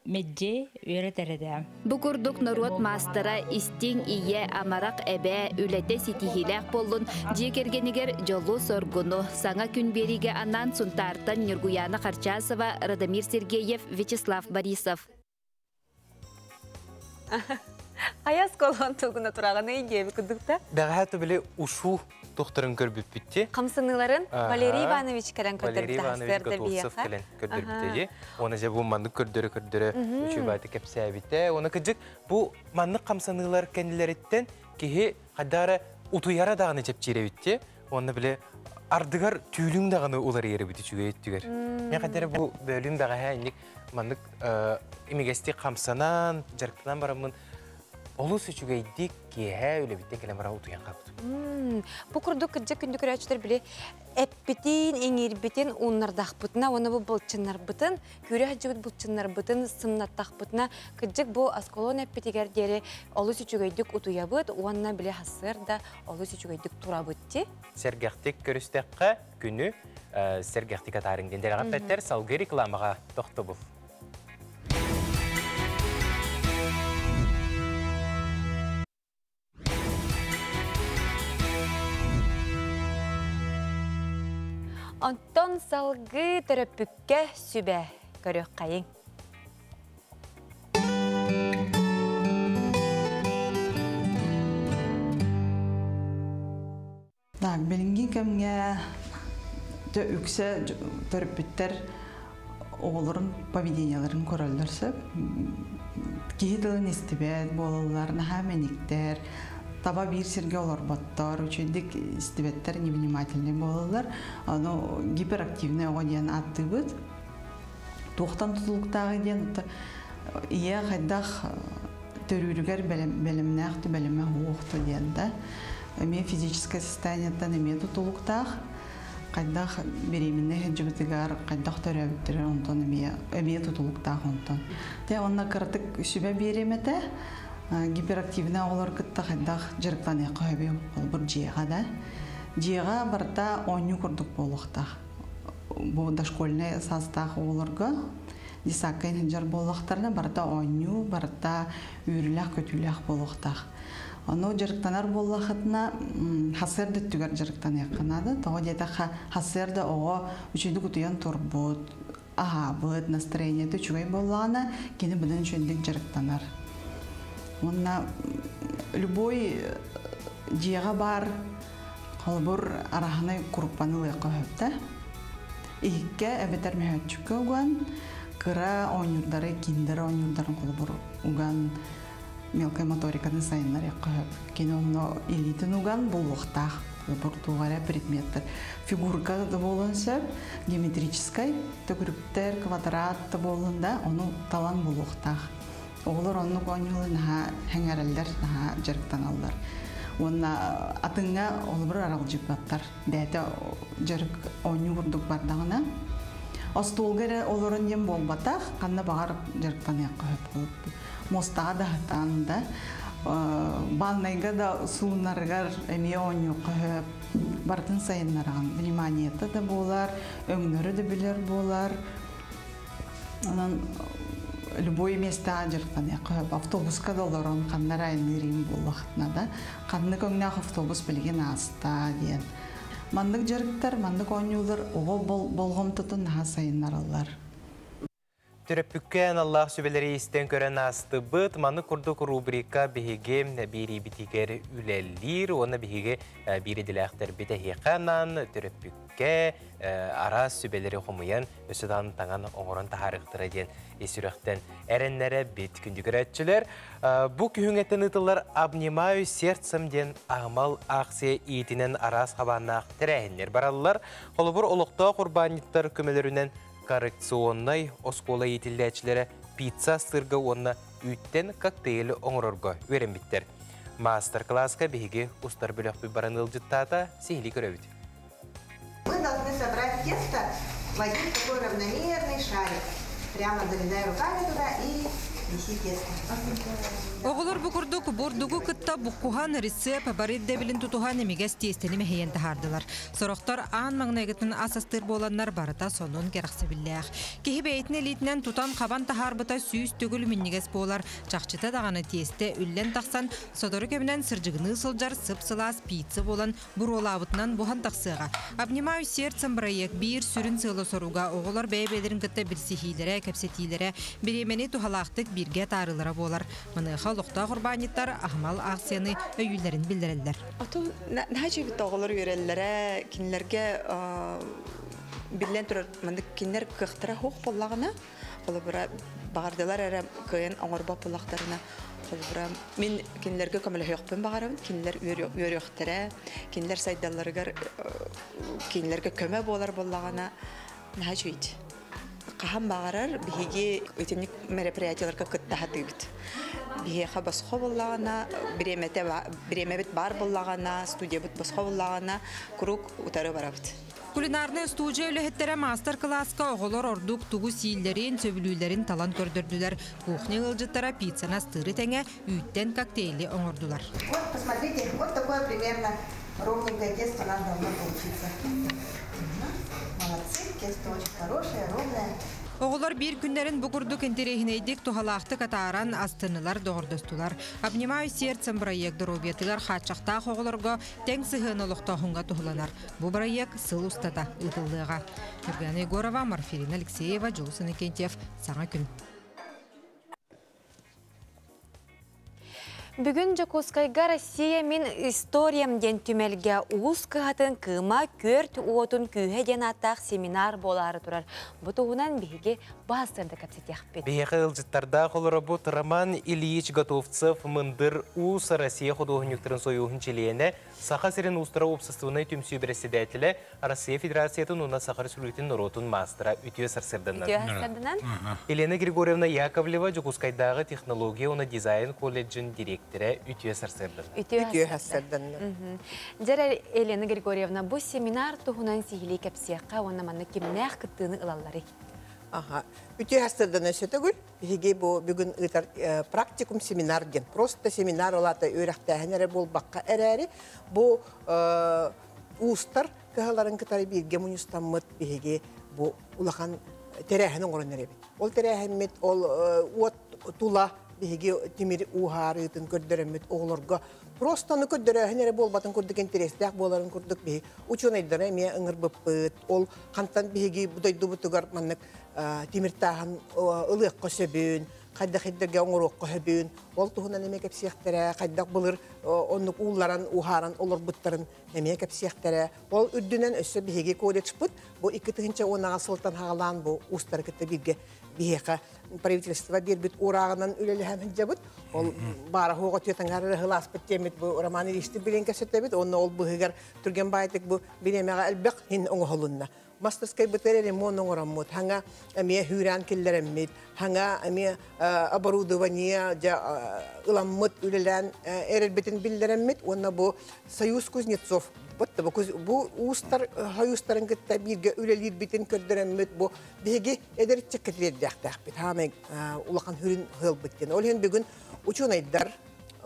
медже үйретереді. Бұқұрдық народ мастера истин ие амарақ әбә үләте сетихиләк болын жекергенігер жолу соргуну саңа күн бериге анан сұнтартан Нұргуяна Қарчасова, Радамир Сергеев, Вячеслав Борисов. Аяз колон тугуна турағаны еңгебі күдікті? Бәғәті біле ұшу тоқтырын көрбіп бітті. Қамсыныларын Валерий Иванович кәрін Валерий Иванович Готовцев кәрін көрдір бітті. Оны же бұл манны көрдірі үші бәті кәпсі әбітті. Оны күджік бұл манны қамсынылар кәнілереттен кейі қаддары ұтуяра дағыны жеп жере бітті. Оны біле ардығар түйілің дағыны олар ері біті жүге еттігер. Мен қаддары бұл бөлім дағыға әйінік манны емегесті қамсанан, жарықтан барамын Олу сүчүгейдик кеһә үле биттен келем бара утуян капты. Бу курдук кыджы күндү көрәчләр биле эппитин, эңирбитин уннардак бутна, оны бу болчыннар бутын, күрә җибет болчыннар бутын сымнаттак бутна, кыджык бу асколон эппитигәр дере олу сүчүгейдик утуя бут, уанна биле хасыр да олу сүчүгейдик тура бутти. Сергехтик көрүстәккә күнү сергехтик атарың дендер гапеттер салгы рекламага тохтобу. Антон салгы төрөпүккә сүбә көрөк кайың. Так, белинги кемге үксе төрөпүттер оғылырын поведенияларын көрөлдөрсөп, кейділін истибет болыларына хәменіктер, таба бир серге олар баттар, үчендік истибеттер невнимательный болылар, гиперактивный оға дейін атты бұд. Тоқтан тұтылықтағы дейін, ие қайдақ төрүрігер бәлімнәқті, бәлімә оқты дейін да. Эме физическое состояниятан эме тұтылықтағы, қайдақ беременне хеджібітігар, қайдақ төрәбіттері онтан эме тұтылықтағы онтан. Онна кыртык сүбә береметі, гиперактивный олар кытта қайдақ жырықтан еқі өбе бір жиға да. Жиға барда оңю күрдік болуқтақ. Бұл дошкольный састағы оларға дисакайын жар болуқтарына барда оңю, барда үйріләқ, көтіләқ болуқтақ. Оны жырықтанар болуқтына хасырды түгер жырықтан еқінады. Тоғы дейті хасырды оға үшінді күтіян тұрбұд, ағабыд, настроение түчігай болуғана кені бұдан үшіндік жырықтанар. Онна любой жиға бар қолбыр араханы құрпаны лайқа өпті. Иікке әбетер мәхетчікке ұған, кыра оңюрдары, киндері оңюрдарын қолбыр ұған мелкая моториканы сайынлар яққа өп. Кені оны элитін ұған болуқтақ, қолбыр туғара предметтер. Фигурка болуын сөп, геометрическай, түгіріптер, квадрат болуында, оны талан болуқтақ. Оғылар оны қойнылы әңәрілдер жарықтан алдар. Оны атыңа олы бір арал жіпаттар. Бәйті жарық ойны күрдік бардағына. Остолғыры оларын ем болбатақ, қанна бағар жарықтан яққа өп болып. Мостаға да хаттанында. Балнайға да суынарғар әме ойны қөп. Бардың сайынларған вниманиеті да болар, өңнөрі де білер болар. Любой место жырықтан яқып, автобуска да оларын қандар айны рейм болуқтына да. Қанны көңнақ автобус білген аста дейін. Мандық жырықтар, мандық ойнулар, оғы болғым тұтын наға сайынлар олар. Түріппіккен Аллах сөбелері істен көрен асты бұд, маны күрдік рубрика бігеге бері бітігер үлелер, оны бігеге бері діләқтер біті хеқанан, түріппікке арас сөбелері құмыян, өсідан таңан оңырын тахарықтыра ден есіріқтен әрінлері бет күндігір әтчілер. Бұ күйіңеттен ұтылар «Обнимаю сердцем» ден ағмал ақсы етінен арас қабаннақ тірәйінлер баралылар. Қолыбыр олықта құрбаниттар көмелерінен коррекционный оскола етілдәчілері пицца сырға онына үйттен коктейлі оңырырға өрен біттер. Мастер-класска беге ұстар бөліқ баран ұлжыттата сейлі көрөбіт. Мы должны собрать тесто в один такой равномерный шарик. Прямо залезая руками туда и Оғылар бұқырдық бордугу кытта бұққуған рецеп барид дебілін тұтуған емегес тестені мехейен тахардылар. Сорақтар аң маңнайгытын асастыр боландар барыта сонун керақсы білләқ. Кехі бәйтін елетінен тұтан қабан тахарбыта сүйіс төгіл міннегес болар. Чақчыта дағаны тесте үллен тақсан, содоры көмінен сыржығыны сылжар сып-сылас пицца болан бұролабытынан бұған тақсыға. Обнимаю сердцем проект бір сүрін сылы соруға оғылар бәйбелерін кытта бірсихилері, кәпсетилері, біремені тухалақтық бірге тарылары болар. Мұныға лұқта құрбаниттар ахмал ақсияны өйілерін білдірелдер. Оту, нәжі бітті оғылар үйрелілері, кенілерге білден тұрар, мұндық кенілер қықтыра хоқ болағына, бағардылар әрі көйен оңырба болақтарына. Мен кенілерге көмілі өйіқпен бағарым, кенілер өйіқтірі, кенілер сайдаларығар, кенілерге көмі болар болағына нәжі үйді. Қаһам бағарар, бігі өтемік мероприятияларға күттіғаты үйді. Бихеха басқа болағына, біремебет бар болағына, студия бұт басқа болағына, күрук ұтары барабыд. Кулинарны студия өліхеттері мастер-класска оғылар ордук тугу сейілдерін, сөбілүүлерін талан көрдірділер. Кухня ғылжыттара пиццана стыры тәңе үйттен коктейли оңырдылар. Вот, посмотрите, вот такое примерно ровненькое тесто нам должно получиться. Молодцы, тесто очень хорошее, ровное. Оғылар бір күндерін бұқырдық интерегінейдік тухалақты катаран астынылар доғырдыстылар. Обнимаю сердцем проект дұробетілер қатшақтақ оғыларға тәң сығын олықта ғынға тұғыланар. Бұл проект сыл ұстата ұтылдыға. Евгения Егорова, Марфирина Алексеева, Жолсын Кентьев, Саңа күн. Бүгін Жакускайга Россия мен историям ден түмелге уыз кығатын кыма көрт уотун күйе ден аттақ семинар болары тұрар. Бұтуғынан бейге базырды кәпсетек бет. Бейге ғылжыттарда қолыры бұт Роман Ильич Готовцев мындыр уыз Россия художниктарын союғын челейіне Сақа сирен устара обществоны түмсүй председателі Россия Федерациятын уна Сақар Сүліктін Нұротын мастера үтіе сарсырдынан. Елена Григорьевна Яковлева Жакускайдағы технология уна дизайн колледжін директоры үтіе сарсырдынан. Үтіе сарсырдынан. Жәрі Елена Григорьевна, бұл семинар тұғынан сихили кәпсияққа оны маны кемнәқ күттіні ылалары. Үтіе сарсырданы сөтігіл, беге бұл бүгін практикум семинар ден. Просто семинар олаты өріқтәғінері бол баққа әрәрі. Бұл ұстар кағаларын кітары бірге мұныстамыд беге бұл ұлақан тәрәхінің орын әребі. Ол тәрәхімет, ол от тұла беге темір ұғарытын көрдірімет оғыларға. Просто оны көрдірәхінері бол батын көрдік интерестәк боларын көрдік беге. Ученайдары әме ұңыр бұппыт, ол қантан беге бұдайды бұтығар маннық теміртағын ұлыққа сөбін, қайдақ-қайдерге оңырыққа сөбін. Ол тұғынан әме кәпсияқтары, қайдақ бұлыр, онық ұлларан, ұғаран, олар бұттарын әме кәпсияқтары. Ол үддінен өсі беге колледж бұд, бұл 2-тігінші онаға сылтан хағалан бұл ұстары кітті бірге беге правительство бербит урағынан үлелі әмін жабыд. Ол бары хоға түйетіңғары ғылас біттемет бұл Роман Ильичті білен кәсеттебет. Оны ол бұғығар түрген байтық бұл білемеға әлбәқ хин оңы ғылынна. Мастерскай бітері ремон оңыраммыд. Хаңа әме хүрән келдеріммет. Хаңа әме оборудование ұламмыд үлелән әрелбетін білдеріммет. Онна бұл Союз Кузнецов. Бұл ұстар, хайустарын кітті бірге үлелер бетін көрдіріммет. Бұл беге әдірітчік кетілердіқтәқ бет. Хамай ұлақан хүрін ғыл біттен. Ол хен бүгін ученайдар,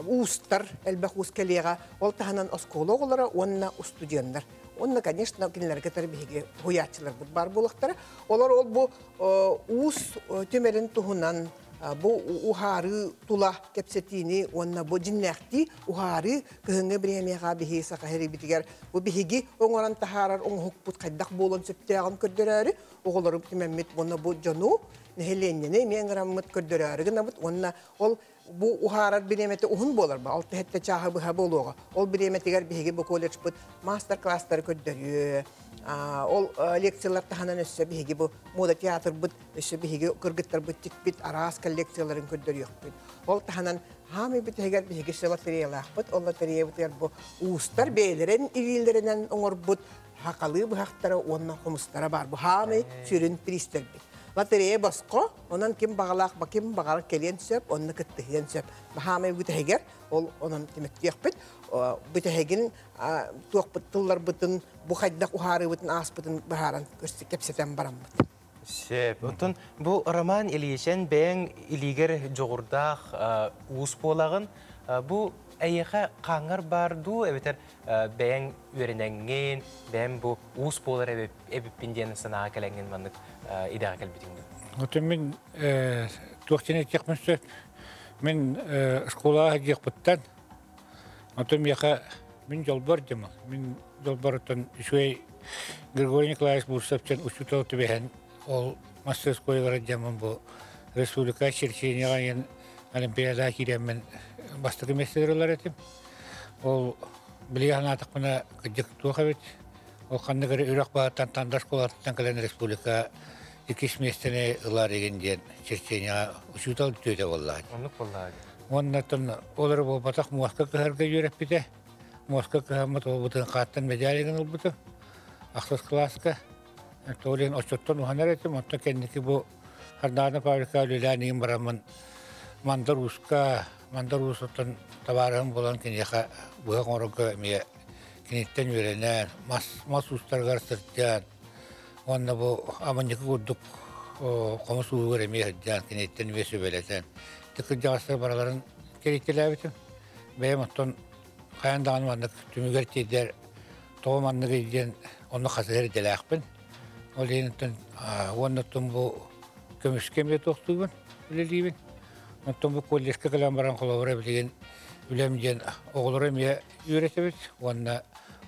ұстар, әлбәқ ұз кәлеға. Ол тағынан осколог олары, онна студенттар. Онна, конечно, кенелер кетер беге хуячылар бар болықтары. Олар ол бұл ұз төмерін тұғынан бұл ұхары тұла кәпсетіні, онна бұл жиннәқті ұхары күхіңі біремеға беге сақахері бітігер. Бұл беге оңыран тахарар, оң хұқпұт қайдақ болын сөптеғын көрдірәрі. Оғылары түмәмет онна бұл жону, нәхеленнені мен ғыраммыт көрдірәрі. Онна ол бұл ұхарар біреметі ұғын болар ба, алты хетті чағы бұға болуға. Ол біреметігер беге бұл колледж бұд мастер-кластар көрдірі. Ол лекциялар тағанан өсі беге бұл мода театр бұд, өсі беге кіргіттар бұд тек біт арас коллекцияларын көрдірі өк бұд. Ол тағанан хамы бітігер беге лотереялақ бұд, ол лотерея бұд бұл ұстар бейлерін, ирилерінен оңыр бұд, хақалы бұғақтары, онна қомыстары бар. Бұл хамы сүрін пристер бұд. Лотерея басқа, онан кем бағалақ, кем бағалақ келен сөп, онны күттіген сөп. Бахамай бүтігер, ол онан теметтек біт. Бүтігін туақ бұттылар бұтын, бұқайдақ ұхары бұтын, ас бұтын бағаран көрсі кепсетен барам бұт. Şep, otun bu roman ilişen ben iliger joğurdaq uus bolağın bu ayıqa qangar bardu ebeter ben öğrenengen ben bu uus bolar ebippinden sana kelengen mandık idağa kelbitingdi. Otun min tuğçine çıkmıştı. Min skolağa gittikten otun yaqa min yolbardım. Min yolbardan şöyle Grigoriy Nikolaevich Bursavçın uçutu tübehen ol Masters koyulara jamon bu Respublika şirketine yan olimpiyada kiremen bastığı meseleler etim. Ol biliyan atık buna gıcık tuğabet. O kandı göre Irak bağıttan tandaş kolattan kalan Respublika ikiş mesele ılar egenden şirketine uçutu tüyde vallahi. Onluk vallahi. Ondan olur bu batak Moskva kıharga yürep bide. Moskva kıhamat o butun qattan medalyagan ol butu. Aksız klaska. Toğlen oçottan uhanar etim. Ondan kendiki bu hardana fabrika lülaniyim baramın Mandarus'tan tabarım bolan ki yaka buğa konroka emiye kinitten yürenen mas ustargar sırtyan. Onda bu amanyakı kurduk komus uğur emiye hıdyan kinitten ve söbeleten. Tıkı cağızlar baraların gerektiler bitim. Beyim ondan kayan dağınmanlık tümüger teyder toğumanlık edilgen onu kasıları delakbın. Oleyin ondan bu kömüşkemle toğtuğun bileliyim. Ondan bu kolleşke kalan baran kolavara bilegen ülemgen oğulur emiye üretebet. Ondan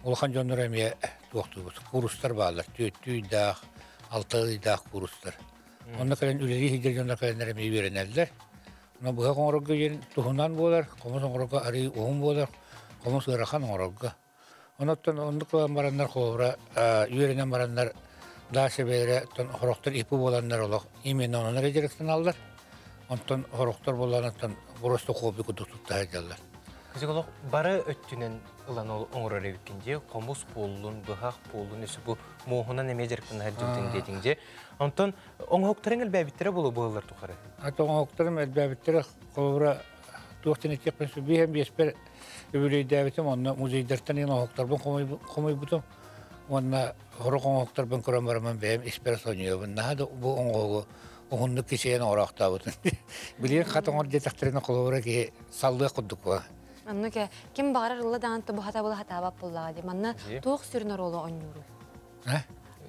ulhan jonur emiye toğtuğun. Kuruslar bağlar. Tüy dağ, altı dağ kuruslar. Ondan kalan üleli hidir jonur kalanlar emiye öğreneldiler. Ona buğa konroga yerin tuhunan bolar, komus konroga arı oğun bolar, komus ırakan konroga. Ondan kalan baranlar kolavara öğrenen baranlar daha sebelere horoktar ipi bolanlar olaq. İmen onları ecerekten aldılar. Ondan horoktar bolanattan burası kobi kuduk tuttu hacallar. Kızık olaq, barı öttünen ulan oğurar evikince, komus bolun, bıhaq bolun, bu moğunan emecerekten hacaltın dedince. Ondan oğuktarın elbabittere bolu boğular tukarı. Hatta oğuktarın elbabittere kolavara tuğahtın etiyakpensi bir hem bir esper öbürlüğü davetim onunla muzeyderten yine oğuktar ben komuy butum. Onunla horok oğuktar ben kuran baraman benim esper sonuyor. Bunlar da bu oğuğu oğunduk kişiyen oğrakta butun. Biliyen katın oğur detektorine kolavara ki sallığa kudduk var. Annu ki kim bağırar ılla dağıntı bu hata bula hata bap bullağı diye. Manna tuğuk sürünür oğlu oynuyorum.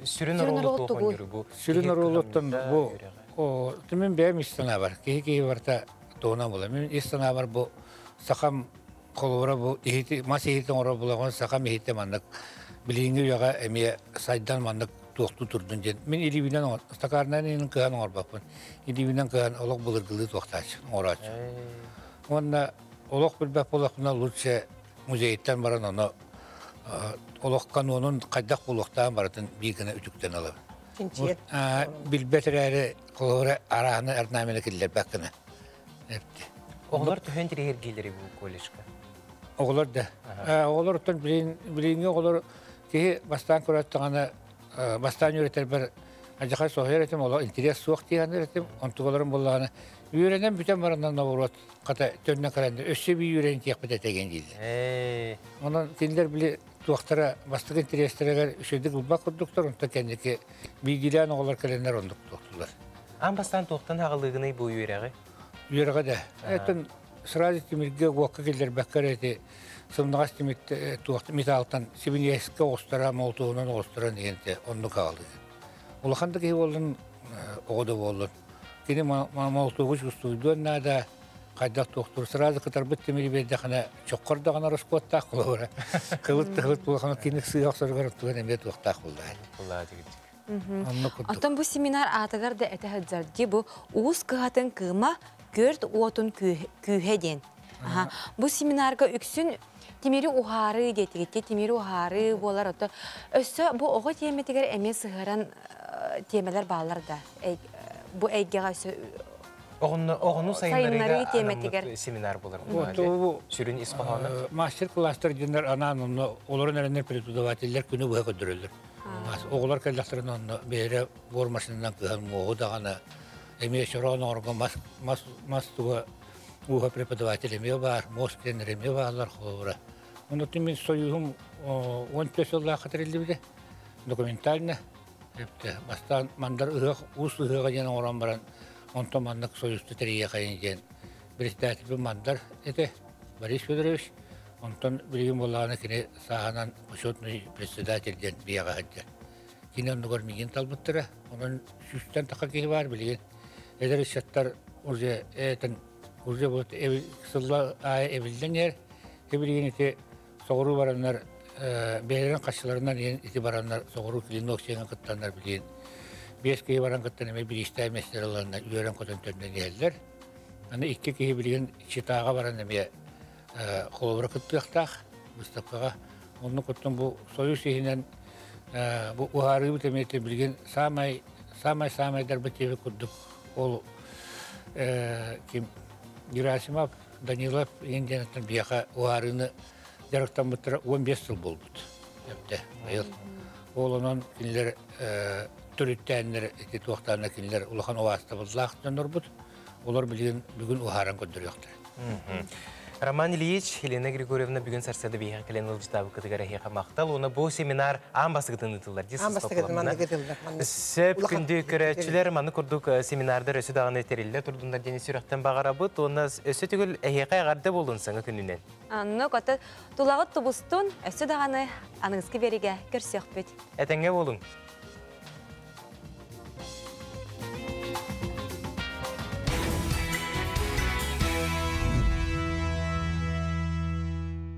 Sürünür oğlu tuğuk oynuyorum bu. Sürünür oğluttan bu. O tümün benim istana var. Ki varta doğuna bula. Benim istana var bu sakam kolavara bu mas ehitin oğra bulağın sakam ehitte mandak. Bilingir yağa emiye saydan mandak tuğuktu turdun jen. Men ilibinden sakarnan inin kıhan oğra bakın. İlibinden kıhan olak bulurgılı tuğuktaç. Oğra açı. Onda olak bilbek bulakına lütse muzeyitten baran onu olak kanunun kaydak bulaktan baratın bir güne ütükten alır. Bilbetirleri kolavara arağını ernamene killer bakını. Oğlar tühendiri hergileri bu kolejka. Oğlar da. Oğlar tutan bilingi oğlar ki bastan kuratığına bastan yönetir bir acıkay soğuyar etim oğlar interes soğuk diyenler etim ontuğların bollağına yürenen bütün barından da vuruat kata tönüne kalender össe bir yüreni tiyakbet etegen değildi. Onun kinler bile tuğaktara bastık intereslere üşedik bulmak kurduklar onta kendiki bilgileyen oğlar kalender onduk tuğtular. An bastan tuğuktan hağılığını bu yüreği? Yüreği de. Etin sırada timirge vakka gelir bakkar eti sımnağız timit tuğaktı mitaltan sibin yeske ostara moltuğunun ostara niyente onu kaldı. Ulakandaki gibi olun oğda olun. Kini moltuğuş ustuydu nada kaydak doktor sırada kadar bittimili bir dakika çok kordağına rıskot takılı. Kılıt bulakana kinik sıyaq sargarıp tuğan emet vaqt takılı. Vallahi digit. Ondan bu seminer atıgar da ete hıdzardı bu uğuz kıhatın kığma Gört otun küheden. Bu seminarga üksün timiri uharı getirdi, timiri uharı bolar otu. Össe bu oğu temetiger emeğe sığıran temeler bağlar da. Bu eygega Oğunu sayınlarıyla anımlık seminer bolar. Sürün İspahanı. Master klaslar dinler ananımlı olurun erenler peritudavatiler günü buğa ködürülür. Oğular kellakların onu beri bormasından kıhan oğu dağına Emiye şoran organ mas tuğa uha prepodavatelь emiye var, moskrenler emiye varlar kolavara. Onu tümün soyuğum 14 yılda katırıldı bile. Dokumentalne. Бастан мандар ус ыгыга жана оран баран онто мандык союзду терие кайын жен. Председатель мандар эте Борис Федорович онтон билген боллаганы кини саганан почетный председатель ден бияга хаджа. Кини онду көрмеген талбыттыра, онун сүстен така кеги бар билген. Эдер шаттар уже вот сылла эвилден ер, билген эти соғыру барандар бәйрен қашыларынан ити барандар соғыру килин оксияңа кыттандар билген. Бес кеги баран кыттан эме билиштай местер аларына үйерен көтөн төрнен елдер. Аны икки кеги билген читаға баран эме қолыбыра кыттықтақ, выставкаға. Оның көттен бұл союз ехінен бұл ұғары бұтеметі білген самай-самайдар бітеві күрдік. Ол Герасимов, Данилов енденеттен бияқа ұғарыны жарықтан бұттыра 15 жыл бол бұд. Ол оның кенілер түріттәнілер, туақтарына кенілер ұлақан оғасты бұлдылақтан ұр бұд. Олар білген бүгін ұғарын көндір өқтір. Роман Ильич, Елена Григорьевна бүгін сарсады бейхен кәлен ұлжытабы күтігері хеқа мақтал. Оны бұл семинар амбастығытын ұтылар. Сөп күнді көрәтшілер маны күрдік семинарды өсі дағаны етерелі тұрдыңдар дені сүйрақтан бағара бұд. Оны өсі түгіл әйеқа ағарды болуын саңы күнінен. Анны көті тұлағыт тұбыстың өсі дағаны аныңызғы береге көрсек бөт. Әтәңе болуң.